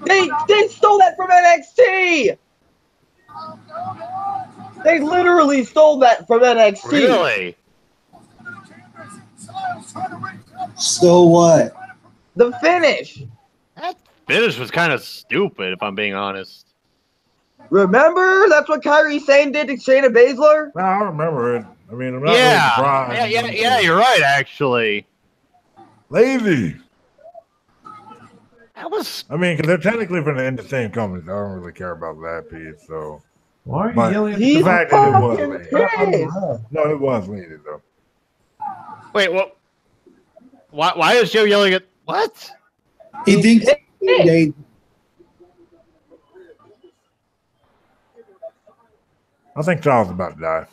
They stole that from NXT. They literally stole that from NXT. Really? So what? The finish. That finish was kind of stupid, if I'm being honest. Remember? That's what Kyrie Sane did to Shayna Baszler. No, I remember it. I mean, I'm not really Yeah. surprised. Yeah, you're right, actually. Lazy. That was. I mean, because they're technically from the same company. So I don't really care about that piece. So Why are you But yelling? at He's the fact that it was fucking lazy. pissed. No, it was lazy though. Wait, what? Why is Joe yelling at what? He thinks they I think Charles is about to die.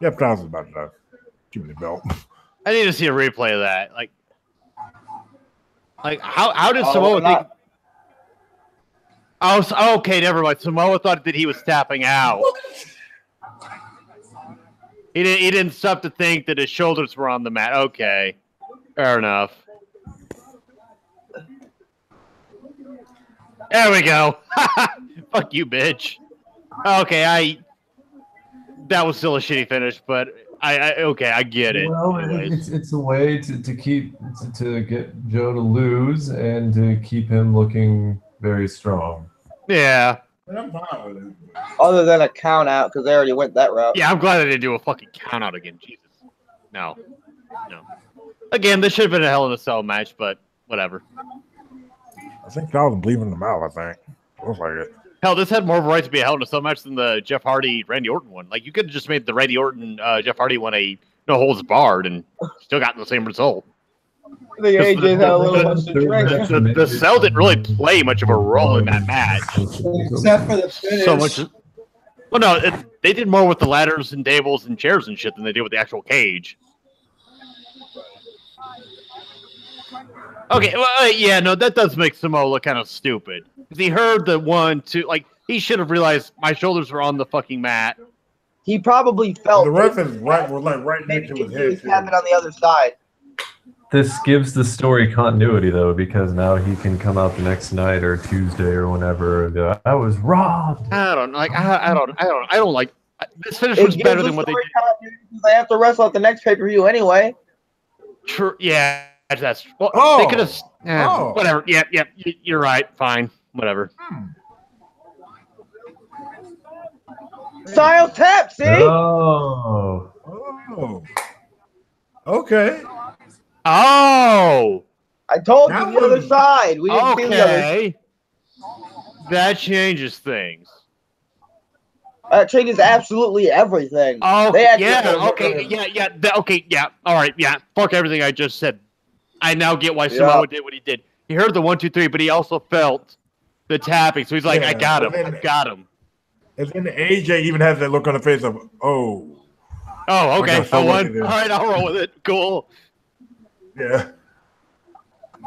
Yep, Charles is about to die. Give me the belt. I need to see a replay of that. Like how did Samoa think? Oh, okay, never mind. Samoa thought that he was tapping out. He didn't stop to think that his shoulders were on the mat. Okay, fair enough. There we go. Fuck you, bitch. Okay, that was still a shitty finish, but okay, I get it. Well, it's a way to keep to get Joe to lose and to keep him looking very strong. Yeah. I'm fine with it. Other than a count out, because they already went that route. Yeah, I'm glad they didn't do a fucking count out again. Jesus. No. Again, this should have been a Hell in a Cell match, but whatever. I think Charles is bleeding them out. I think looks like it. Hell, this had more of a right to be a Hell in a Cell match than the Jeff Hardy Randy Orton one. Like, you could have just made the Randy Orton Jeff Hardy one a no holds barred and still gotten the same result. I think AJ had a little much to drink. The Cell didn't really play much of a role in that match. except for the finish. So much. Well, no, they did more with the ladders and tables and chairs and shit than they did with the actual cage. Okay, well, yeah, no, that does make Samoa look kind of stupid. Because he heard the 1, 2, like, he should have realized my shoulders were on the fucking mat. He probably felt The ref is right next to his head. He's having it on the other side. This gives the story continuity though, because now he can come out the next night or Tuesday or whenever and be like, I was robbed. I don't like. I don't like. This finish was better than what they did. They have to wrestle at the next pay-per-view anyway. True. Yeah, that's. Well, Oh. they could have. Oh. Whatever. Yeah. You're right. Fine. Whatever. Style tap, see? Oh. Oh. Okay. Oh. I told you the other side. We didn't see the other. Okay. That changes things. That changes absolutely everything. Oh, They actually yeah. Okay. Yeah. Okay. Yeah. All right. Yeah. Fuck everything I just said. I now get why Samoa did what he did. He heard the 1, 2, 3, but he also felt the tapping. So he's like, Yeah, I got him. and then- I got him. And then AJ even has that look on the face of, oh. Oh, okay. Okay, so I what won. it is. All right, I'll roll with it. Cool. Yeah.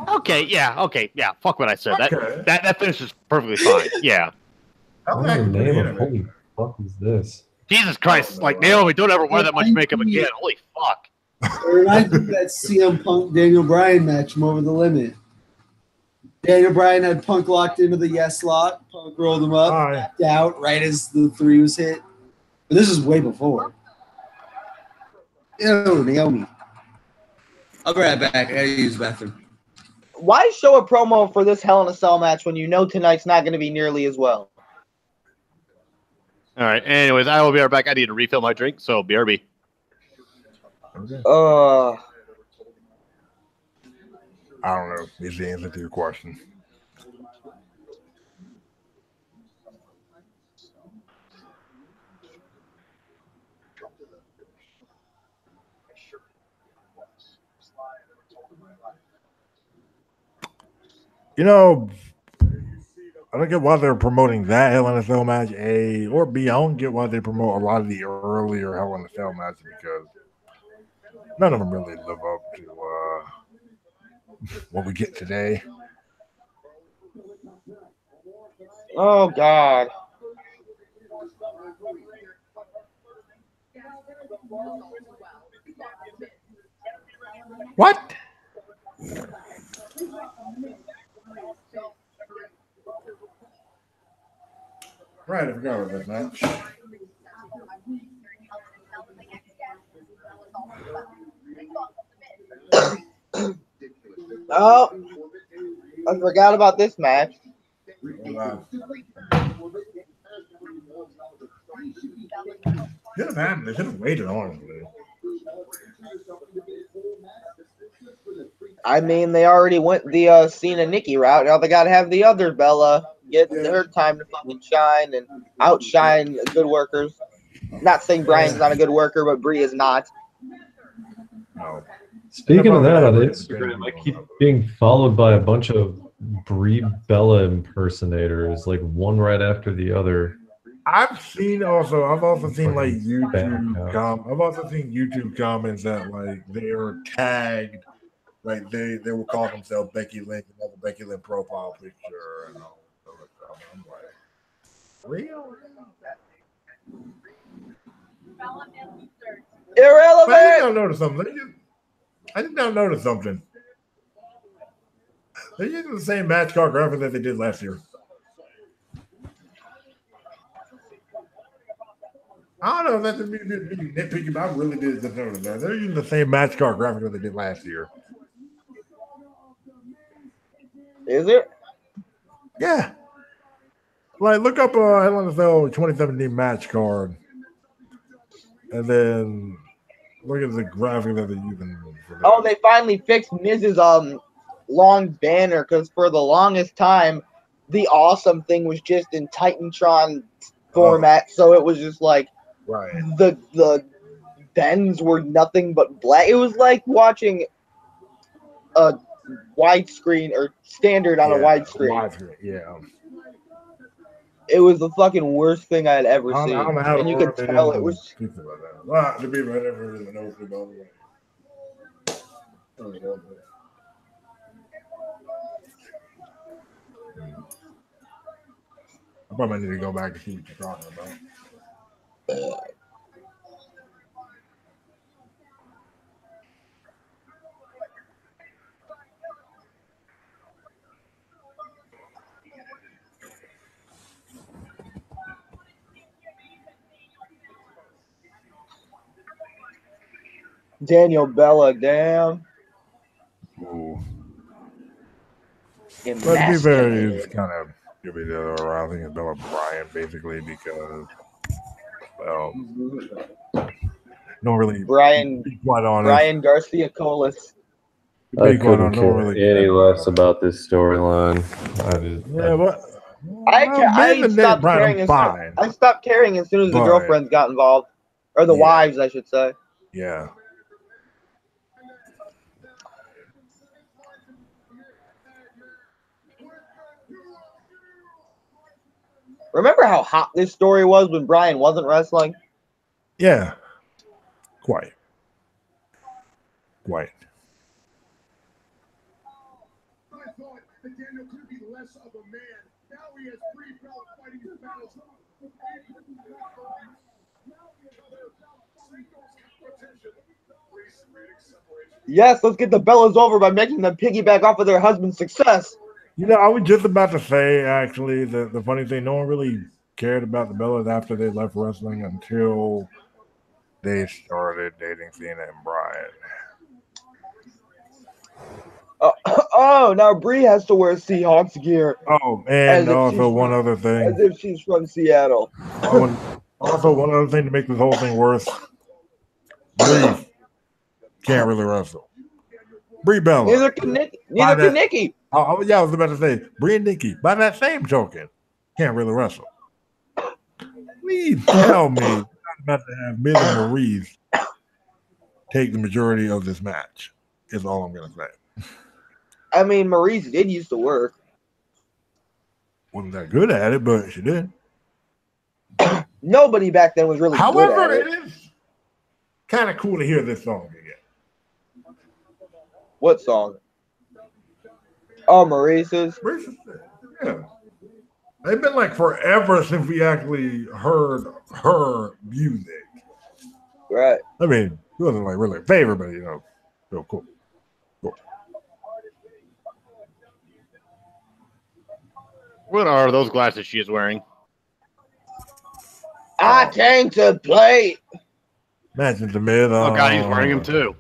Okay, yeah, okay, yeah. Fuck what I said. Okay. That finish is perfectly fine. Yeah. What in the name of holy fuck is this? Jesus Christ, like Naomi, don't ever wear that much makeup again. Holy fuck. It reminds me of that CM Punk Daniel Bryan match from Over the Limit. Daniel Bryan had Punk locked into the yes lock. Punk rolled him up, Hi. backed out right as the 3 was hit. But this is way before. Ew, Naomi. I'll be right back. I gotta use the bathroom. why show a promo for this Hell in a Cell match when you know tonight's not going to be nearly as well? All right. Anyways, I will be right back. I need to refill my drink, so BRB. Okay. Uh, I don't know. Is the answer to your question? You know, I don't get why they're promoting that Hell in a Cell match, A, or B. I don't get why they promote a lot of the earlier Hell in a Cell matches because none of them really live up to what we get today. oh God. What? Right, I forgot about that match. Oh, I forgot about this match. Should have happened. They should have waited, honestly. I mean, they already went the Cena Nikki route. Now they got to have the other Bella get her time to fucking shine and outshine good workers. Not saying Brian's not a good worker, but Brie is not. No. Speaking of that, on Instagram, I keep being followed by a bunch of Brie Bella impersonators, like one right after the other. I've also seen like YouTube comments that like they are tagged, like they will call themselves Becky Lynch, another Becky Lynch profile picture, and all that stuff. I'm like, real? Irrelevant. But I did not notice something. They're using the same match card graphic that they did last year. I don't know if that's me nitpicking, but I really did notice that. They're using the same match card graphic that they did last year. Is it? Yeah. Like, look up Hell in a Cell 2017 match card. And then look at the graphic that they're using. Oh, they finally fixed Mrs. Long banner because for the longest time, the awesome thing was just in Titantron format. So it was just like the bends were nothing but black. It was like watching a widescreen or standard on a widescreen. Yeah. It was the fucking worst thing I had ever seen. And you could tell it was. Well, to be right, I never really know about it. I probably need to go back and see what you're talking about. Daniel Bella, damn. Ooh. But to be fair, he's kind of give me the other around thing is Bella Bryan basically because well don't really Brian Garcia Colas. I couldn't care any less about this storyline. I stopped caring as soon as the girlfriends got involved. Or the wives, I should say. Yeah. Remember how hot this story was when Brian wasn't wrestling? Yeah. Quite. I thought that Daniel could be less of a man. Now he has Brie Bella fighting his battles. Yes, let's get the Bellas over by making them piggyback off of their husband's success. You know, I was just about to say, actually, the funny thing, no one really cared about the Bellas after they left wrestling until they started dating Cena and Brian. Oh, now Bree has to wear Seahawks gear. Oh, and also one other thing. As if she's from Seattle. Also, one other thing to make this whole thing worse. Bree can't really wrestle. Brie Bella. Neither can Nikki. Yeah, I was about to say, Brie and Nikki, by that same token, can't really wrestle. Please tell me I'm about to have Miz and Maurice take the majority of this match, is all I'm going to say. I mean, Maurice did used to work. Wasn't that good at it, but she did. Nobody back then was really good at it. However, it is kind of cool to hear this song again. What song? Oh, Maurice's? Yeah. They've been like forever since we actually heard her music. Right. I mean, it wasn't like really a favorite, but real cool. What are those glasses she is wearing? I came to play. Imagine the mid. Oh God, he's wearing them too.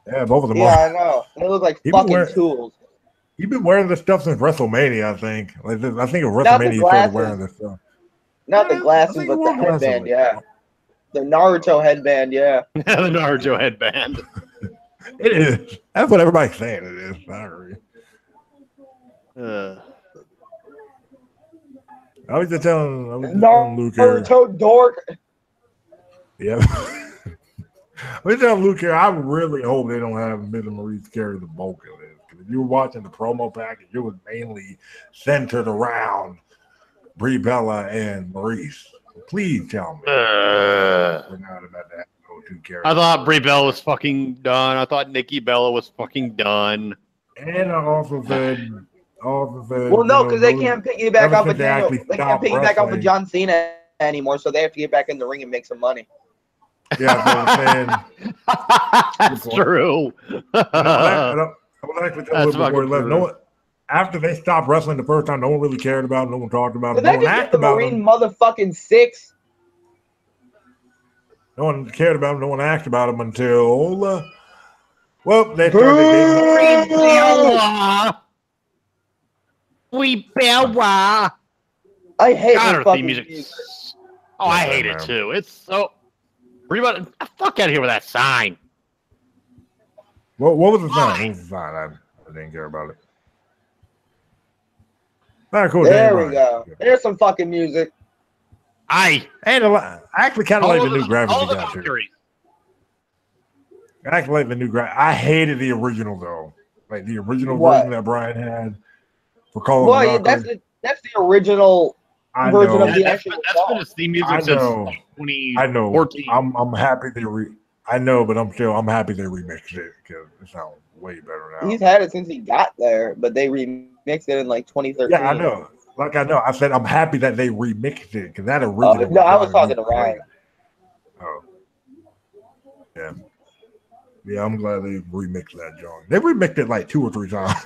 Yeah, both of them. Yeah, I know. They look like fucking tools. He's been wearing this stuff since WrestleMania, I think. I think of WrestleMania he started wearing this stuff. Not the glasses, but the headband, yeah. The Naruto headband, yeah. The Naruto headband. It is. That's what everybody's saying it is. Sorry. I was just telling Luke here. Naruto dork. Yeah. I was telling Luke here, I really hope they don't have Miz and Maurice carry the bulk of it. Because if you were watching the promo package, it was mainly centered around Brie Bella and Maurice. Please tell me we're not about to have go-to characters. I thought Brie Bella was fucking done. I thought Nikki Bella was fucking done. And I also said, well, no, because they can't piggyback off of they can't piggyback off of John Cena anymore, so they have to get back in the ring and make some money. Yeah, that's what I'm saying. That's true. I was actually telling you before he left. No one, after they stopped wrestling the first time, no one really cared about it. No one talked about it. No one asked about it. Motherfucking 6. No one cared about him. No one asked about him until, well, they started dating. We Bella. I hate God, her her fucking theme music. music. Oh, I hate it too. It's so. Fuck out of here with that sign. What was the sign? What was the sign? I didn't care about it. All right, cool. There we go. There's some fucking music. I actually kind of like the new graphics you got here. I actually like the new graphics. I hated the original though. Like the original version that Brian had for Call of Duty. That's the original version of the actual That's been his theme music since 2014. I know. I'm happy they I'm happy they remixed it because it sounds way better now. He's had it since he got there, but they remixed it in like 2013. Yeah, I know. I said I'm happy that they remixed it because that original. No, I was talking to Ryan. Oh, yeah. Yeah, I'm glad they remixed that joint. They remixed it like 2 or 3 times.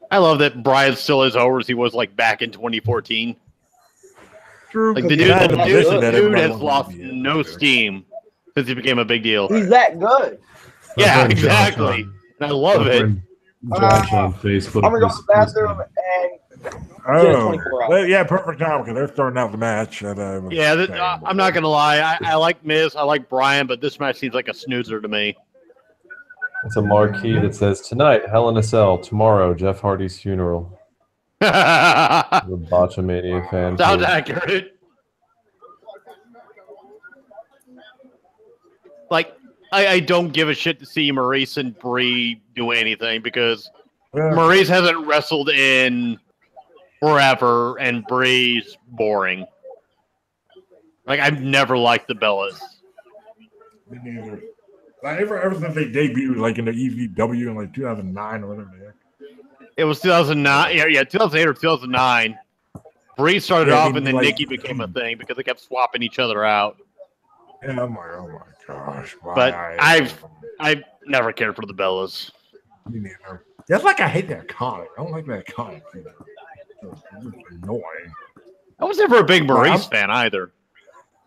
I love that Brian still is over as he was like back in 2014. True. Like the dude has lost no steam since he became a big deal. He's that good. Yeah, exactly. And I love it. Josh on Facebook. I'm gonna go to the bathroom and yeah, perfect time because they're starting out the match. I'm not gonna lie. I like Miz, I like Brian, but this match seems like a snoozer to me. It's a marquee that says tonight, Hell in a Cell. Tomorrow, Jeff Hardy's funeral. The Botchamania fan. Sounds accurate. Like, I don't give a shit to see Maurice and Brie do anything because Maurice hasn't wrestled in forever and Brie's boring. Like, I've never liked the Bellas. Me neither. Like, ever since they debuted, like in the EVW in like 2009 or whatever the heck. It was 2009. Yeah, 2008 or 2009. Bree started off, and then Nikki became a thing because they kept swapping each other out. Yeah, oh my gosh! But I've never cared for the Bellas. Me neither. That's like I hate that comic. I don't like that comic. It's annoying. I was never a big Maurice fan either.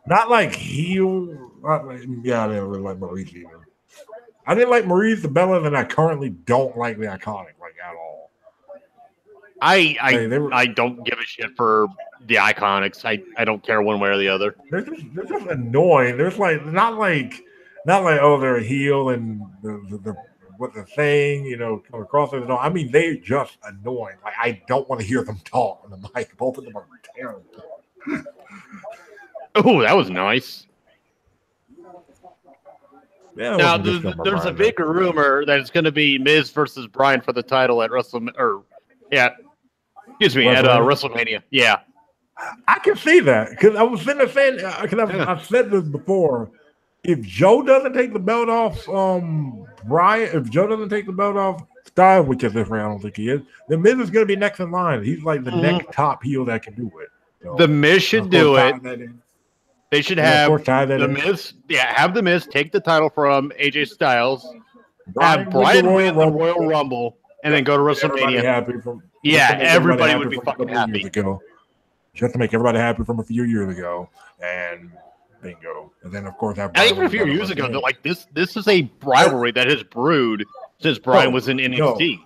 Not like heel. I didn't really like Maurice either. I didn't like Maurice the Bellas, and I currently don't like the Iconic at all. I don't give a shit for the Iconics. I don't care one way or the other. They're just annoying. There's not like oh, they're a heel and what they're saying, come across as I mean, they're just annoying. Like, I don't want to hear them talk on the mic. Both of them are terrible. Oh, that was nice. Yeah, now, there's a big rumor that it's going to be Miz versus Bryan for the title at WrestleMania. At WrestleMania. Yeah. I can see that because I was sitting there saying, because I've said this before. If Joe doesn't take the belt off Bryan, if Joe doesn't take the belt off Styles, which at this round I don't think he is, then Miz is going to be next in line. He's like the next top heel that can do it. So, the Miz should do it. They should have the Miz. Yeah, have the Miz take the title from AJ Styles, have Bryan win the Royal Rumble, and then go to WrestleMania. Everybody would be fucking happy. Just to make everybody happy from a few years ago, and bingo. And then, of course, even a few years ago, like this is a rivalry that has brewed since Bryan was in NXT.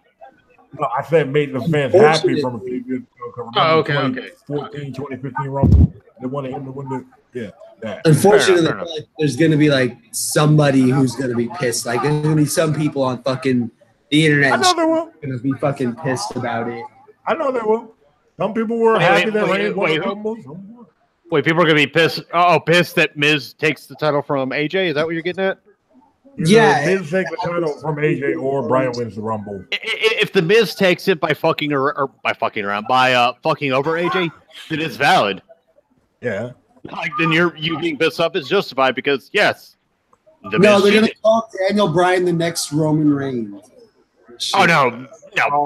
No, I said made the fans happy from a few years ago. Okay. 2015 Rumble. They wanted him to win that. Unfortunately, there's going to be like somebody who's going to be pissed. Like there's going to be some people on fucking the internet. I know there will. Going to be fucking pissed about it. I know there will. Some people were happy that Reigns won the Rumble. Wait, people are going to be pissed. Pissed that Miz takes the title from AJ. Is that what you're getting at? Yeah, Miz takes the title from AJ, or Bryan wins the Rumble. If the Miz takes it by fucking over AJ, then it's valid. Yeah. Like then you being pissed off is justified because yes. They're going to call Daniel Bryan the next Roman Reigns. Oh no,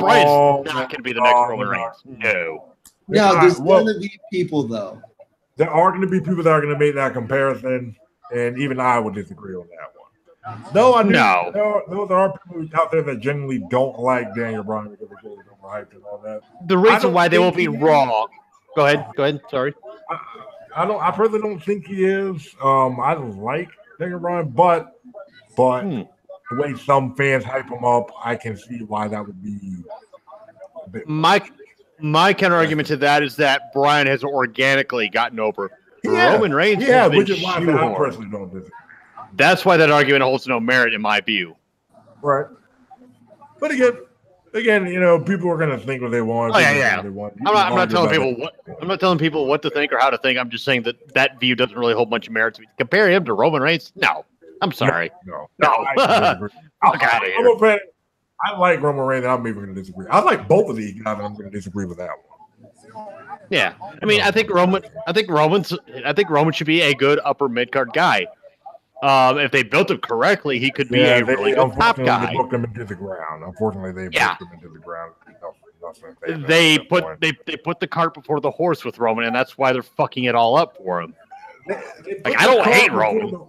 Bryan's not going to be the next Roman Reigns. No. No, there's going to be people though. There are going to be people that are going to make that comparison, and even I would disagree on that one. There are people out there that genuinely don't like Daniel Bryan because they're overhyped and all that. The reason why they won't be wrong. Go ahead. Sorry. I personally don't think he is. I like Daniel Bryan, but the way some fans hype him up, I can see why that would be a bit. My counter argument to that is that Bryan has organically gotten over. Roman Reigns. Which is why I personally don't disagree. That's why that argument holds no merit in my view. Right. But again, people are going to think what they want. I'm not telling people what to think or how to think. I'm just saying that view doesn't really hold much merit to me. Compare him to Roman Reigns? No. I'm sorry. No. Fuck out of here. I like Roman Reigns, and I'm even going to disagree. I like both of these guys, and I'm going to disagree with that one. Yeah, I mean, I think Roman should be a good upper mid card guy. If they built him correctly, he could be a really good top guy. They booked him into the ground. Unfortunately, they booked him into the ground. They put the cart before the horse with Roman, and that's why they're fucking it all up for him. I don't hate Roman.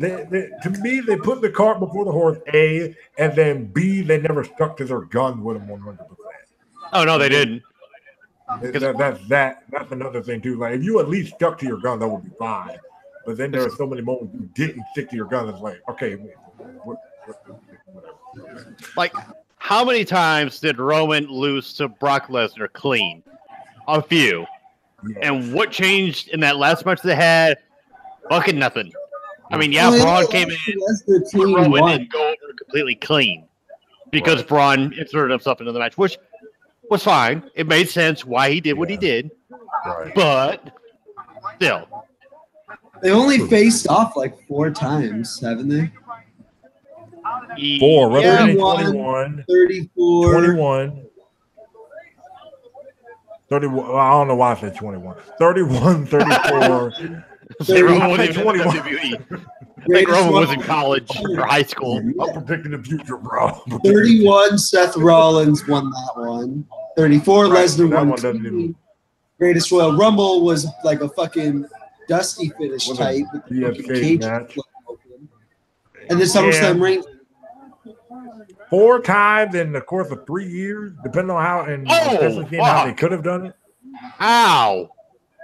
To me, they put the cart before the horse, A, and then B, they never stuck to their gun with him 100%. Oh, no, they didn't. That's another thing, too. Like, if you at least stuck to your gun, that would be fine. But then there are so many moments you didn't stick to your gun. It's like, okay, whatever. Like, how many times did Roman lose to Brock Lesnar clean? A few. Yes. And what changed in that last match they had? Fucking nothing. I mean, Braun came in, Roman didn't go over completely clean because Braun inserted himself into the match, which was fine. It made sense why he did what he did, but still. They only faced off like 4 times, haven't they? 4, representing 21, 34, 21. 31. Well, I don't know why I said 21. 31, 34. Roman wasn't even in WWE. I think Roman was in college or high school. I'm predicting the future, bro. 31, Seth Rollins won that one. 34, Lesnar won. Greatest Royal Rumble was like a fucking dusty finish type. With the cage match. And then SummerSlam Reigns. 4 times in the course of 3 years, depending on how, and especially how they could have done it. Ow.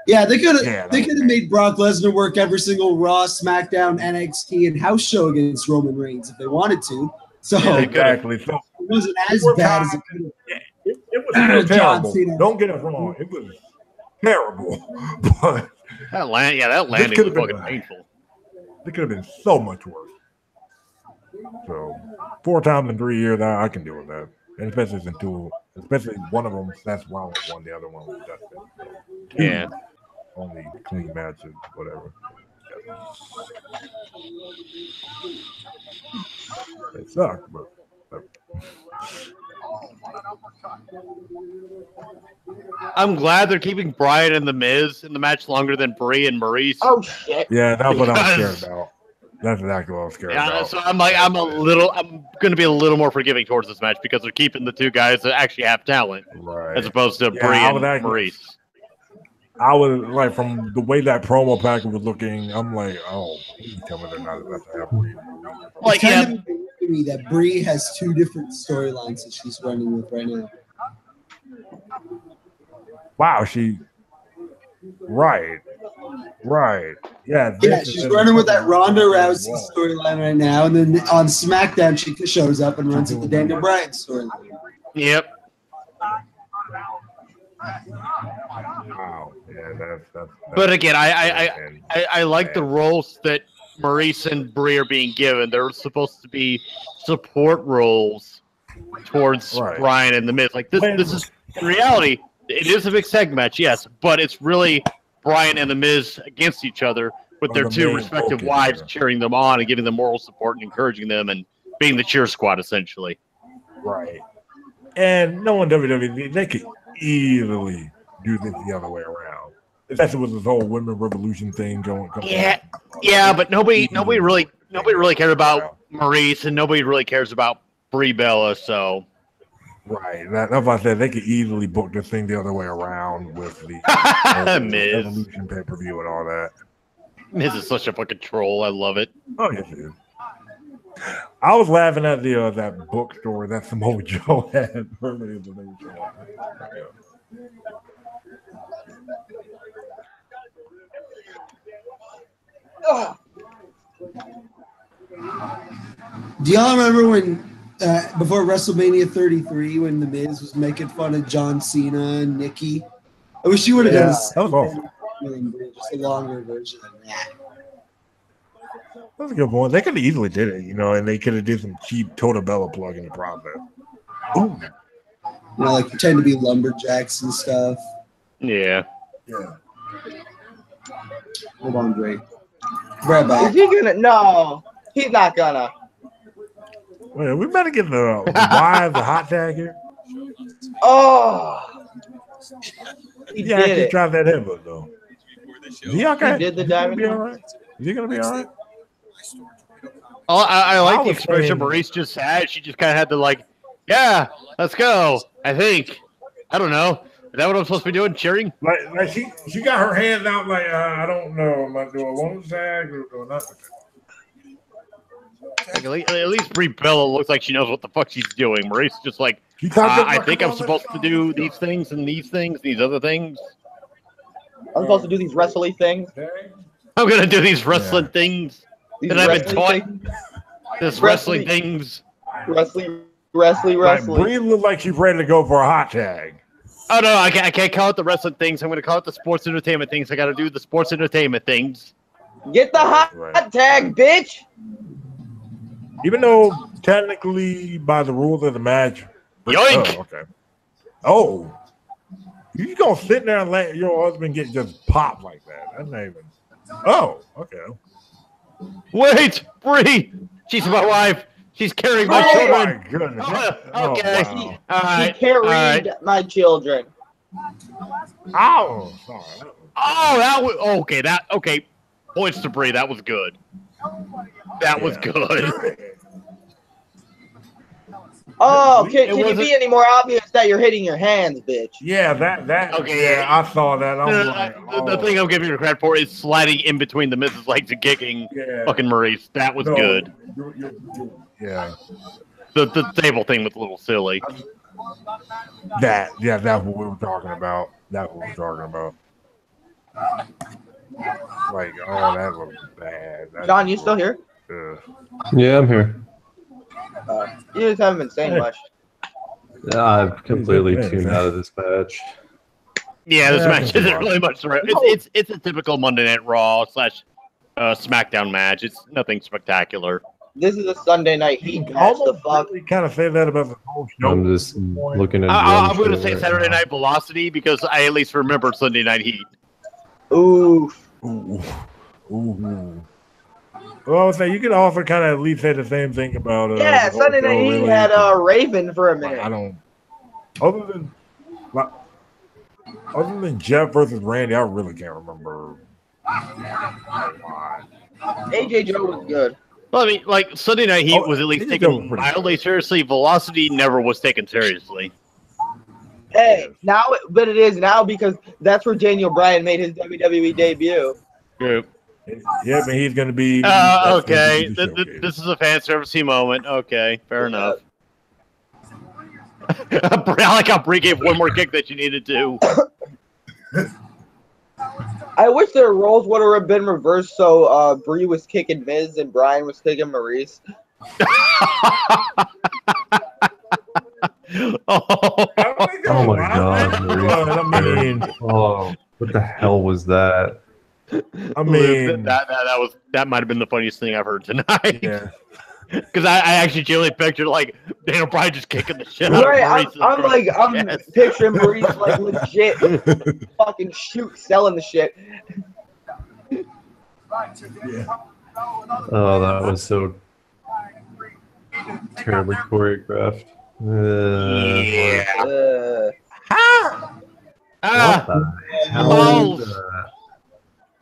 Yeah, they could have made Brock Lesnar work every single Raw, SmackDown, NXT, and house show against Roman Reigns if they wanted to. So exactly. So it wasn't as bad as it could have. Yeah, it was still terrible. Don't get us wrong. It was terrible. But that landing was fucking painful. It could have been so much worse. So 4 times in 3 years, I can deal with that. And especially one of them, that's wrong with one, the other one was Dustin. Yeah. Only clean matches, whatever. It sucked, but. I'm glad they're keeping Bryan and The Miz in the match longer than Brie and Maurice. Oh shit! Yeah, that's what I'm scared about. That's exactly what I'm scared about. So I'm going to be a little more forgiving towards this match because they're keeping the 2 guys that actually have talent, right? As opposed to Brie and Maurice. I was like, from the way that promo package was looking, I'm like, oh, you tell me they're not about to have Brie. Like, kind of to me that Brie has 2 different storylines that she's running with right now. Wow, right. Yeah, she's running with that Ronda Rousey storyline right now, and then on SmackDown she shows up and runs with the Daniel Bryan storyline. Yep. Wow. Yeah, that's but again, I like the roles that Maurice and Brie are being given. They're supposed to be support roles towards Bryan and The Miz. Like this is in reality, it is a big tag match, yes, but it's really Bryan and The Miz against each other with their 2 respective wives cheering them on and giving them moral support and encouraging them and being the cheer squad essentially. Right. And knowing WWE, they could easily do this the other way around. Especially with this whole women revolution thing going. Yeah, but nobody really cared about Maurice, and nobody really cares about Brie Bella. So, right. That's what I said. They could easily book this thing the other way around with the Miz Evolution pay-per-view and all that. Miz is such a fucking troll. I love it. Oh yes, it is. I was laughing at the that bookstore that Samoa Joe had. Do y'all remember when before WrestleMania 33 when The Miz was making fun of John Cena and Nikki? I wish you would have done that was awesome. Just a longer version of that. That's a good point. They could have easily did it, and they could have did some cheap Tota Bella plug in the process. Ooh. Like pretend to be lumberjacks and stuff. Yeah. Hold on, Drake. Right back. Is he gonna? No, he's not gonna. Wait, we better get the wives the hot tag here. Oh, he did it. Try that headbutt though. Is he okay? He did the diving. Be all right? Is he gonna be all right? I like the expression Maurice just had. She just kind of had to yeah, let's go. I think. I don't know. Is that what I'm supposed to be doing? Cheering? Like she got her hands out like I don't know. Am I doing one tag or not? At least Brie Bella looks like she knows what the fuck she's doing. Maurice just I think I'm supposed to do these things and these other things. I'm supposed to do these wrestling things. I'm gonna do these wrestling things that I've been taught. This wrestling things. Wrestling. Brie looks like she's ready to go for a hot tag. Oh no, I can't call it the wrestling things. I'm gonna call it the sports entertainment things. I gotta do the sports entertainment things. Get the hot tag, bitch. Even though technically by the rules of the match. Yoink! Okay. Oh. You gonna sit there and let your husband get just popped like that? That's not even. Oh, okay. Wait, Brie! She's my wife. She's carrying my children. My goodness. Okay. Wow. All right. She carried my children. Oh, sorry. That was okay. Points to Brie. That was good. That was good. Oh, can you be any more obvious that you're hitting your hands, bitch? Yeah, that. Okay, yeah, I saw that. The thing I'm giving you credit for is sliding in between the Miz's legs and kicking fucking Maurice. That was good. Yeah. The table thing was a little silly. That's what we were talking about. Like, oh, that was bad. John, you still here? Yeah, I'm here. You just haven't been saying much. I've completely tuned out of this match. Yeah, this match isn't really much. It's a typical Monday Night Raw / SmackDown match. It's nothing spectacular. This is a Sunday Night Heat match. The fuck? We kind of say that about the whole show. I'm just looking at. I'm going to say Saturday Night Velocity because I at least remember Sunday Night Heat. Oof. Ooh. Well, so you could also kind of at least say the same thing about. Yeah, Sunday Night Heat had Raven for a minute. I don't. Other than Jeff versus Randy, I really can't remember. AJ Joe was good. Well, I mean, like Sunday Night Heat was at least taken mildly seriously. Velocity never was taken seriously. Hey, now, but it is now because that's where Daniel Bryan made his WWE debut. True. Yeah, but he's going to be. Okay, this is a fan servicey moment. Okay, fair enough. I like how Brie gave one more kick that you needed to. I wish their roles would have been reversed, so Brie was kicking Miz and Bryan was kicking Maurice. Oh my god! I mean, what the hell was that? I mean, that might have been the funniest thing I've heard tonight. Yeah. Because I actually genuinely pictured like Daniel Bryan just kicking the shit out of Maurice. I'm picturing Maurice like legit fucking selling the shit. Yeah. Oh, that was so terribly choreographed.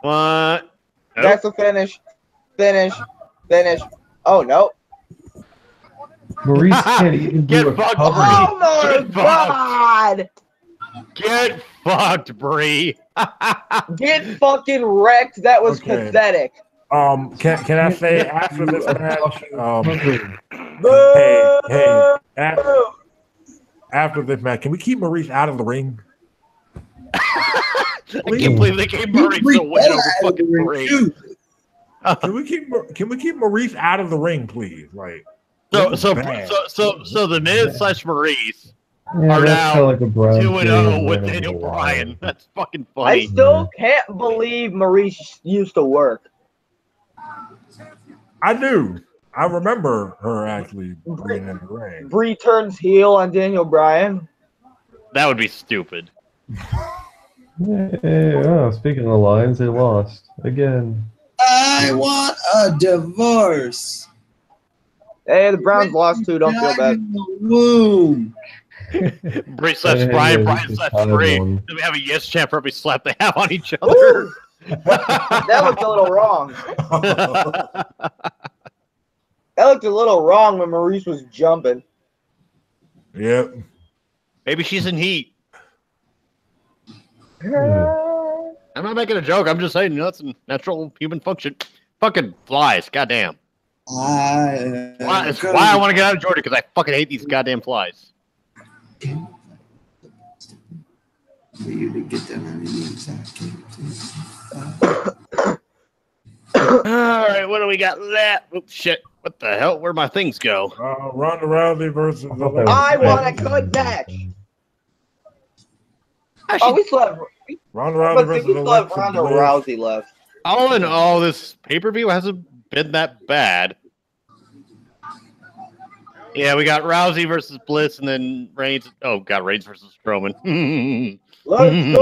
What? That's a finish. Oh no. Maurice can't even do a fucked, cover. Oh my god! Get fucked, Brie. Get fucking wrecked. That was pathetic. Can I say after this match? After this match, can we keep Maurice out of the ring? I can't believe they gave Maurice a win over fucking Brie. Can we keep Maurice out of the ring, please? Like, so the Miz / Maurice are that's now like a 2-0 with Daniel Bryan. That's fucking funny. I still can't believe Maurice used to work. I do. I remember her actually being in the ring. Brie turns heel on Daniel Bryan. That would be stupid. Speaking of the Lions, they lost again. I want a divorce. Hey, the Browns lost too. Don't feel bad. Brie / Bryan, Bryan / Brie. Then we have a yes chant for every slap they have on each other. That looked a little wrong. That looked a little wrong when Maurice was jumping. Yep. Maybe she's in heat. I'm not making a joke. I'm just saying, that's a natural human function. Fucking flies. Goddamn. It's why I want to get out of Georgia, because I fucking hate these goddamn flies. For you to get them in the exact All right, what do we got left? Oops, shit. What the hell? Where'd my things go? Ronda Rousey versus. I want a good match. We still have Ronda Rousey versus Ronda Rousey left. All in all, this pay-per-view hasn't been that bad. Yeah, we got Rousey versus Bliss, and then Reigns. Oh God, Reigns versus Strowman. Let's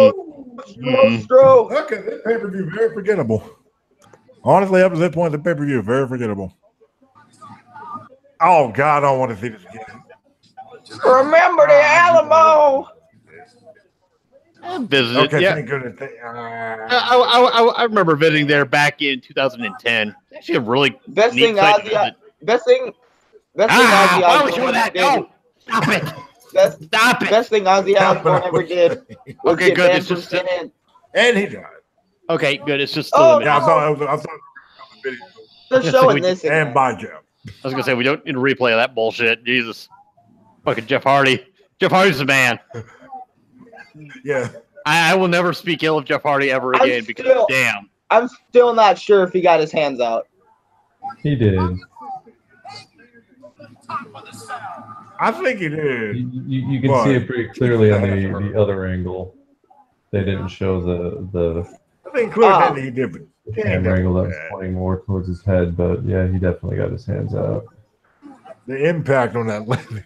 go, Okay, this pay-per-view very forgettable. Honestly, up to this point, the pay-per-view very forgettable. Oh God, I don't want to see this again. Remember the Alamo. I visited. Okay, Yeah. thank goodness. I remember visiting there back in 2010. Actually, a really best neat thing place to Ozzy. visit. Best thing Why Ozzy would you do that? No, stop it. Stop it. Best thing Ozzy Osbourne ever did. Was Okay, get good. banned It's from just CNN. And he died. okay, good. It's just still Oh, a Yeah, minute. I saw the video. They're showing this. And by Jeff. I was gonna say we don't need to replay that bullshit. Jesus, fucking Jeff Hardy. Jeff Hardy's the man. Yeah. I will never speak ill of Jeff Hardy ever again because damn. I'm still not sure if he got his hands out. He did. I think he did. You can see it pretty clearly on the other angle. They didn't show the I think clearly he did. camera angle that was pointing more towards his head, but yeah, he definitely got his hands out. The impact on that landing.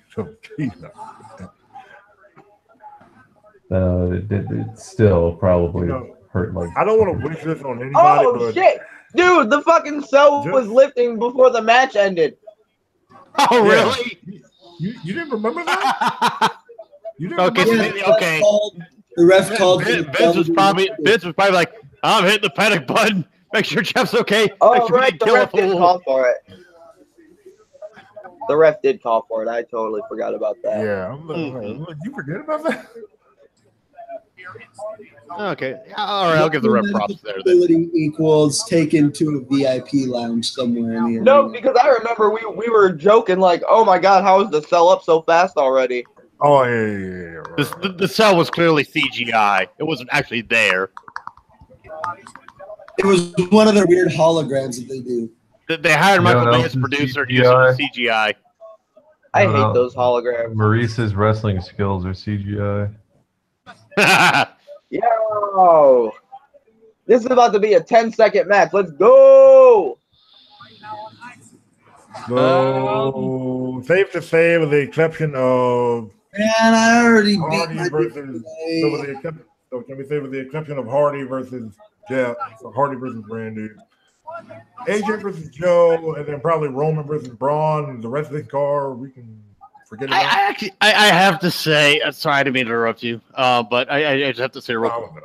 It still probably hurt. Like I don't want to wish this on anybody. Oh but shit, dude! The fucking cell was lifting before the match ended. Oh really? You didn't remember that? You didn't okay, remember that? Okay. The ref called. Vince was probably like, I'm hitting the panic button. Make sure Jeff's okay. Oh, Make sure right. The ref did call for it. The ref did call for it. I totally forgot about that. Yeah. You forget about that? Okay. All right. I'll give the ref props there. Then. Equals taken to a VIP lounge somewhere in the No, arena. because I remember we were joking like, oh my god, how is the cell up so fast already? Oh, yeah. Right. The cell was clearly CGI. It wasn't actually there. It was one of the weird holograms that they do. They hired Michael Bay as producer to use CGI. I hate those holograms. Maurice's wrestling skills are CGI. Yo! This is about to be a 10-second match. Let's go! So, safe to say, with the exception of Man, I already beat Hardy my versus. So can we say with the exception of Hardy versus Jeff, or Hardy versus Randy, AJ versus Joe, and then probably Roman versus Braun, the rest of the car we can forget about. I have to say, sorry I didn't mean to interrupt you, but I just have to say,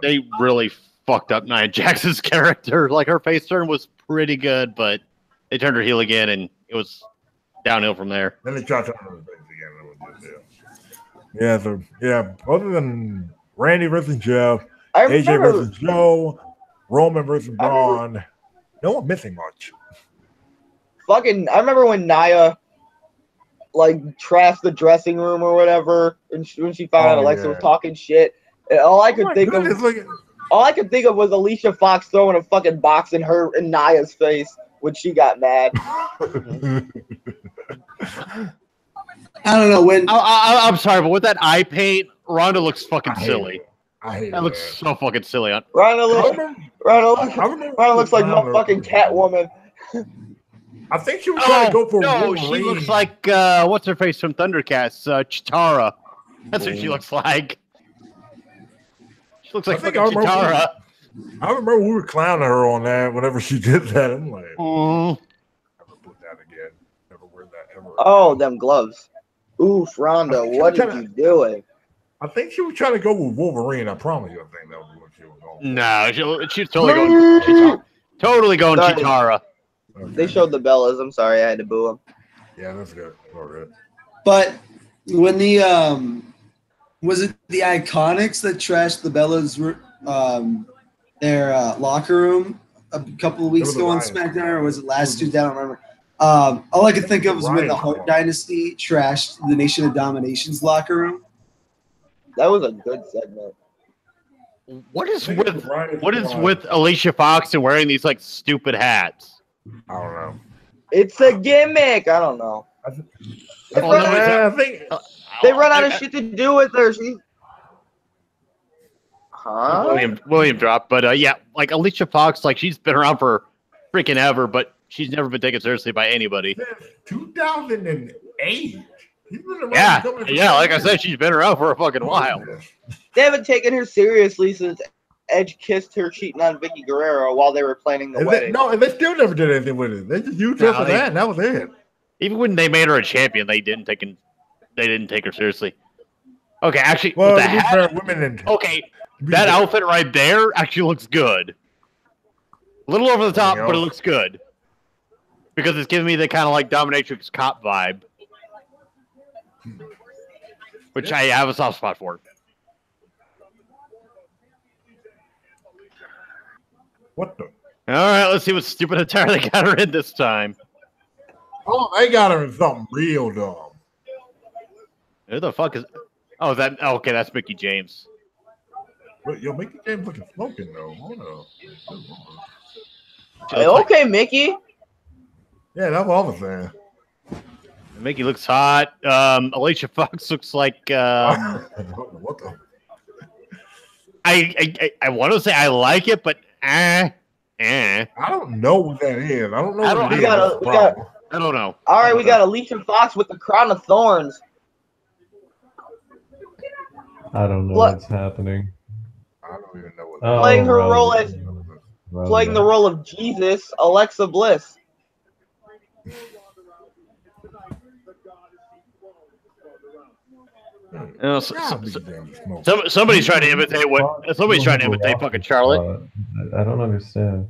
they really fucked up Nia Jax's character. Like her face turn was pretty good, but they turned her heel again, and it was downhill from there. Then they tried to turn her face again. Yeah, so other than Randy versus Jeff, AJ versus Joe, Roman versus Braun, no one missing much. Fucking, I remember when Nia like trashed the dressing room or whatever, and when she found out Alexa was talking shit. And all I could think of was Alicia Fox throwing a fucking box in Nia's face when she got mad. I don't know when. I'm sorry, but with that eye paint, Ronda looks fucking silly. That looks so fucking silly. Ronda looks like motherfucking Catwoman. I think she was trying to go for Wolverine. She looks like what's her face from Thundercats, Chitara. That's what she looks like. She looks like fucking Chitara. I remember we were clowning her on that whenever she did that. I'm like, never put that again. Never wear that ever. Oh, them gloves. Oof, Ronda, what did you doing? I think she was trying to go with Wolverine. I promise you, I think that was what she was going. No, she's totally going Chitara. Okay. They showed the Bellas. I'm sorry, I had to boo them. Yeah, that's good. All right. But when the was it the Iconics that trashed the Bellas their locker room a couple of weeks ago on SmackDown, or was it last Tuesday? I don't remember. All I could think of was when the Hart Dynasty trashed the Nation of Domination's locker room. That was a good segment. What is with Alicia Fox and wearing these like stupid hats? I don't know. It's a gimmick. I don't know. They run out of shit to do with her. William dropped, but yeah, like Alicia Fox, like she's been around for freaking ever, but she's never been taken seriously by anybody. 2008. Yeah, like I said, she's been around for a fucking while. They haven't taken her seriously since Edge kissed her cheating on Vicky Guerrero while they were planning the wedding. And they still never did anything with it. They just used her for that, and that was it. Even when they made her a champion, they didn't take her seriously. Okay, actually, that outfit right there actually looks good. A little over the top, but it looks good. Because it's giving me the kind of like dominatrix cop vibe. Which I have a soft spot for. What the? All right, let's see what stupid attire they got her in this time. Oh, they got her in something real dumb. Who the fuck is? Oh, is that okay? That's Mickey James. But yo, Mickey James looking smoking though. Hold on. Okay, Mickey. Yeah, that's what I was saying. Mickey looks hot. Alicia Fox looks like. What the? I want to say I like it, but I don't know what that is. I don't know. I don't know. All right, we got Alicia Fox with the crown of thorns. I don't know what's happening. I don't even know what. Playing her role as playing the role of Jesus, Alexa Bliss. Somebody's trying to imitate what? Somebody's trying to imitate fucking Charlotte. I don't understand.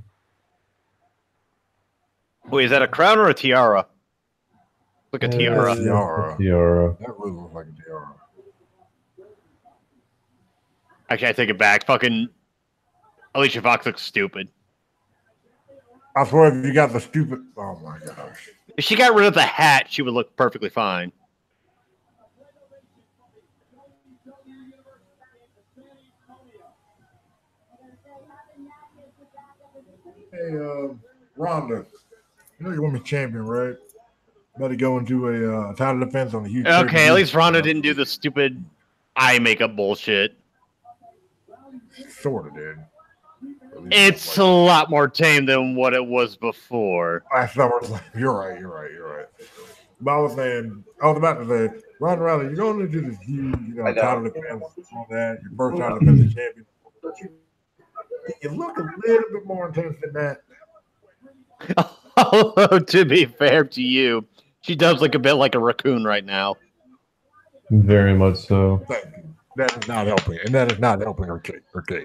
Wait, is that a crown or a tiara? Like a tiara. Tiara. That really looks like a tiara. Actually, I take it back. Fucking Alicia Fox looks stupid. I swear, if you got the stupid. Oh my gosh. If she got rid of the hat, she would look perfectly fine. Hey, Ronda, you know you want me champion, right? Better go into a title defense on the huge. Okay, at least Ronda didn't do the stupid eye makeup bullshit. Sort of did. It's a lot more tame than what it was before. You're right. But I was about to say, Ronda Rousey, you're going into this huge, title defense, all that. Your first title defense champion. You look a little bit more intense than that. Although, to be fair to you, she does look a bit like a raccoon right now. Very much so. Thank you. That is not helping, and that is not helping her case.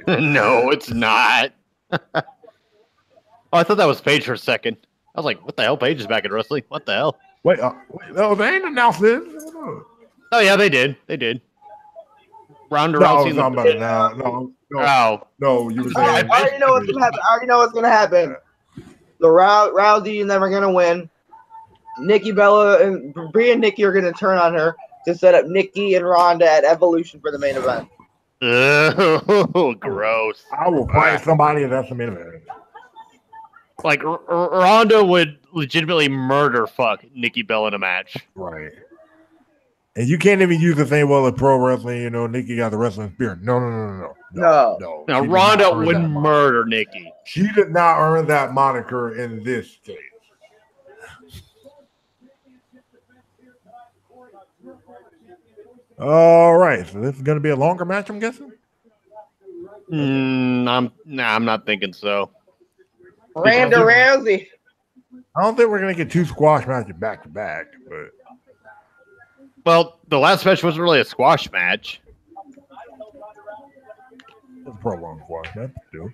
No, it's not. Oh, I thought that was Paige for a second. I was like, what the hell? Paige is back in wrestling. What the hell? Wait, they ain't announced this. Oh, yeah, they did. Ronda Rousey. No, you were saying. I already know what's going to happen. The Rousey is never going to win. Nikki Bella and Brie and Nikki are going to turn on her to set up Nikki and Ronda at Evolution for the main event. Oh, gross. I will fight somebody that's the main event. Like, Ronda would legitimately murder fuck Nikki Bella in a match. Right. And you can't even use the same well as pro wrestling, Nikki got the wrestling spirit. No. Now, Ronda would murder Nikki. She did not earn that moniker in this case. All right, so this is going to be a longer match, I'm guessing. I'm not thinking so. Ronda Rousey. I don't think we're going to get two squash matches back to back, but well, the last match wasn't really a squash match. It's a prolonged squash match, too.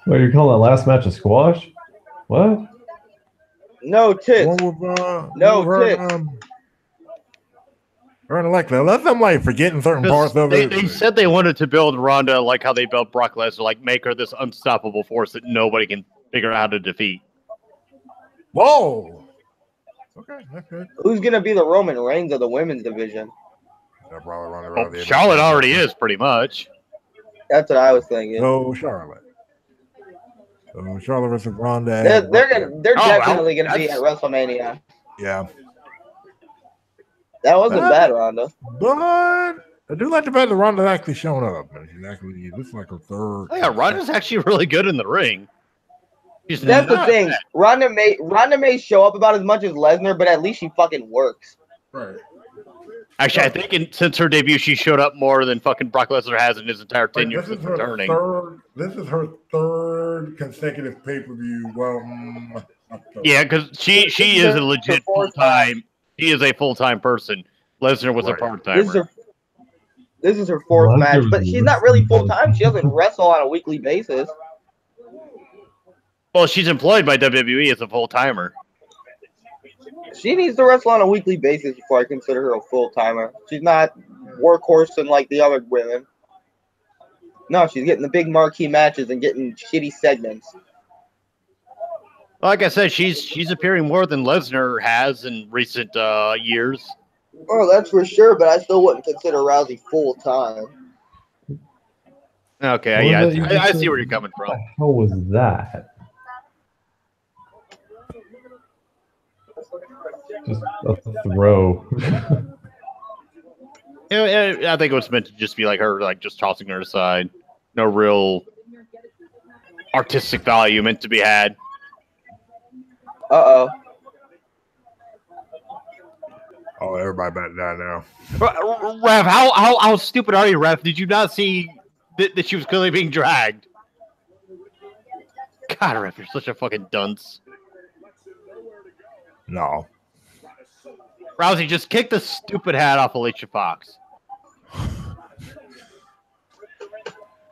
Wait, you call that last match a squash? What? No tits. No tits. Alexa, let them forgetting certain parts of it. They said they wanted to build Ronda like how they built Brock Lesnar, make her this unstoppable force that nobody can figure out how to defeat. Whoa. Okay. Who's gonna be the Roman Reigns of the women's division? Charlotte already is, pretty much. That's what I was thinking. So Charlotte versus Ronda. They're definitely gonna be at WrestleMania. Yeah. That wasn't bad, Ronda. But I do like the fact that Ronda's actually showing up. This is like her third. Oh, yeah, Ronda's actually really good in the ring. That's the thing. Ronda may show up about as much as Lesnar, but at least she fucking works. Right. Actually, I think since her debut, she showed up more than fucking Brock Lesnar has in his entire 10 years of returning. This is her third consecutive pay-per-view. Well, yeah, because she is a legit full-time. She is a full-time person. Lesnar was a part-timer. This is her fourth match, but she's not really full-time. She doesn't wrestle on a weekly basis. Well, she's employed by WWE as a full-timer. She needs to wrestle on a weekly basis before I consider her a full-timer. She's not workhorse like the other women. No, she's getting the big marquee matches and getting shitty segments. Like I said, she's appearing more than Lesnar has in recent years. Oh, that's for sure, but I still wouldn't consider Rousey full time. Okay, yeah, I see where you're coming from. What the hell was that? Just a throw. I think it was meant to just be like her, like just tossing her aside. No real artistic value meant to be had. Uh-oh. Oh, everybody back down now. Rev, how stupid are you, Rev? Did you not see that she was clearly being dragged? God, Rev, you're such a fucking dunce. No. Rousey, just kick the stupid hat off Alicia Fox.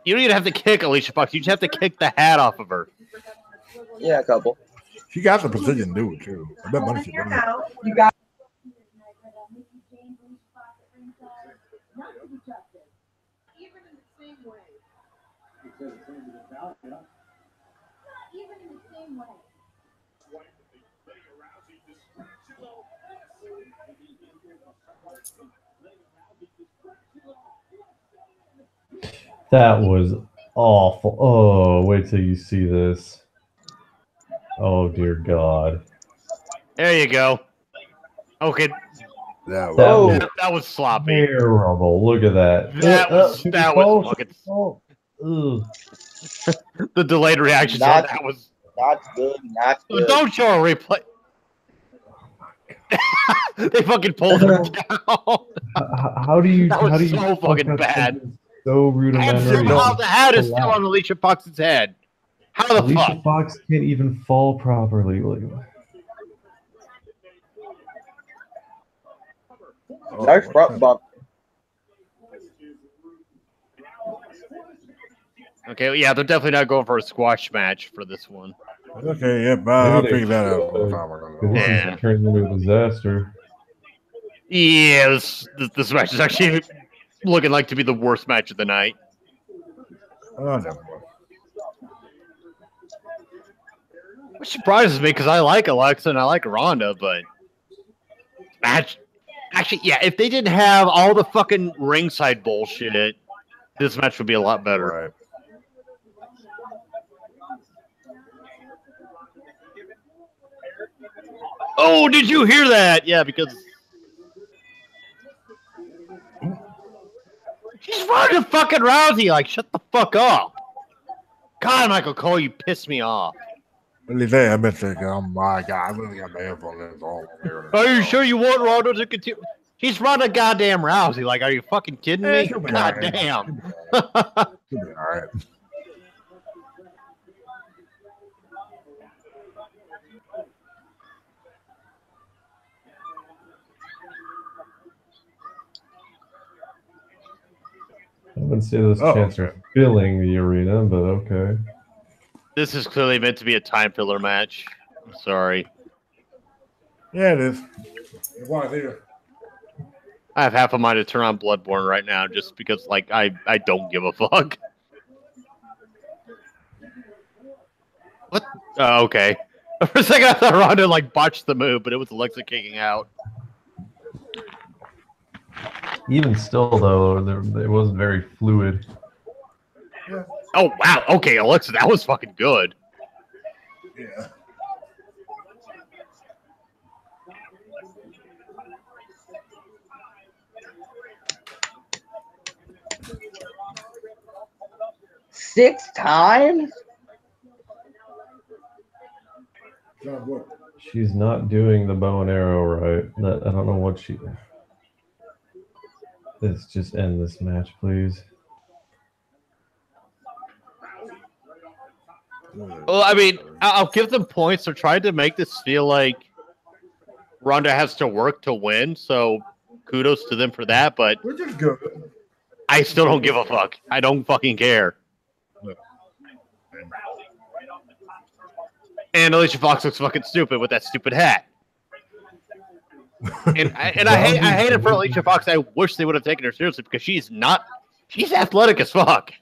You don't even have to kick Alicia Fox. You just have to kick the hat off of her. Yeah, a couple. She got the position to do it, too. I bet money she did it. You got That was awful. Oh, wait till you see this. Oh, dear God. There you go. Okay. That was sloppy. Terrible. Look at that. That was fucking... The delayed reaction. That was... Not good, not good. Don't show a replay. They fucking pulled her down. How do you... That was so fucking bad. So rudimentary. And somehow the hat is still on Alicia Fox's head. How the fuck? Alicia Fox can't even fall properly. Nice front bump. Okay, yeah, they're definitely not going for a squash match for this one. Okay, yep, I'll figure that out. This is turning into a disaster. Yeah, this match is actually looking like to be the worst match of the night. Oh, no. Which surprises me because I like Alexa and I like Ronda, but actually, yeah, if they didn't have all the fucking ringside bullshit, this match would be a lot better. Right. Oh, did you hear that? Yeah, because she's running to fucking Rousey. Like, shut the fuck up. God, Michael Cole, you pissed me off. What do you think? I've been thinking, oh my God, I really got my headphones all here. Are you sure you want Ronda to continue? He's running goddamn Rousey. Like, are you fucking kidding me? God damn. All right. I wouldn't say there's a chance of filling the arena, but okay. This is clearly meant to be a time filler match. I'm sorry. Yeah, it is. It was here. I have half a mind to turn on Bloodborne right now just because, like, I don't give a fuck. What? Oh, okay. For a second, I thought Ronda, like, botched the move, but it was Alexa kicking out. Even still, though, it wasn't very fluid. Yeah. Oh, wow. Okay, Alexa, that was fucking good. Yeah. Six times? She's not doing the bow and arrow right. I don't know what she... Let's just end this match, please. Well, I mean, I'll give them points. They're trying to make this feel like Ronda has to work to win, so kudos to them for that, but Which is good. I still don't give a fuck. I don't fucking care. And Alicia Fox looks fucking stupid with that stupid hat. And I hate it for Alicia Fox. I wish they would have taken her seriously because she's athletic as fuck.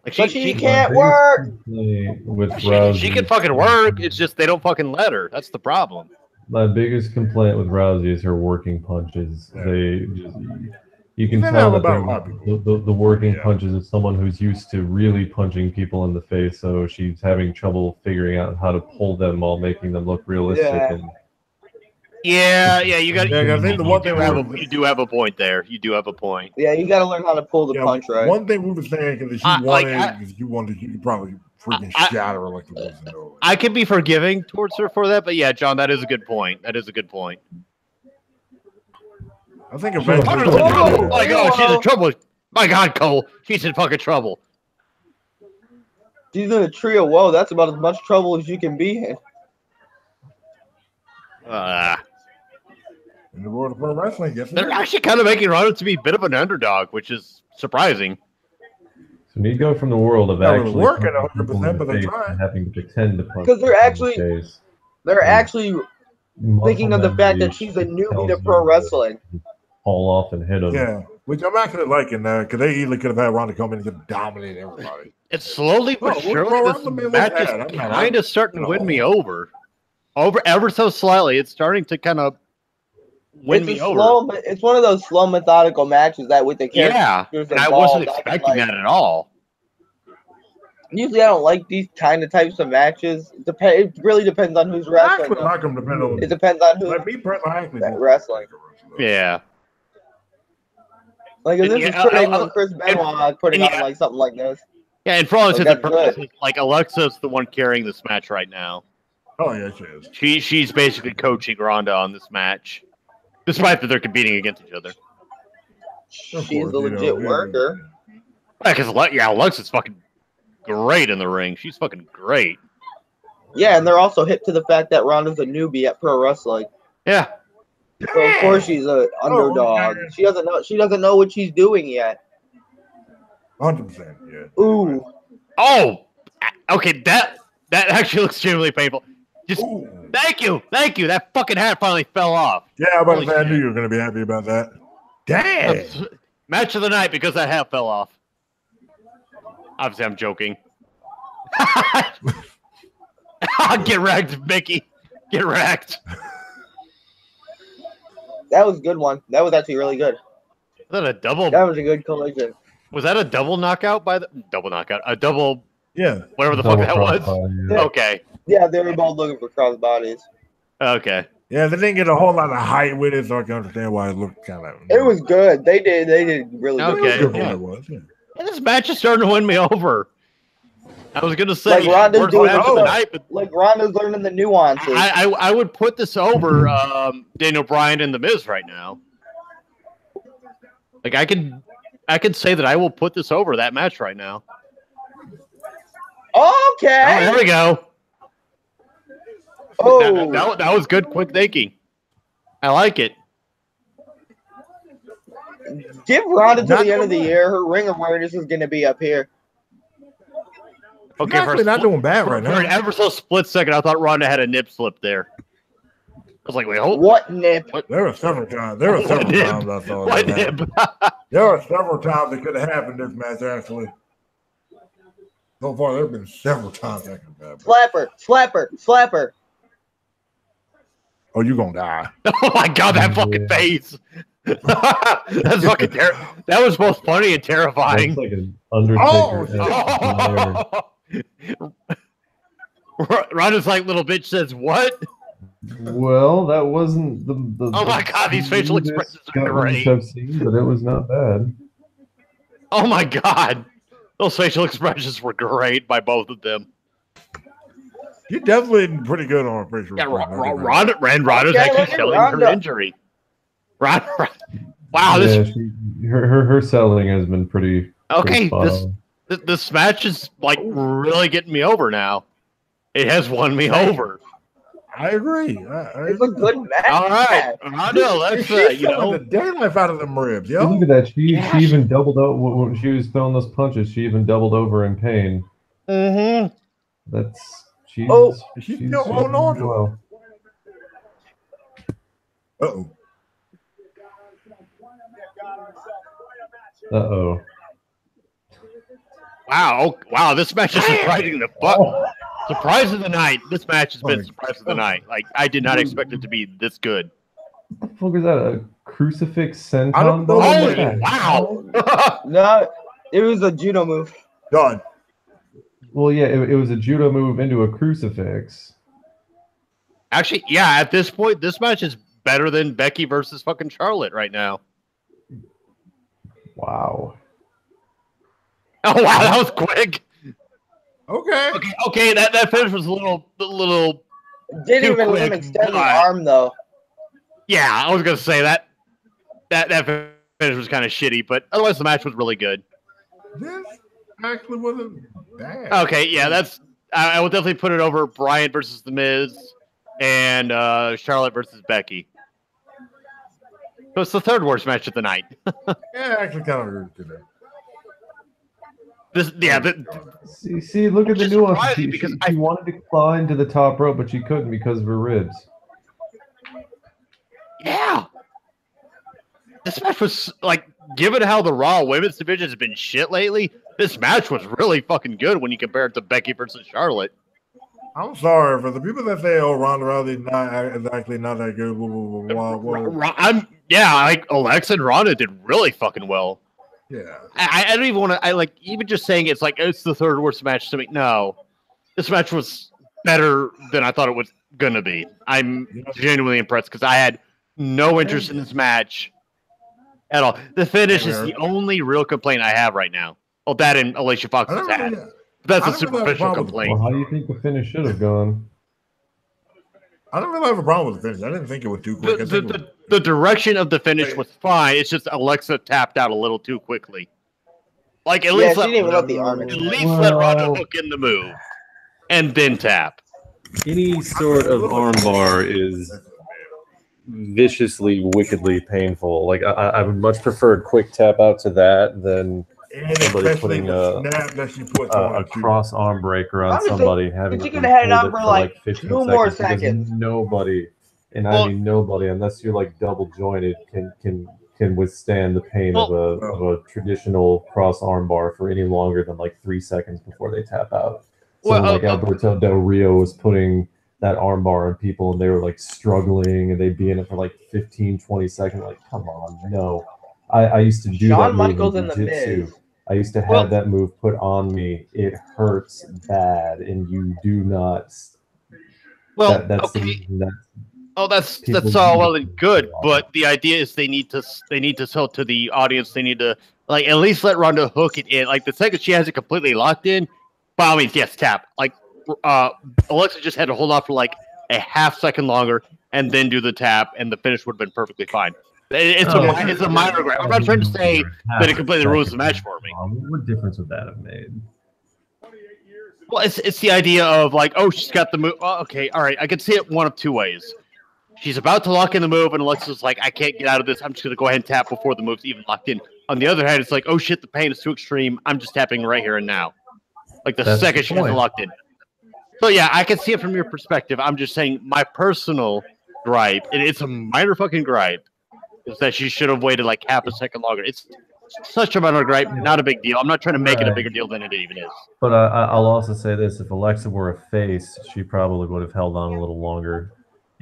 Like But she can't work. With she can fucking work. It's just they don't fucking let her. That's the problem. My biggest complaint with Rousey is her working punches. Yeah. They just, you can They tell have that about a lot of people. the working Yeah. punches is someone who's used to really punching people in the face, so she's having trouble figuring out how to pull them while making them look realistic. Yeah. And Yeah, you got. Yeah, I think the one thing You do have a point there. You do have a point. Yeah, you got to learn how to pull the punch right. One thing we were saying is if you wanted, you could probably freaking shatter her like the wolves and dogs. I could be forgiving towards her for that, but yeah, John, that is a good point. That is a good point. I think eventually. Oh my God, she's in trouble. My God, Cole, she's in fucking trouble. She's in a trio. Whoa, that's about as much trouble as you can be in. In the world of pro wrestling, yes. They're actually kind of making Ronda to be a bit of an underdog, which is surprising. so we go from the world of That was actually working punching people in 100%, the but they're face trying. and having to pretend to punch Because they're people in the actually- face. They're actually thinking of the Muscle fact that memory she's a tells newbie to you pro to wrestling. Haul off and hit them. Yeah, which I'm actually liking that because they easily could have had Ronda come in and just dominate everybody. It's slowly but Oh, surely well, this I mean, match look is at it. I'm not- kind of starting to win No. me over. Ever so slightly. It's starting to kind of win me over. It's one of those slow, methodical matches that with the characters Yeah, and I involved, wasn't expecting that at all. Usually, I don't like these kind of types of matches. It really depends on who's I wrestling. actually like them depending on. It depends on who's Like me personally, I actually do wrestling. Yeah. Like, if this Yeah, is turning on Chris Benoit putting and on like something like this. Yeah, and for all intents and Like, that's purposes, like Alexa's the one carrying this match right now. Oh yeah, she is. She's basically coaching Ronda on this match, despite that they're competing against each other. She's a legit worker. Yeah, because Alexa's fucking great in the ring. She's fucking great. Yeah, and they're also hip to the fact that Ronda's a newbie at pro wrestling. Yeah. So of course she's an underdog. She doesn't know. She doesn't know what she's doing yet. 100%. Yeah. Ooh. Oh. Okay. That actually looks genuinely painful. Just thank you. That fucking hat finally fell off. Yeah, but I knew you were gonna be happy about that. Damn. Match of the night because that hat fell off. Obviously, I'm joking. Get wrecked, Mickey. Get wrecked. That was a good one. That was actually really good. Was that a double? That was a good collision. Was that a double knockout by the double knockout? A double. Yeah. Whatever the Double fuck that was. crossbody, yeah. Okay. Yeah, they were both looking for cross bodies. Okay. Yeah, they didn't get a whole lot of height with it, so I can understand why it looked kind of. It was good. They did really Okay. good. Yeah. It was. Yeah. And this match is starting to win me over. I was gonna say Like Ronda's worst doing match of the night, but like Ronda's learning the nuances. I would put this over Daniel Bryan and The Miz right now. Like I could say that I will put this over that match right now. Okay. Oh, there we go. Oh, That was good, quick thinking. I like it. give Ronda to the end of the year. Her ring awareness is going to be up here. Okay, Actually, not doing bad right for an now. ever so split second, I thought Ronda had a nip slip there. I was like, wait, hold. What nip? There were several times. There were several nip? times I thought. What that nip? happened. There were several times it could have happened this match. Actually, so far there have been several times that could have happened. Slapper. Oh, you gonna die? Oh my god, that fucking face! That's fucking that was both funny and terrifying. Looks like an Undertaker. Ronda's like, little bitch says what? Well, that wasn't the Oh my god, these facial expressions are great. I've seen, but it was not bad. Oh my god, those facial expressions were great by both of them. You definitely pretty good on a facial. Yeah, expression. Ronda's Okay, actually look at selling her Ronda. injury. Wow, this Her selling has been pretty. okay. spot on. This match is like really getting me over now. It has won me over. I agree. It's a good match. All right, Ronda, let's She's selling the daylife out of them ribs, yo. Look at that. She even doubled out when she was throwing those punches. She even doubled over in pain. Mm-hmm. That's she's. She's still holding on to it. well. Uh-oh. Uh-oh. Wow, this match is surprising the fuck. Surprise of the night. This match has been surprise of the night. Like, I did not expect it to be this good. What the fuck is that? A crucifix senton? I don't know. Holy wow! No, it was a judo move. Done. Well, yeah, it was a judo move into a crucifix. Actually, yeah, at this point, this match is better than Becky versus fucking Charlotte right now. Wow. Oh, wow, that was quick. Okay. That finish was a little. Didn't even let him extend the arm though. Yeah, I was gonna say that finish was kind of shitty, but otherwise the match was really good. This actually wasn't bad. Okay, yeah, I will definitely put it over Bryan versus The Miz and Charlotte versus Becky. So it's the third worst match of the night. Yeah, I actually kind of agree with that. See, look at the nuance. She because she wanted to climb to the top rope, but she couldn't because of her ribs. Yeah. This match was, like, given how the Raw women's division has been shit lately, this match was really fucking good when you compare it to Becky versus Charlotte. I'm sorry for the people that say, "Oh, Ronda Rousey exactly not that good." Like Alexa and Ronda did really fucking well. Yeah, I don't even want to. Even just saying it's like it's the third worst match to me. No, this match was better than I thought it was gonna be. I'm genuinely impressed because I had no interest in this match at all. The finish is the only real complaint I have right now. Well, that and Alicia Fox has had. That's a superficial complaint. Well, how do you think the finish should have gone? I don't really have a problem with the finish. I didn't think it was too quick. The direction of the finish was fine. It's just Alexa tapped out a little too quickly. Like at least let Ronda hook in the move and then tap. Any sort of armbar is viciously, wickedly painful. Like I would much prefer a quick tap out to that than somebody putting a cross arm breaker on somebody, having you could have had it on for like 15 2 more seconds. Nobody, and I mean nobody, unless you're like double jointed, can withstand the pain of a traditional cross arm bar for any longer than like 3 seconds before they tap out. So like Alberto Del Rio was putting that arm bar on people and they were like struggling and they'd be in it for like 15-20 seconds. Like, come on, no. I used to do that move in jiu-jitsu. I used to have that move put on me. It hurts bad, and you do not. Well, that's all well and good, but the idea is they need to sell to the audience. They need to like at least let Ronda hook it in. Like the second she has it completely locked in, by all means, yes, tap. Like Alexa just had to hold off for like a half second longer and then do the tap, and the finish would have been perfectly fine. It's a minor gripe. I'm not trying to say that it completely ruins the match for me. What difference would that have made? Well, it's the idea of like, oh, she's got the move. Oh, okay, all right. I can see it one of two ways. She's about to lock in the move, and Alexa's like, I can't get out of this. I'm just going to go ahead and tap before the move's even locked in. On the other hand, it's like, oh shit, the pain is too extreme. I'm just tapping right here and now. Like the second she has it locked in. So yeah, I can see it from your perspective. I'm just saying my personal gripe, and it's a minor fucking gripe, is that she should have waited like half a second longer. It's such a minor gripe, not a big deal. I'm not trying to make it a bigger deal than it even is. But I'll also say this: if Alexa were a face, she probably would have held on a little longer.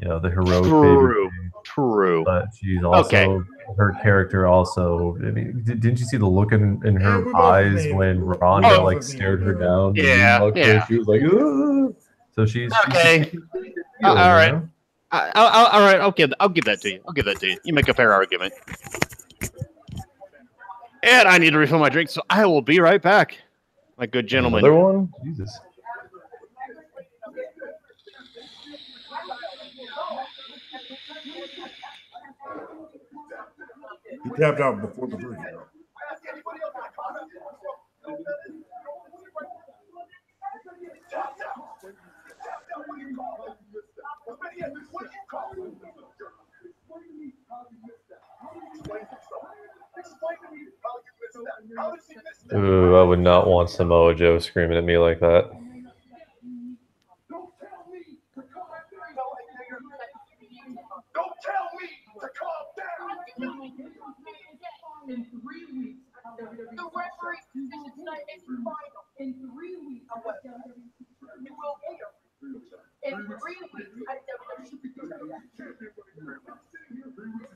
You know, the heroic baby. True. But she's also her character. Also, I mean, didn't you see the look in her eyes when Ronda like stared her down? Yeah. She was like, ugh. So she's okay. All right. All right, I'll give that to you. You make a fair argument. And I need to refill my drink, so I will be right back, my good gentleman. Another one? Jesus. He tapped out before the 3. Ooh, I would not want Samoa Joe screaming at me like that. Don't tell me to calm down. In 3 weeks, the referee decision tonight is final. In 3 weeks, you will hear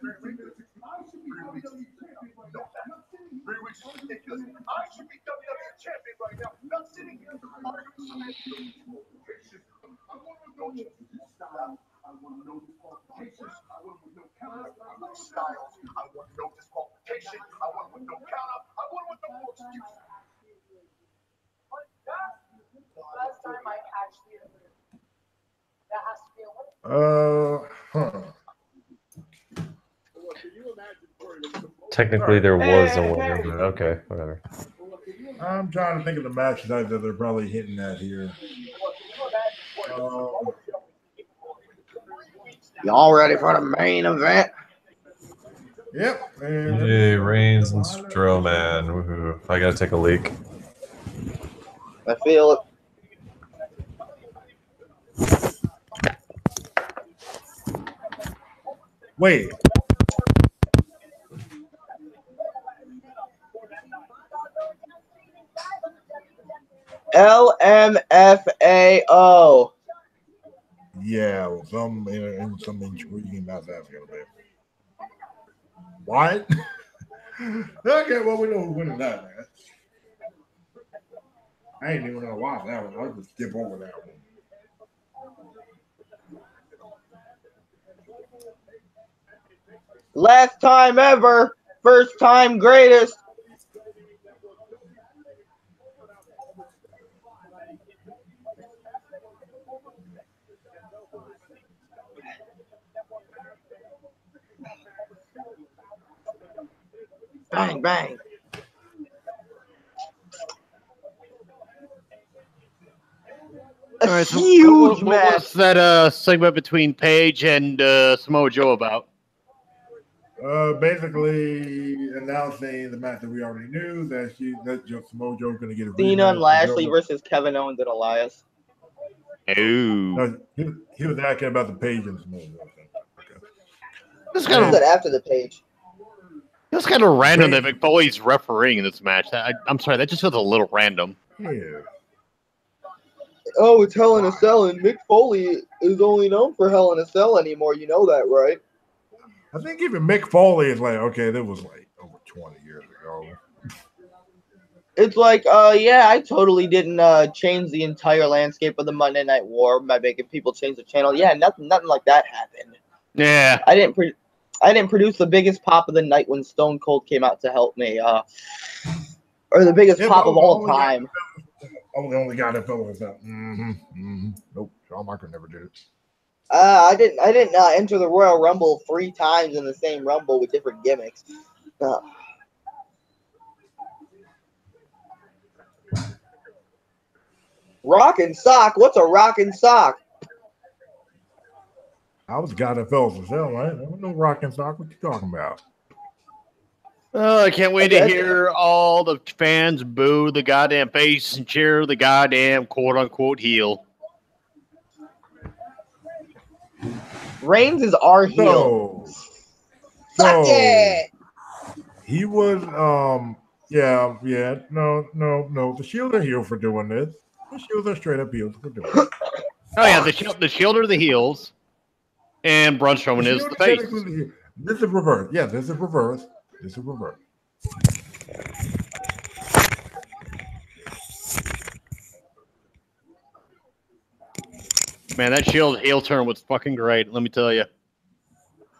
weeks is ridiculous. I should be WWE champion right now, not sitting here arguing. I want to know disqualifications. I want to know counter. I want styles. I want no disqualification. I want no counter. I want no excuse. Last time I actually agree. That has to be a winner. Technically, there was a winner, but okay, whatever. I'm trying to think of the match that they're probably hitting at here. Y'all ready for the main event? Yep. Hey, Reigns and Strowman. Woohoo. I gotta take a leak. I feel it. Wait. LMFAO. Yeah, well, some intriguing about that's gonna be. What? Okay, well we know who's winning that, man. I ain't even gonna watch that one. I'll just skip over that one. Last time ever, first time greatest. Bang, bang. A All right, so huge what match. was that segment between Paige and Samoa Joe about? Basically announcing the match that we already knew that Samoa Joe's going to get a Cena and rematch. Lashley versus Kevin Owens and Elias. Ooh. No, he was asking about the Paige and Samoa Joe. Okay. This What was that after the page? It's kind of random that McFoley's refereeing in this match. I'm sorry, that just feels a little random. Yeah. Oh, it's Hell in a Cell, and Mick Foley is only known for Hell in a Cell anymore. You know that, right? I think even Mick Foley is like, okay, that was like over 20 years ago. It's like, yeah, I totally didn't change the entire landscape of the Monday Night War by making people change the channel. Yeah, nothing like that happened. Yeah. I didn't produce the biggest pop of the night when Stone Cold came out to help me, or the biggest pop of all time. The only guy that fell was that. Nope, Shawn Michaels never did it. I didn't enter the Royal Rumble 3 times in the same Rumble with different gimmicks. Rockin' sock? What's a rockin' sock? I was the guy that fell for sale, right? There was no rockin' sock. What you talking about? Oh, I can't wait to hear all the fans boo the goddamn face and cheer the goddamn quote-unquote heel. Reigns is our heel. Suck it! He was, no. The Shield are heel for doing this. The Shield are straight up heels for doing it. Oh, yeah, the Shield are the heels, and Braun Strowman is the face. This is reverse. Yeah, this is reverse. This is reverse. Man, that Shield heel turn was fucking great, let me tell you.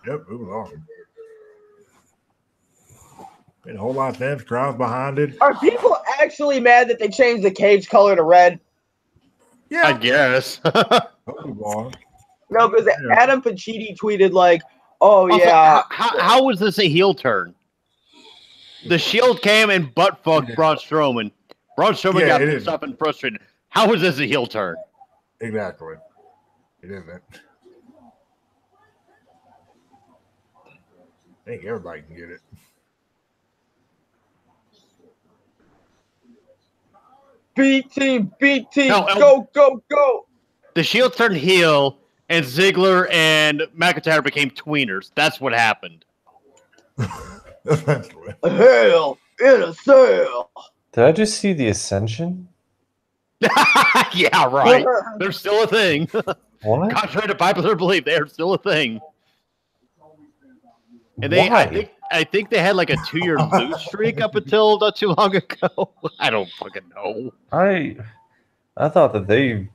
Yep, it was awesome. And a whole lot of fans, crowds behind it. Are people actually mad that they changed the cage color to red? Yeah. I guess. No, because Adam Pacitti tweeted like, "Oh also, yeah." How was this a heel turn? The Shield came and butt fucked Braun Strowman. Braun Strowman got pissed off and frustrated. How was this a heel turn? Exactly. It isn't. I think everybody can get it. B team, go, go, go. The Shield turned heel, and Ziggler and McIntyre became tweeners. That's what happened. Hell in a cell. Did I just see the Ascension? Yeah, right. They're still a thing. What? Contrary to popular belief, they are still a thing. And I think they had like a 2-year lose streak up until not too long ago. I don't fucking know. I thought that they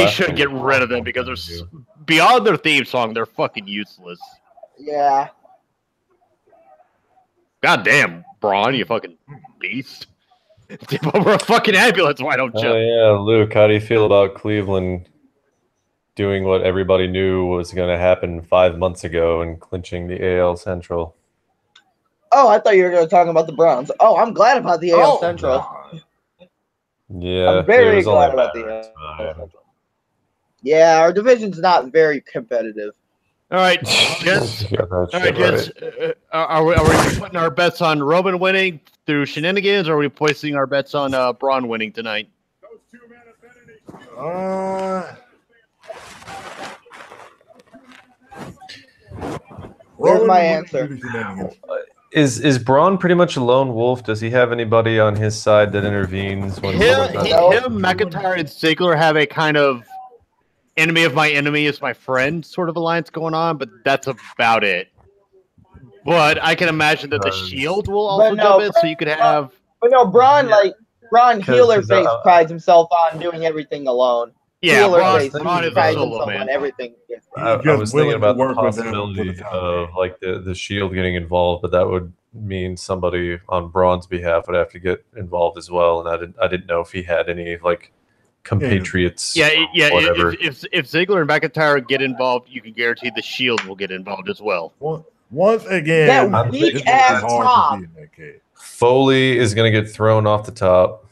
should get rid of them because they're beyond their theme song. They're fucking useless. Yeah. God damn, Braun, you fucking beast. Tip over a fucking ambulance, why don't you? Oh yeah, Luke, how do you feel about Cleveland doing what everybody knew was going to happen 5 months ago and clinching the AL Central? Oh, I thought you were going to talk about the Browns. Oh, I'm glad about the AL Central. God. Yeah, I'm very glad about the AL Central. Yeah, our division's not very competitive. All right, gents. Are we putting our bets on Roman winning through shenanigans, or are we placing our bets on Braun winning tonight? Here's my answer. Is Braun pretty much a lone wolf? Does he have anybody on his side that intervenes? When him, McIntyre, and Ziggler have a kind of enemy of my enemy is my friend sort of alliance going on, but that's about it. But I can imagine that the Shield will also jump in, so you could have. But no, Braun healer face prides himself on doing everything alone. Yeah, Braun is a solo man. Everything. I was thinking about the possibility of like the Shield getting involved, but that would mean somebody on Braun's behalf would have to get involved as well, and I didn't know if he had any like compatriots. Yeah. Whatever. If Ziggler and McIntyre get involved, you can guarantee the Shield will get involved as well. Once again, that weak ass top. Foley is going to get thrown off the top.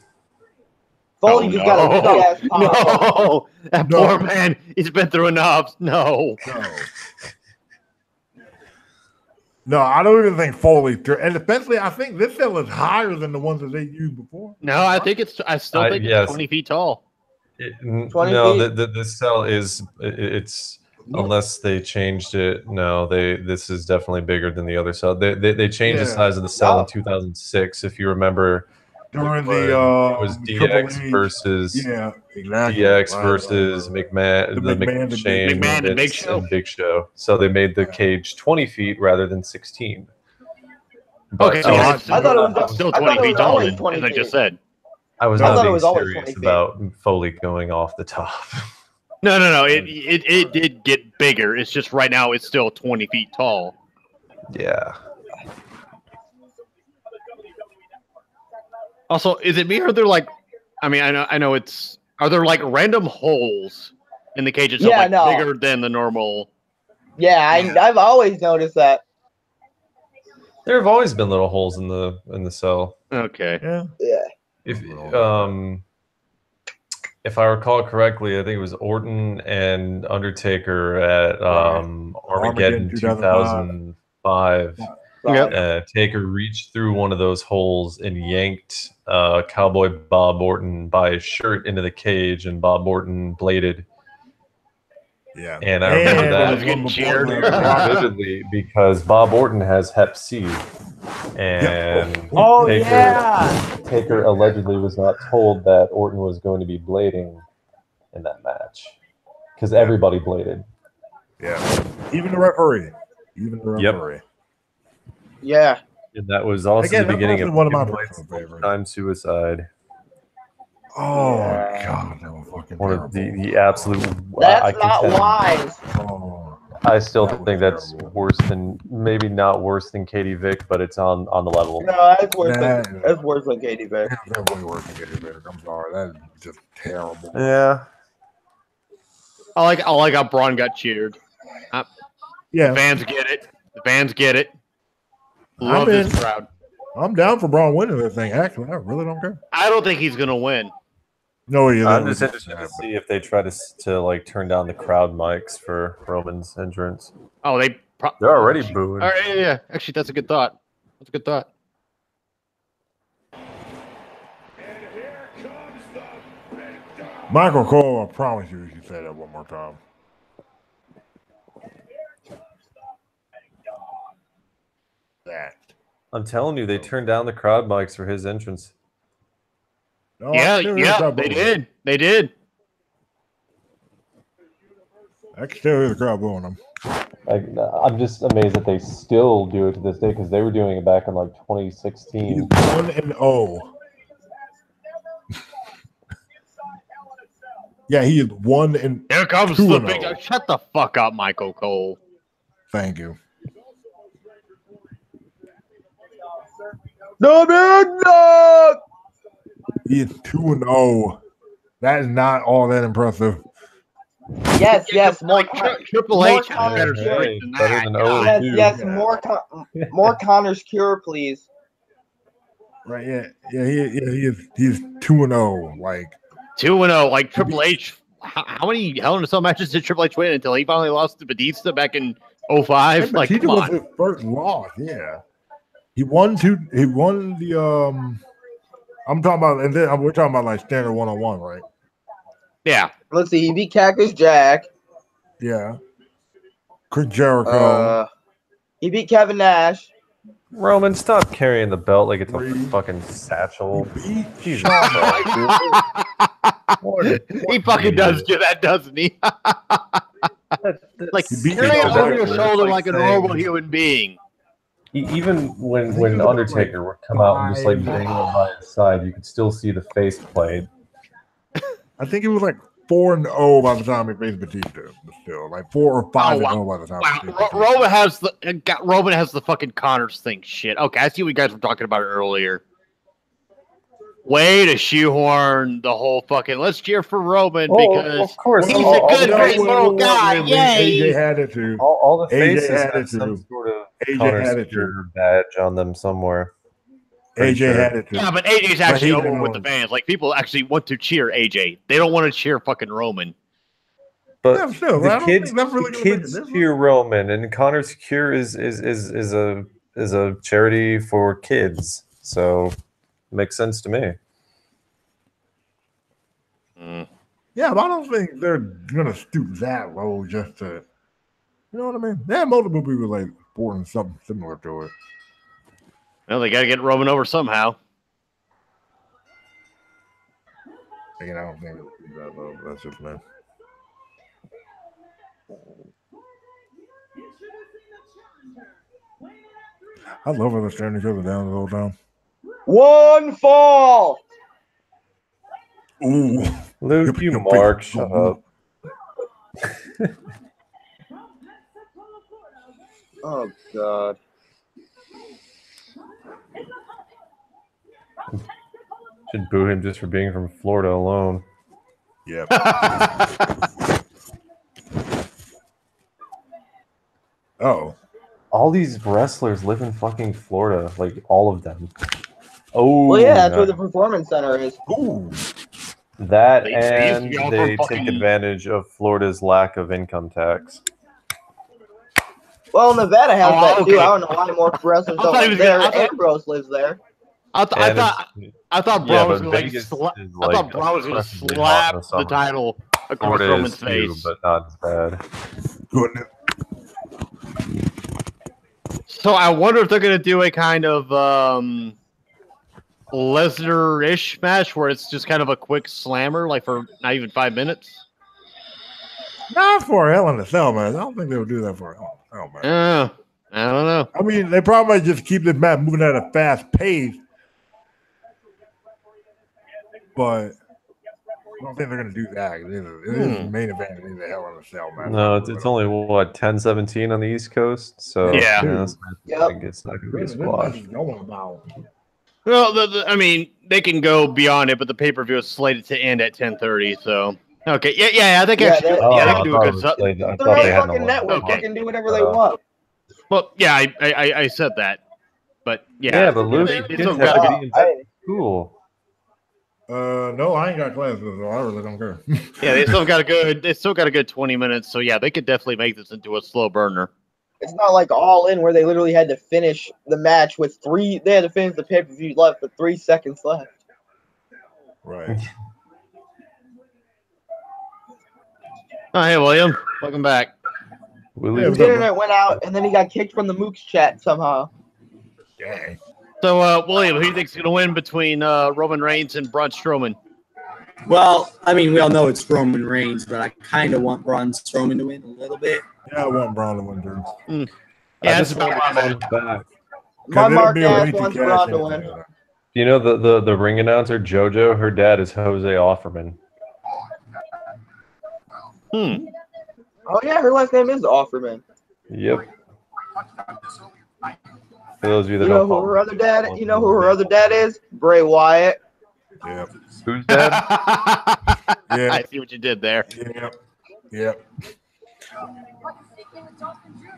Foley just got a big ass top. No, that poor man. He's been through enough. No, I don't even think Foley, and especially I think this cell is higher than the ones that they used before. No, I think it's. I still think it's 20 feet tall. 20 feet? The the cell is it's. Unless they changed it, this is definitely bigger than the other cell. They changed the size of the cell in 2006. If you remember, during it was DX versus DX versus McMahon, McMahon and Big Show. So they made the cage 20 feet rather than 16. But, okay, I thought it was still 20 feet tall, as I just said. I was not being serious about Foley going off the top. No. It did get bigger. It's just right now it's still 20 feet tall. Yeah. Also, is it me or they're like? I mean, I know it's. Are there like random holes in the cage itself, bigger than the normal? Yeah, I've always noticed that. There have always been little holes in the cell. Okay. Yeah. If I recall correctly, I think it was Orton and Undertaker at Armageddon 2005. Taker reached through one of those holes and yanked Cowboy Bob Orton by his shirt into the cage, and Bob Orton bladed. Yeah, and I remember that vividly because Bob Orton has Hep C, and Taker allegedly was not told that Orton was going to be blading in that match because everybody bladed. Yeah, even the referee. Yeah, and that was also the beginning of one of my favorite time suicide. Oh God, that was fucking one of the absolute. That's not wise. I still think that's worse than maybe not worse than Katie Vick, but it's on the level. No, that's worse than Katie Vick. That's way worse than Katie Vick. I'm sorry, that's just terrible. Yeah. I like how Braun got cheered. Yeah, the fans get it. Love this crowd. I'm down for Braun winning this thing. Actually, I really don't care. I don't think he's gonna win. No, I'm just interested to see if they try to like turn down the crowd mics for Roman's entrance. Oh, they're already booing. All right, yeah. Actually, that's a good thought. Michael Cole, I promise you should say that one more time. I'm telling you, they turned down the crowd mics for his entrance. No, they did. They did. I can still hear the crowd booing them. Like, I'm just amazed that they still do it to this day because they were doing it back in like 2016. He's 1-0. Yeah, he is 1-2. Here comes the big. Shut the fuck up, Michael Cole. Thank you. The big dog. He is 2-0. That is not all that impressive. Yes, more Triple H is better Hey, than better that. than God. 0-2. Yes, more Connor's cure, please. Right? Yeah. He is 2-0. Like 2-0, like Triple H. How many Hell in a Cell matches did Triple H win until he finally lost to Batista back in 05? Like, Batista come was on. his first loss. Yeah, he won the. I'm talking about, and then we're talking about like standard 1-on-1, right? Yeah. Let's see. He beat Cactus Jack. Yeah. Chris Jericho. He beat Kevin Nash. Roman, stop carrying the belt like it's a fucking satchel. Jesus He fucking does do that, doesn't he? Like, carry it over your shoulder like a normal human being. Even when Undertaker would come out and just like dangle by his side, you could still see the face plate. I think it was like 4-0 by the time he faced Batista. But still, like 4 or 5-0 by the time. Wow. Roman has the fucking Connors thing. Shit. Okay, I see what you guys were talking about earlier. Way to shoehorn the whole fucking. Let's cheer for Roman because of course he's a good, great moral guy. Yay! AJ had it too. All the faces had have it some too. sort of AJ Connor had it Secure badge on them somewhere. AJ had it too. Yeah, but AJ's actually he over didn't with know. the fans. Like, people actually want to cheer AJ. They don't want to cheer fucking Roman. But Yeah, still, I the don't kids, think that's really the gonna make a kids difference. cheer Roman, and Connor Secure is a charity for kids, so it makes sense to me. Yeah, but I don't think they're gonna stoop that low just to, you know what I mean? They have multiple people like supporting something similar to it. Well, they got to get Roman over somehow. Again, I don't think they'll stoop that low. But that's just me. I love how they're staring each other down the whole time. One fall. Ooh, Luke, you mark, shut up. Oh God. Should boo him just for being from Florida alone. Yep. Oh. All these wrestlers live in fucking Florida, like all of them. Oh, Well, yeah, that's where the performance center is. Ooh. that They and all they from take fucking- advantage of Florida's lack of income tax. Well, Nevada has that okay. too. I don't know why more wrestlers I thought don't he live was there. gonna- I thought- Ambrose lives there. I thought Yeah, Braun was but going to Vegas slap. is, I like, thought Braun was going to oppressively slap hot in the the summer. title across Florida Roman's is too, face. but not as bad. Goodness. So I wonder if they're going to do a kind of Lesnar-ish match where it's just kind of a quick slammer, like for not even 5 minutes. Not for a Hell in a Cell match. I don't think they would do that for a Hell in a Cell match. I don't know. I mean, they probably might just keep this match moving at a fast pace. But I don't think they're going to do that. It is the main event. It is a Hell in a Cell match. No, it's only what 10-17 on the East Coast, so Yeah. it's not going to be a squash. Well, I mean, they can go beyond it, but the pay-per-view is slated to end at 10:30. So okay, yeah, I think actually, Oh, they I can do thought a it good. was played- I They're thought a they had fucking no network. Okay. They can do whatever they want. Well, yeah, I said that, but Yeah, but Luke, they kids still have got to to be in bed at school. No, I ain't got classes, so I really don't care. Yeah, they still got a good 20 minutes. So yeah, they could definitely make this into a slow burner. It's not like All In where they literally had to finish the match with three. They had to finish the pay per view left with 3 seconds left. Right. Oh, hey, William, welcome back. Willie, His internet went out, and then he got kicked from the Mooks chat somehow. Dang. So, William, who do you think's going to win between Roman Reigns and Braun Strowman? Well, I mean, we all know it's Roman Reigns, but I kind of want Braun Strowman to win a little bit. Yeah, I want Braun to win, dude. Yeah, that's about right. Back. My mark ass wants Braun to win. You know the ring announcer JoJo, her dad is Jose Offerman. Oh yeah, her last name is Offerman. Yep. For those of you that You know don't who follow her other dad? You know who her other dad is? Bray Wyatt. Yep. Who's dad? Yeah. I see what you did there. Yep. Yep.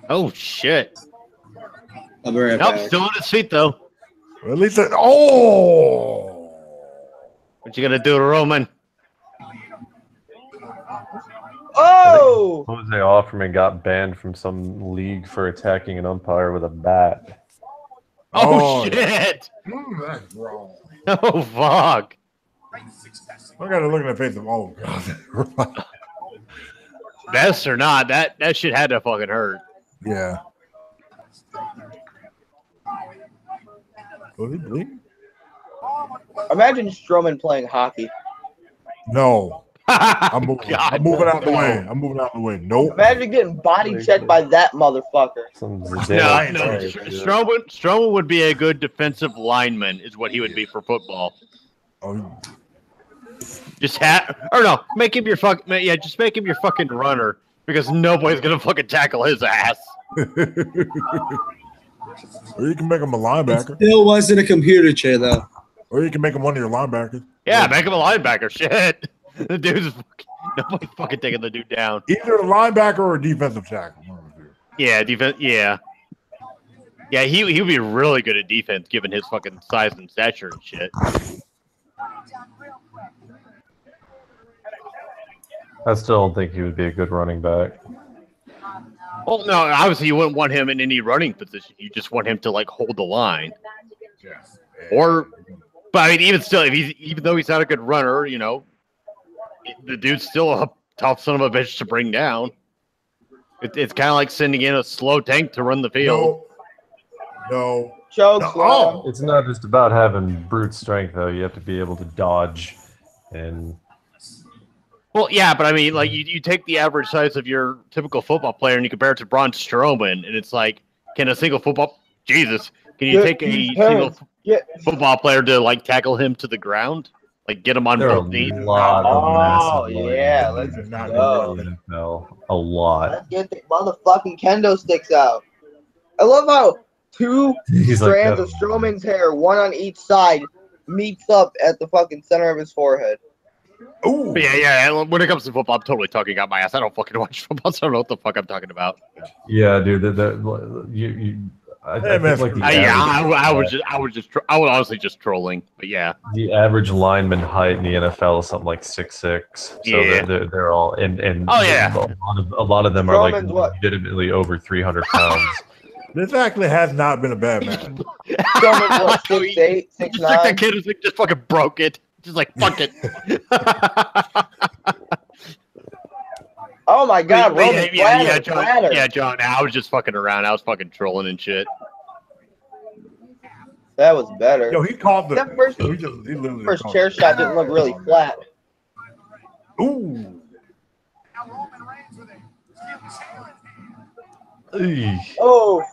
Oh shit! I'll be right Nope, back. still on his feet though. Well, at least oh. What you gonna do to Roman? Oh! Jose Offerman got banned from some league for attacking an umpire with a bat. Oh shit! That's wrong. Oh fuck! I gotta look in the face of God. Best or not, that shit had to fucking hurt. Yeah. Was he bleeding? Imagine Strowman playing hockey. No. I'm moving out of the way. I'm moving out of the way. Nope. Imagine getting body checked by that motherfucker. Strowman would be a good defensive lineman, is what he would be for football. Oh. Just make him your just make him your fucking runner, because nobody's gonna fucking tackle his ass. Or you can make him a linebacker. It still wasn't a computer chair, though. Or you can make him one of your linebackers. Yeah, make him a linebacker. Shit. The dude's nobody's fucking taking the dude down. Either a linebacker or a defensive tackle. Yeah, defense. Yeah, he would be really good at defense given his fucking size and stature and shit. I still don't think he would be a good running back. Well, no, obviously you wouldn't want him in any running position. You just want him to like hold the line. Yes. But I mean, even though he's not a good runner, you know, the dude's still a tough son of a bitch to bring down. It's kind of like sending in a slow tank to run the field. No. Choke. It's not just about having brute strength, though. You have to be able to dodge and. Well, yeah, but I mean, like, you take the average size of your typical football player and you compare it to Braun Strowman, and it's like, can you take a single football player to, like, tackle him to the ground? Like, get him on both knees? A lot of yeah, let's go. NFL. A lot. Let's get the motherfucking kendo sticks out. I love how two strands of Strowman's hair, one on each side, meets up at the fucking center of his forehead. Ooh. Yeah. When it comes to football, I'm totally talking out my ass. I don't fucking watch football, so I don't know what the fuck I'm talking about. Yeah, dude. I was honestly just trolling, but yeah. The average lineman height in the NFL is something like 6'6". So yeah. they're all and a lot of them are like legitimately over 300 pounds. This actually has not been a bad match. Strowman's what, 6'8", 6'9"? Like that kid just fucking broke it. Just like, fuck it. Oh my god, Roman John, I was just fucking around. I was fucking trolling and shit. That was better. Yo, he called the first chair shot didn't look really flat. Ooh. Oh.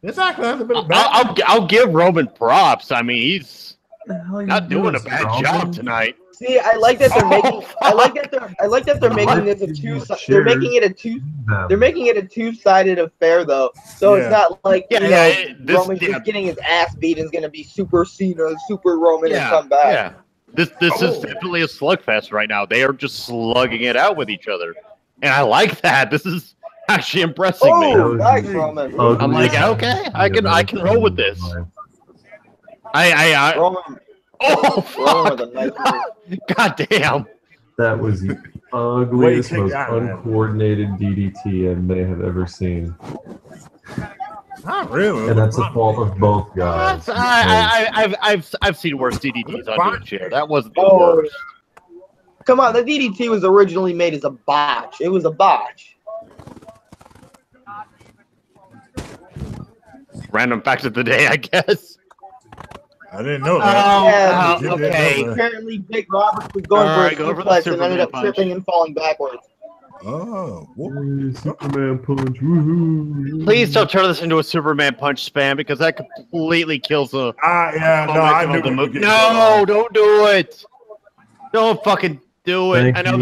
It's actually hasn't been a bad. I'll give Roman props. I mean, he's not doing a bad job tonight. See, I like that they're making. I like that they're making this a two. They're making it a two. They're making it a two-sided affair, though. So it's not like Roman's just getting his ass beat and is gonna be Super Cena, Super Roman, and come back. Yeah, this is definitely a slugfest right now. They are just slugging it out with each other, and I like that. This is actually impressing me. Nice, Roman. I'm like, okay, I can roll with this. Roman. Oh, fuck. God damn. That was the ugliest, most uncoordinated DDT I may have ever seen. Not really. And that's the fault of both guys. I've seen worse DDTs on your chair. That wasn't the worst. Come on, the DDT was originally made as a botch. It was a botch. Random fact of the day, I guess. I didn't know that. Okay. Apparently, Big Robert was going for a suplex and ended up tripping and falling backwards. Oh, Superman punch! Woohoo! Please don't turn this into a Superman punch spam because that completely kills the. I knew the movie. No, don't do it. Don't fucking do it. I know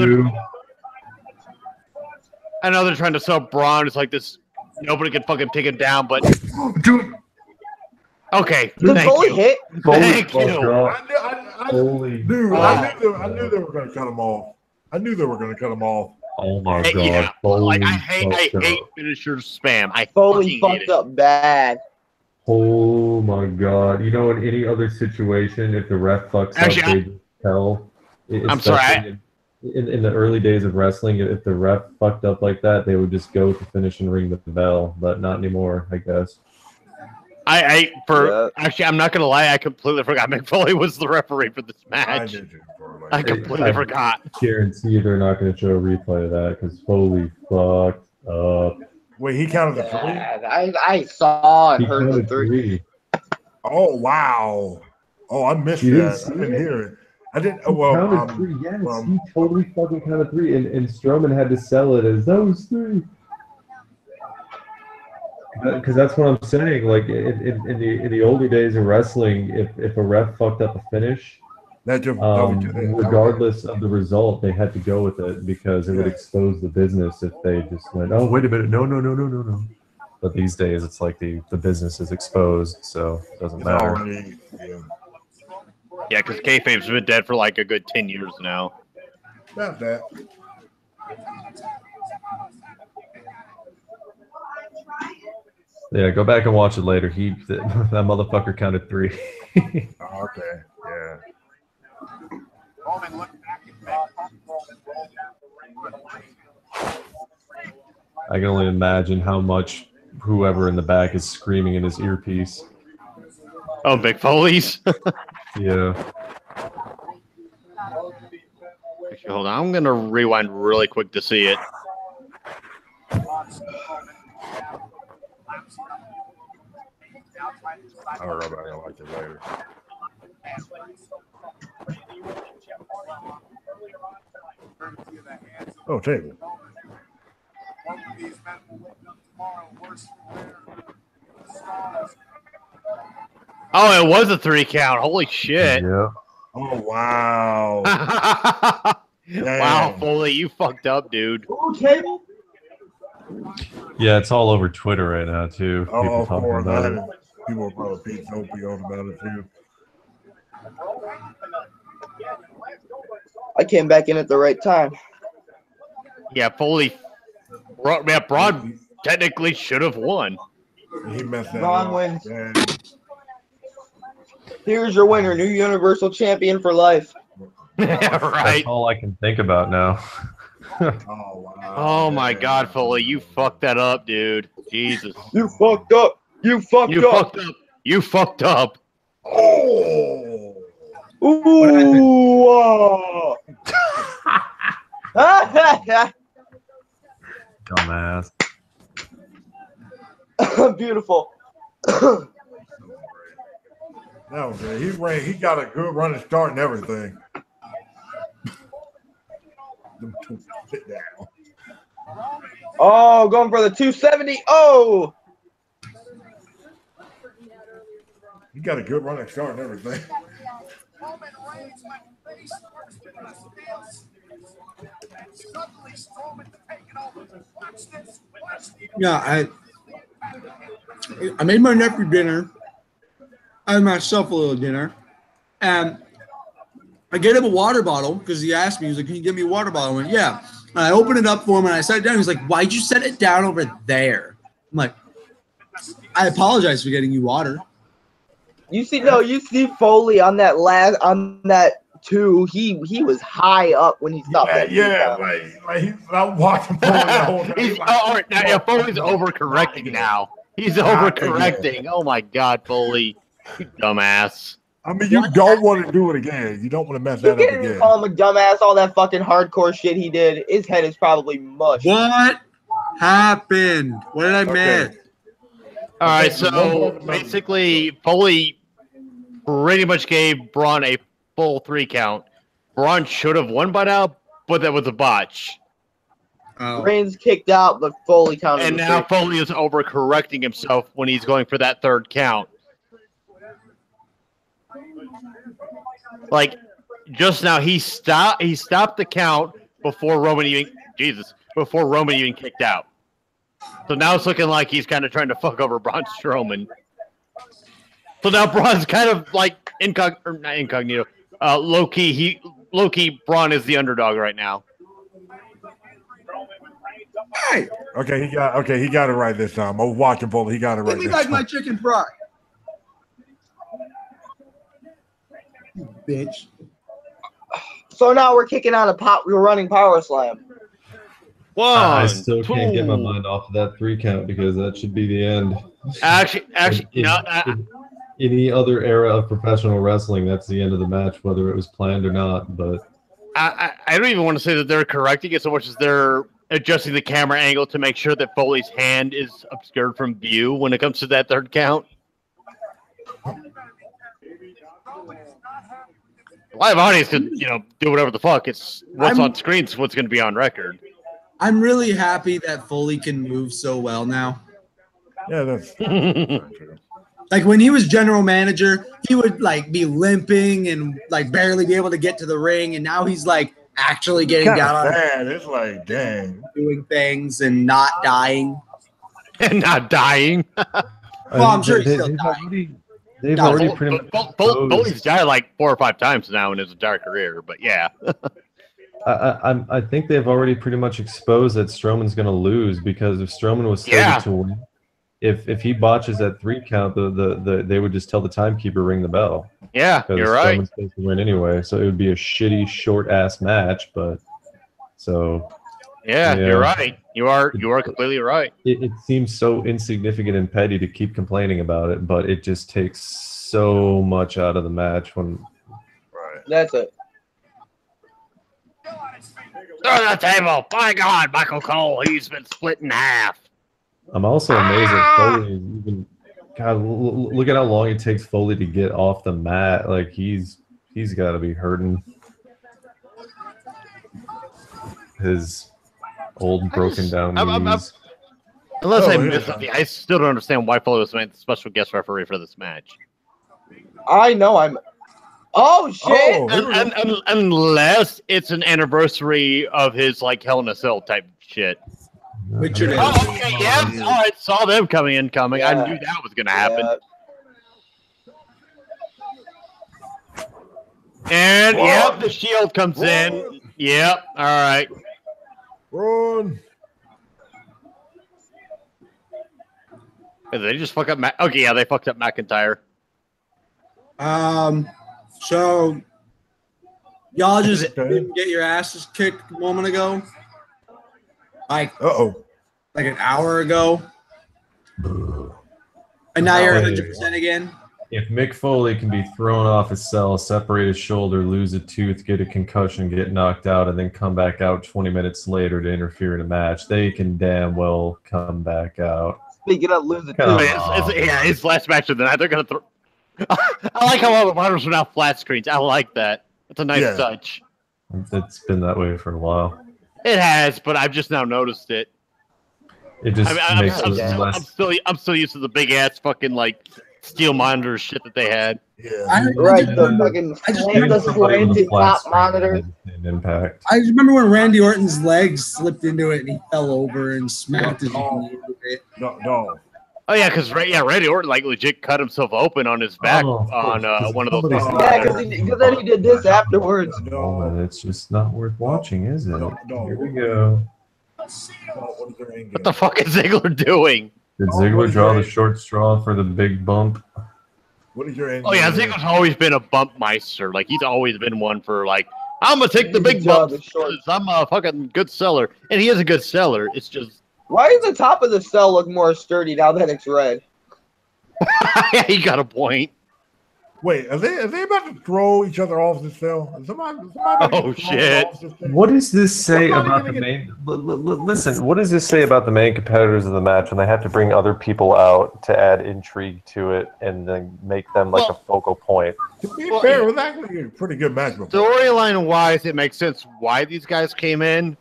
they're trying to sell Braun. It's like this. Nobody can fucking take him down, but. Dude. Okay. Did Foley hit? Thank you. I knew they were going to cut him off. I knew they were going to cut him off. Oh my god! Yeah, like I hate finisher spam. Foley fucked up bad. Oh my god! You know, in any other situation, if the ref fucks up, they just tell. I'm sorry. In the early days of wrestling, if the ref fucked up like that, they would just go to finish and ring the bell. But not anymore, I guess. Actually, I'm not gonna lie. I completely forgot Mick Foley was the referee for this match. I completely forgot. I guarantee they're not going to show a replay of that because Foley fucked up. Wait, he counted the three? I saw and heard the three. Oh, wow. Oh, I missed that. I didn't hear it. I didn't. Well, counted three. Yes, he totally fucking counted three, and Strowman had to sell it as those three. Because that's what I'm saying. Like in the older days of wrestling, if a ref fucked up a finish. Regardless of the result, they had to go with it because it would expose the business if they just went, oh, wait a minute, no. But these days, it's like the business is exposed, so it doesn't matter. Yeah, because kayfabe's been dead for like a good 10 years now. About that. Yeah, go back and watch it later. That motherfucker counted three. Okay, yeah. I can only imagine how much whoever in the back is screaming in his earpiece. Oh, Mick Foley's? Yeah. Actually, hold on. I'm going to rewind really quick to see it. I don't know, but I like it later. Oh, table. Oh, it was a 3 count. Holy shit. Yeah. Oh, wow. Wow, Foley, you fucked up, dude. Ooh, table? Yeah, it's all over Twitter right now, too. People talking about it. People are probably on about it, too. I came back in at the right time. Yeah, Foley. Braun technically should have won. He messed that Braun up. wins. Yeah. Here's your winner, new Universal Champion for life. Right. That's all I can think about now. Oh, wow. Oh my God, Foley, you fucked that up, dude. Jesus. You fucked up. You fucked up. You fucked up. Oh. Ooh. Dumbass. Beautiful. That was it. He got a good running start and everything. Sit down. Oh, going for the 270. Oh. He got a good running start and everything. Yeah, I made my nephew dinner. I had myself a little dinner. And I get him a water bottle because he asked me, he was like, can you give me a water bottle? I went, yeah. And I opened it up for him and I sat it down. He's like, why'd you set it down over there? I'm like, I apologize for getting you water. You see Foley on that two. He was high up when he stopped. Yeah, like he's not watching Foley the whole time. All right, now Foley's overcorrecting now. He's overcorrecting. Oh my God, Foley, you dumbass. I mean, you don't want to do it again. You don't want to mess that up again. You call him a dumbass. All that fucking hardcore shit he did. His head is probably mush. What happened? What did I miss? All right, so basically, Foley pretty much gave Braun a full 3 count. Braun should have won by now, but that was a botch. Reigns kicked out, but Foley counted. And now Foley is overcorrecting himself when he's going for that 3rd count. Like, just now, he stopped the count before Roman even kicked out. So now it's looking like he's kind of trying to fuck over Braun Strowman. So now Braun's kind of like incognito. Low-key, Braun is the underdog right now. Hey. Okay, he got it right this time. I was watching Foley. He got it right. Give me back my chicken fry. You bitch. So now we're kicking out we're running Power Slam. I still can't get my mind off of that 3 count because that should be the end. Actually, any other era of professional wrestling, that's the end of the match, whether it was planned or not. But I don't even want to say that they're correcting it so much as they're adjusting the camera angle to make sure that Foley's hand is obscured from view when it comes to that 3rd count. Live audience could, do whatever the fuck. It's what's on screen is what's going to be on record. I'm really happy that Foley can move so well now. Yeah, that's like when he was general manager, he would like be limping and like barely be able to get to the ring, and now he's like actually getting down on it. It's like, dang, doing things and not dying. And not dying. Well, I'm sure he's still dying. They've already pretty much. Foley's died like 4 or 5 times now in his entire career, but yeah. I think they've already pretty much exposed that Strowman's going to lose because if Strowman was slated to win, if he botches that 3 count, they would just tell the timekeeper ring the bell. Yeah, you're right. Strowman's supposed to win anyway, so it would be a shitty short ass match. But so yeah, you're right. You are completely right. It seems so insignificant and petty to keep complaining about it, but it just takes so much out of the match when. Right. That's it. Throw the table. My God, Michael Cole, he's been split in half. I'm also amazed at Foley. Even God, look at how long it takes Foley to get off the mat. Like he's got to be hurting. His old broken down knees. Unless I missed something, I still don't understand why Foley was made the special guest referee for this match. I know I'm. Oh shit! Unless it's an anniversary of his like Hell in a Cell type shit. Richard. Oh, okay, yeah. All right, saw them coming. Yeah. I knew that was gonna happen. And yep, the Shield comes in. Yep. All right. Run. Did they just fuck up? Okay, yeah, they fucked up McIntyre. So y'all just didn't get your asses kicked a moment ago, like like an hour ago, and now you're 100% again. If Mick Foley can be thrown off his cell, separate his shoulder, lose a tooth, get a concussion, get knocked out, and then come back out 20 minutes later to interfere in a match, they can damn well come back out. Speaking of lose a tooth, his last match of the night, they're gonna throw. I like how all the monitors are now flat screens. I like that. It's a nice touch. It's been that way for a while. It has, but I've just now noticed it. It just makes it less. I'm still used to the big ass fucking like steel monitor shit that they had. Yeah, right. The fucking slanted top monitor. Impact. I just remember when Randy Orton's legs slipped into it and he fell over and smacked his knee into it. No. Oh yeah, because Randy Orton like legit cut himself open on his back on one of those. Yeah, because then he did this afterwards. No, it's just not worth watching, is it? No. Here we go. What the fuck is Ziggler doing? Did Ziggler draw the short straw for the big bump? What is your end? Oh yeah, Ziggler's always been a bump meister. Like he's always been one for like I'm gonna take the big bumps because I'm a fucking good seller, and he is a good seller. It's just. Why does the top of the cell look more sturdy now that it's red? Yeah, he got a point. Wait, are they about to throw each other off the cell? Somebody Oh shit! What does this say about the main? Listen, what does this say about the main competitors of the match when they have to bring other people out to add intrigue to it and then make them like a focal point? To be fair, it was actually a pretty good match. Storyline wise, it makes sense why these guys came in.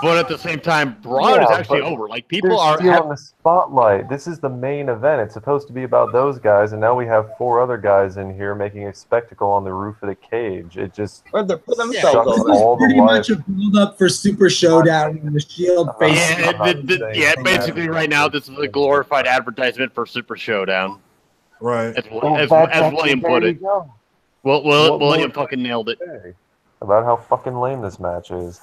But at the same time, Braun is actually over. Like people are still in the spotlight. This is the main event. It's supposed to be about those guys, and now we have 4 other guys in here making a spectacle on the roof of the cage. It just This was pretty much a build-up for Super Showdown and the Shield face. Basically, right now this is a glorified advertisement for Super Showdown. Right. As William put it. William fucking nailed it. About how fucking lame this match is.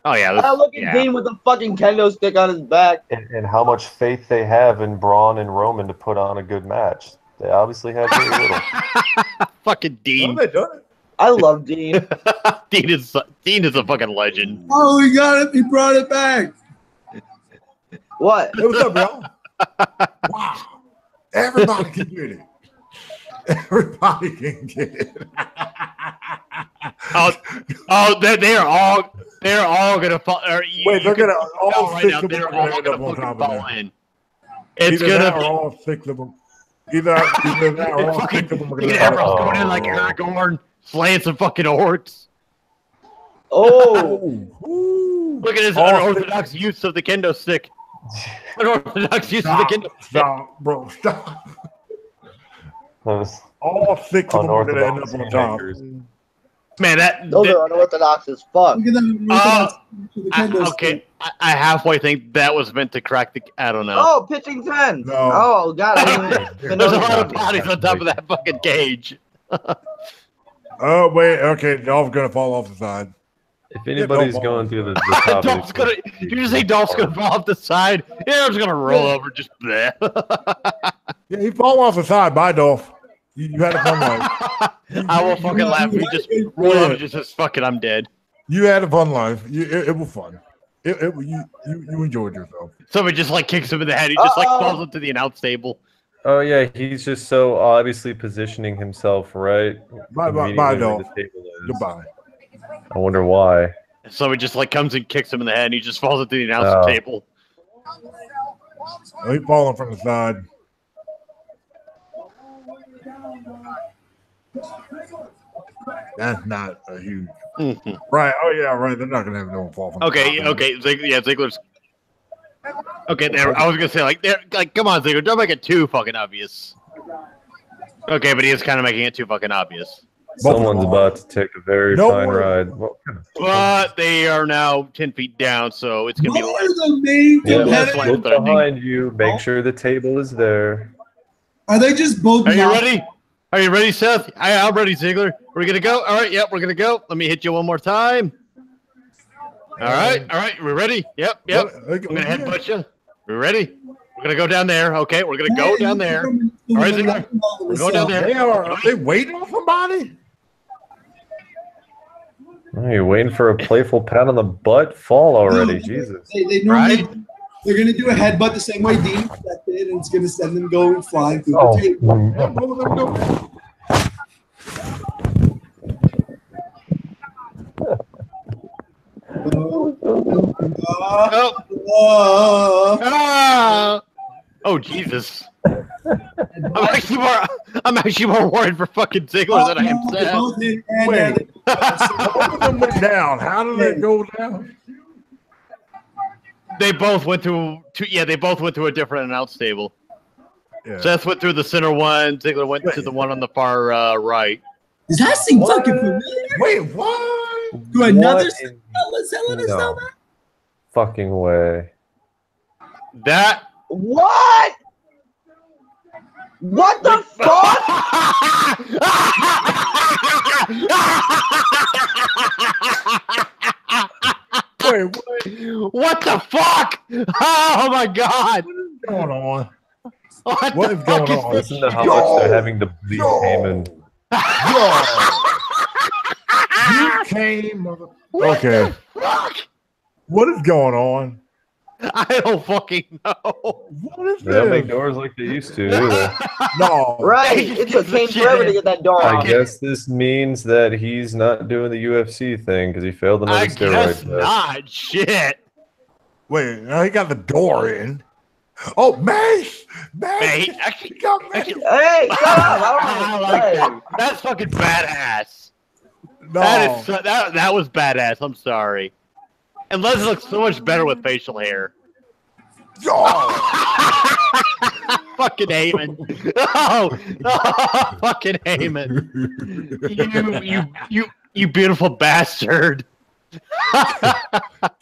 Oh yeah, look at Dean with a fucking kendo stick on his back. And how much faith they have in Braun and Roman to put on a good match. They obviously have very little. Fucking Dean. I love Dean. Dean is a fucking legend. Oh, he got it. He brought it back. What? Hey, what's up, bro? Wow. Everybody can get it. Everybody can get it. They're all gonna fall. Wait, they're gonna all right 6 now, of them are gonna end up on top of that. It's Either gonna that or all 6 of them. Either that or all 6 of them are gonna going in like Aragorn, slaying some fucking orcs. Oh, look at his unorthodox use of the kendo stick. Unorthodox use of the kendo stick. Stop, bro, stop. All 6 of them are gonna end up on top. Man, those are unorthodox as fuck. Okay, I halfway think that was meant to crack the. I don't know. Oh, pitching 10. No. Oh, God. There's a lot of bodies on top of that fucking cage. Oh, wait. Okay, Dolph's going to fall off the side. If anybody's going through the top, you just say Dolph's going to fall off the side? Yeah, I'm just going to roll over just there. Yeah, he fall off the side. Bye, Dolph. You had a fun life. I will fucking laugh. You just roll over and just says, fuck it, I'm dead. You had a fun life. It was fun. You enjoyed yourself. Somebody just like kicks him in the head. He just like falls into the announce table. Oh yeah, he's just so obviously positioning himself right. Bye, Dolph. Goodbye. I wonder why. Somebody just like comes and kicks him in the head, and he just falls into the announce table. Oh, he's falling from the side. That's not a huge. Right. Oh yeah. Right. They're not gonna have no one fall from. Ziggler's. Okay, there. I was gonna say like, come on, Ziggler, don't make it too fucking obvious. Okay, but he is kind of making it too fucking obvious. Someone's about to take a very fine ride. But they are now 10 feet down, so it's gonna be less. Look behind you. Make sure the table is there. Are they just both? Are you ready? Are you ready, Seth? I'm ready, Ziggler. We're gonna go. All right, yep, we're gonna go. Let me hit you one more time. All right, we're ready. Yep. I'm gonna headbutt you. We're ready. We're gonna go down there. Okay, we're gonna go down there. All right, Ziggler. We're going down there. Are they waiting on somebody? Oh, you're waiting for a playful pat on the butt? Fall already, Jesus. They normally, they're going to do a headbutt the same way Dean did, and it's going to send them going flying through the table. Oh Jesus! I'm actually more worried for fucking Ziggler than I am Seth. Wait, both of them went down. How did it go down? They both went through. They both went through a different announce table. Yeah. Seth went through the center one. Ziggler went to the one on the far right. Does that seem fucking familiar? Wait, what? To another Hell in a fucking way. That what? What the fuck? Wait, what the fuck? Oh my god! What is going on? What is going on? Listen to how much they're having to bleed Heyman. You came, mother. Okay. What is going on? I don't fucking know. What is They don't make this? doors like they used to either. No. Right. It took Kane forever to get that door I off. guess this means that he's not doing the UFC thing because he failed another I steroid guess test. not. Shit. Wait, now he got the door in. Oh, Mace! Hey, He got Mace! Hey, shut up! I don't I know. like that. That's fucking badass. No. That was badass. I'm sorry. And Les looks so much better with facial hair. Oh. Fucking Heyman. Oh, fucking Heyman. You beautiful bastard.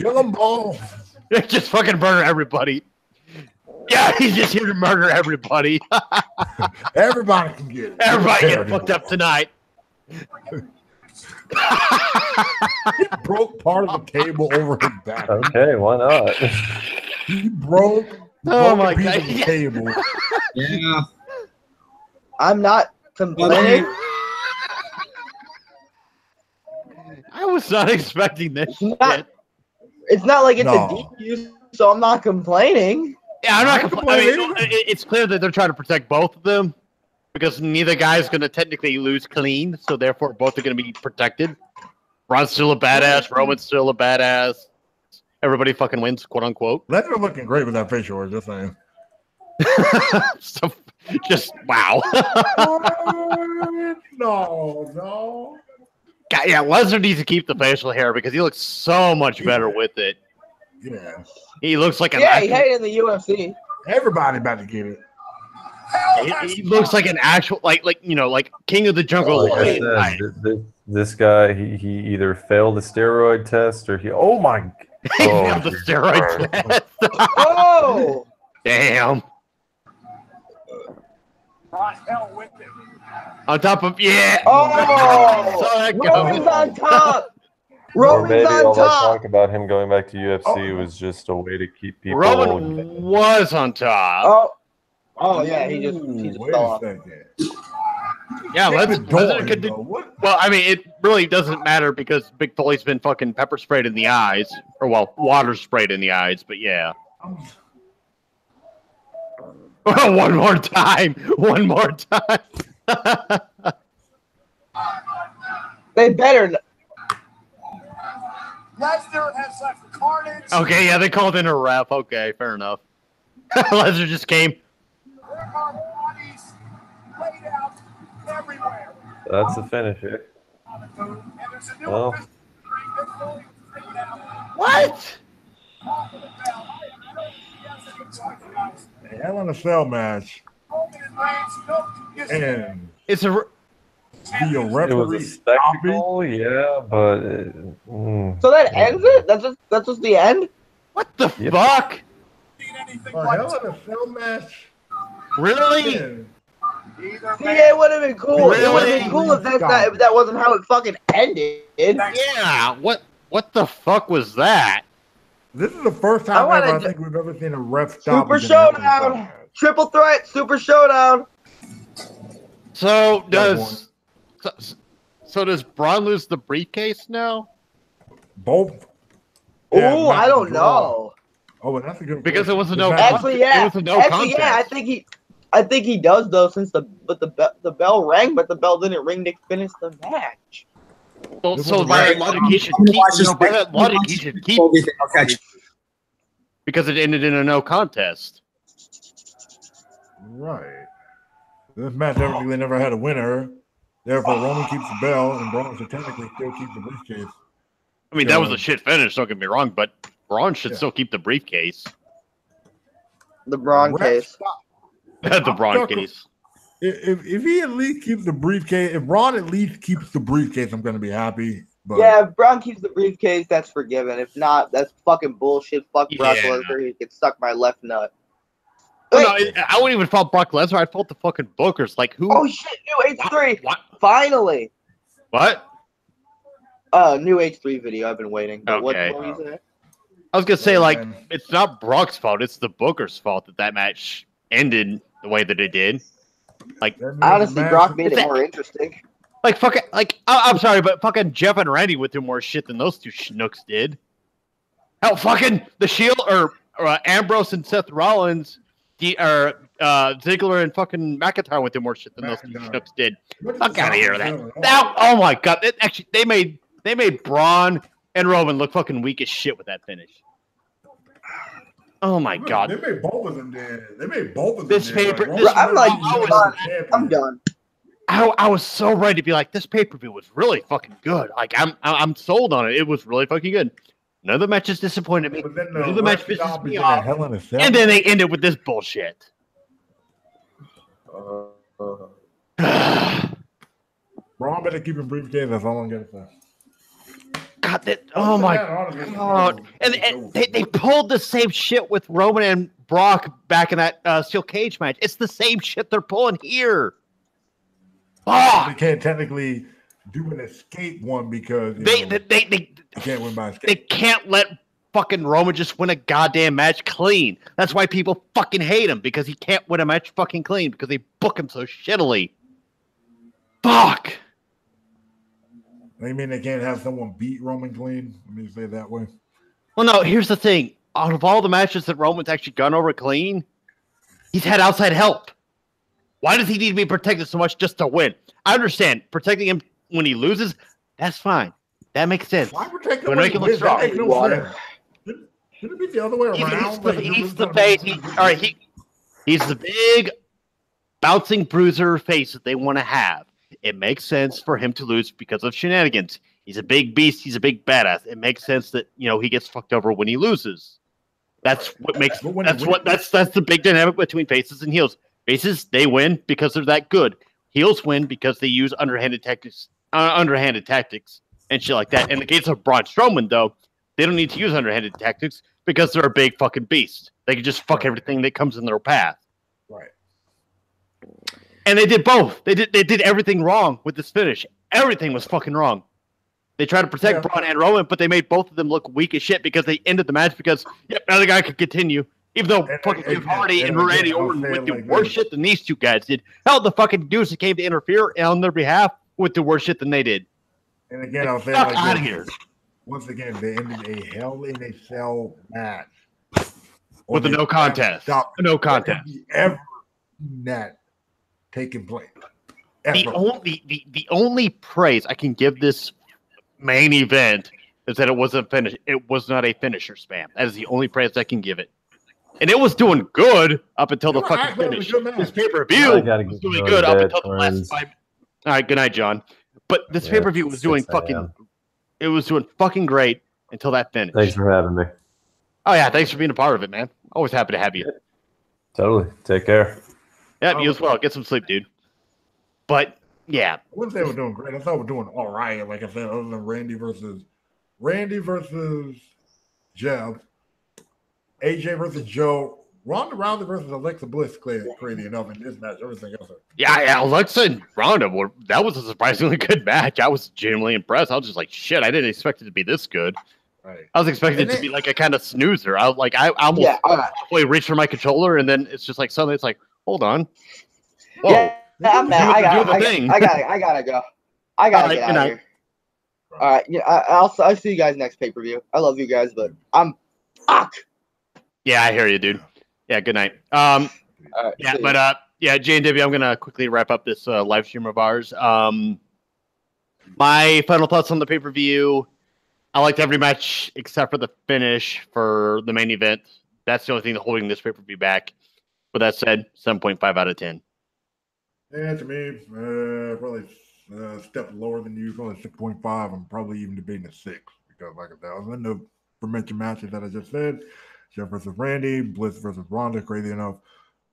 Kill them both. Just fucking murder everybody. Yeah, he's just here to murder everybody. Everybody can get it. Everybody get fucked up tonight. He broke part of the table over his back. Okay, why not? He broke my a piece God. of the table. Yeah. I'm not complaining. I was not expecting this shit. It's not like it's No. a DQ, so I'm not complaining. Yeah, I'm not complaining. I mean, complaining. it's clear that they're trying to protect both of them because neither guy's going to technically lose clean, so therefore both are going to be protected. Braun's still a badass. Roman's still a badass. Everybody fucking wins, quote unquote. Lesnar looking great with that facial hair, just saying. So, just wow. No. God, yeah, Lesnar needs to keep the facial hair because he looks so much better with it. Yeah. He looks like an Yeah, he actual, hated in the UFC. Everybody about to get it. he looks like an actual like King of the Jungle. Like I said, this guy, he either failed the steroid test or he. Oh my! He failed the steroid test. Oh! Damn. Hell with it. On top of saw Oh! that Roman's go. on top! Or Roman's maybe on all that top! talk about him going back to UFC was just a way to keep people. Roman was on top. Oh yeah, he just Wait fell a off. second. Yeah, Take let's the door, could do. though. What? Well, I mean, it really doesn't matter because Big Foley's been fucking pepper sprayed in the eyes, or well, water sprayed in the eyes. But yeah, one more time, one more time. They better. Lesnar has left carnage. Okay, yeah, they called in a ref. Okay, fair enough. Lesnar just came. There are bodies laid out everywhere. That's the finisher. And there's a new Well. What? Hell in a Cell match. And It's a. the It was referee a spectacle, yeah, but So that ends it? That's just the end? What the Yep. fuck? a Hell in a Cell match. Really? And Yeah, it would have been cool. It would have Really? been cool if that wasn't how it fucking ended. Yeah. What the fuck was that? this is the first time I ever I wanted think we've ever seen a ref stop. Super in a Hell in a Cell Showdown. match. Triple threat, Super Showdown. So Does does Braun lose the briefcase now? Both. Ooh, Yeah, I don't draw. know. Oh, but that's a good Because it question. was a no. Because Actually, yeah. It was a no Actually, contest. yeah. I think he does though, since the bell rang, but the bell didn't ring to finish the match. Well, so by that logic, he should I'm gonna keep. watch this By that logic, watch he this should keep Kobe thing. I'll catch you. because it ended in a no contest. Right. This match technically never had a winner. Therefore, Roman keeps the bell, and Braun should technically still keep the briefcase. I mean, that was a shit finish. Don't get me wrong, but Braun should Yeah. still keep the briefcase. The Braun Ref case. stop. The Braun talking- case. If he at least keeps the briefcase, if Braun at least keeps the briefcase, I'm going to be happy. But Yeah, if Braun keeps the briefcase, that's forgiven. If not, that's fucking bullshit. Fuck Brock Yeah. Lesnar. He can suck my left nut. Well, Wait. no, I wouldn't even fault Brock Lesnar. I'd fault the fucking bookers. Like who? Oh shit! New H3. What? Finally. What? New H3 video. I've been waiting. But Okay. what were you saying? I was gonna say like Man. it's not Brock's fault. It's the bookers' fault that match ended the way that it did. Like, that means Honestly, the match- Brock made Is it that- more interesting. like fucking like I'm sorry, but fucking Jeff and Randy went through more shit than those two schnooks did. Hell, fucking the Shield or Ambrose and Seth Rollins, Ziggler and fucking McIntyre went through more shit than those two schnooks did. Fuck out of here with that. Now, oh my god! They made Braun and Roman look fucking weak as shit with that finish. Oh my god! They made both of them dead. They made both of them this dead. paper. I'm done. I was so ready to be like, this pay-per-view was really fucking good. Like I'm sold on it. It was really fucking good. None of the matches disappointed me. None of the matches pissed me off. And then they ended with this bullshit. Braun better keep him briefcase. That's all I'm gonna say. God, oh my god! And they pulled the same shit with Roman and Brock back in that steel cage match. It's the same shit they're pulling here. They can't technically do an escape one because they can't win by escape. They can't let fucking Roman just win a goddamn match clean. That's why people fucking hate him, because he can't win a match fucking clean because they book him so shittily. Fuck. You mean they can't have someone beat Roman clean? Let me say it that way. Well, no, here's the thing. Out of all the matches that Roman's actually gone over clean, he's had outside help. Why does he need to be protected so much just to win? I understand protecting him when he loses. That's fine. That makes sense. Why protect him when he wins? That makes no sense. Should it be the other way around? He's the face. He's the big bouncing bruiser face that they want to have. It makes sense for him to lose because of shenanigans. He's a big beast. He's a big badass. It makes sense that he gets fucked over when he loses. That's what makes. That's the big dynamic between faces and heels. Faces, they win because they're that good. Heels win because they use underhanded tactics and shit like that. In the case of Braun Strowman, though, they don't need to use underhanded tactics because they're a big fucking beast. They can just fuck everything that comes in their path. Right. And they did both. They did everything wrong with this finish. Everything was fucking wrong. They tried to protect Braun and Roman, but they made both of them look weak as shit because they ended the match because now the guy could continue. Even though fucking Jeff Hardy and Randy Orton went through worse shit than these two guys did. Hell, the fucking dudes that came to interfere on their behalf went through worse shit than they did. And again, I'll say like out of here. Once again, they ended a Hell in a Cell match with a no contest. A no contest. Ever that taking place. The only praise I can give this main event is that it wasn't finished. It was not a finisher spam. That is the only praise I can give it. And it was doing good up until the fucking finish. This pay-per-view was doing good up until the last 5. All right, good night, John. But this pay-per-view was doing fucking. It was doing fucking great until that finish. Thanks for having me. Oh yeah, thanks for being a part of it, man. Always happy to have you. Totally. Take care. Yeah, you as well. Get some sleep, dude. But yeah, I wouldn't say we're doing great. I thought we're doing all right. Like I said, other than Randy versus Jeff. AJ versus Joe, Ronda Rousey versus Alexa Bliss, crazy enough in this match. Everything else. Yeah, Alexa and Ronda, that was a surprisingly good match. I was genuinely impressed. I was just like, shit, I didn't expect it to be this good. Right. I was expecting it to be like a kind of snoozer. I almost reached for my controller, and then it's just like suddenly it's like, hold on. Whoa. Yeah, I'm mad. I gotta go. I gotta get out of here. All right, I'll see you guys next pay-per-view. I love you guys, but I'm fuck. Yeah, I hear you, dude. Yeah, good night. Right, J and W, I'm gonna quickly wrap up this live stream of ours. My final thoughts on the pay-per-view. I liked every match except for the finish for the main event. That's the only thing holding this pay-per-view back. With that said, 7.5 out of 10. Yeah, to me, probably a step lower than you, probably 6.5. I'm probably even debating a 6 because, like I said, I was in the aforementioned matches that I just said. Jeff versus Randy, Bliss versus Ronda, crazy enough.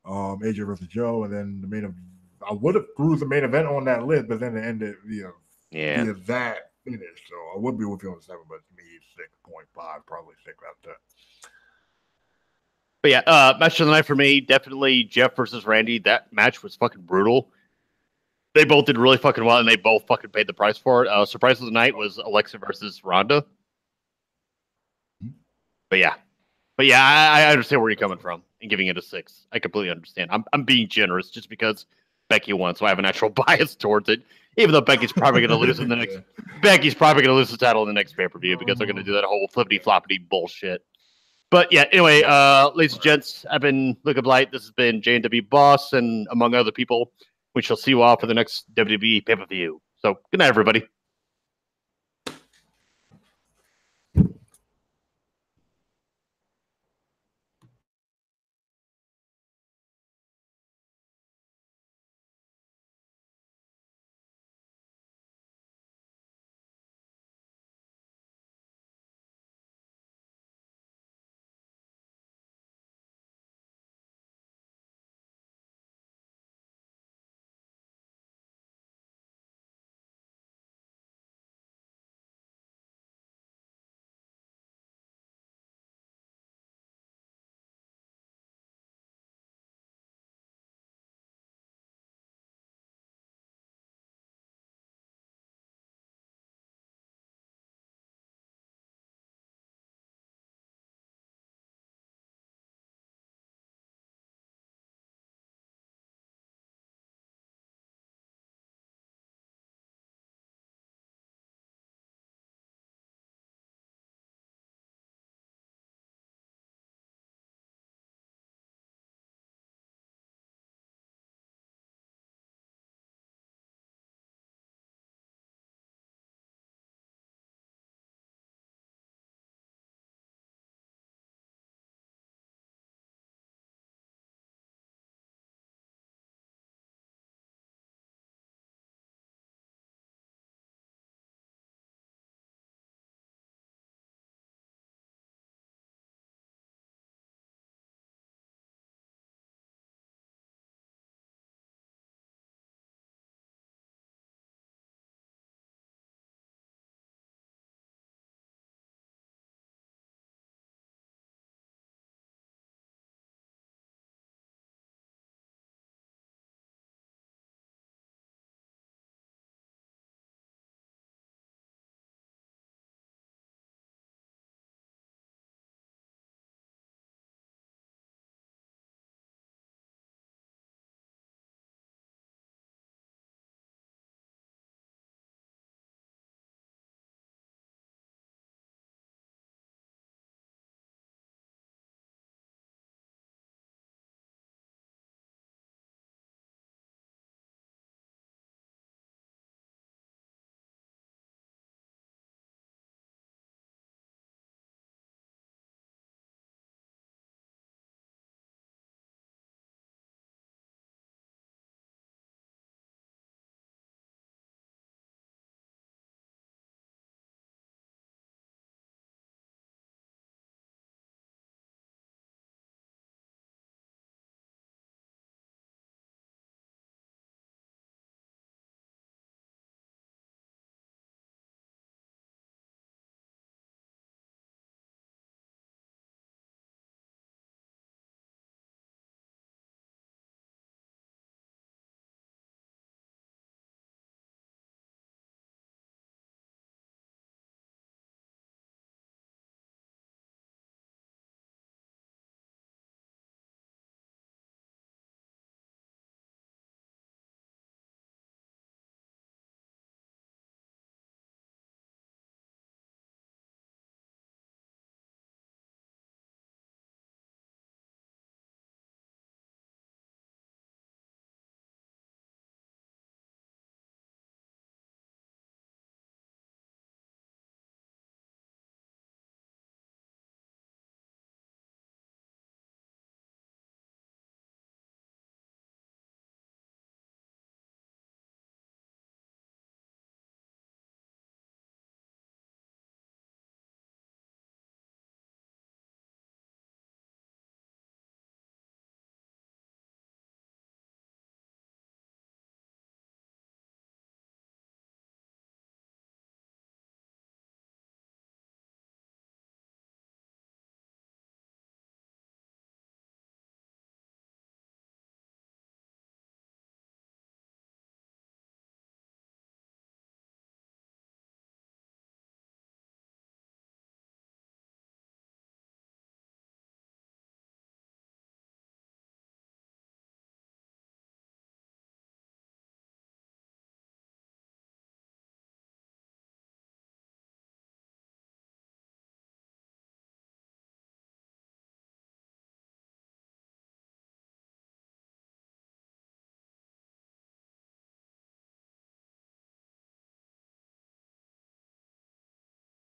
AJ versus Joe, and then the main event. I would have threw the main event on that list, but then it ended via that finish. So I would be with you on 7, but to me, 6.5, probably 6 out of 10. But yeah, match of the night for me, definitely Jeff versus Randy. That match was fucking brutal. They both did really fucking well, and they both fucking paid the price for it. Surprise of the night was Alexa versus Ronda. But yeah, I understand where you're coming from and giving it a 6. I completely understand. I'm being generous just because Becky won, so I have a natural bias towards it. Even though Becky's probably going to lose in the next, Becky's probably going to lose the title in the next pay-per-view because they're going to do that whole flippity floppity bullshit. But yeah, anyway, ladies and gents, I've been Luke of Light. This has been J&W Boss, and among other people, we shall see you all for the next WWE pay-per-view. So good night, everybody.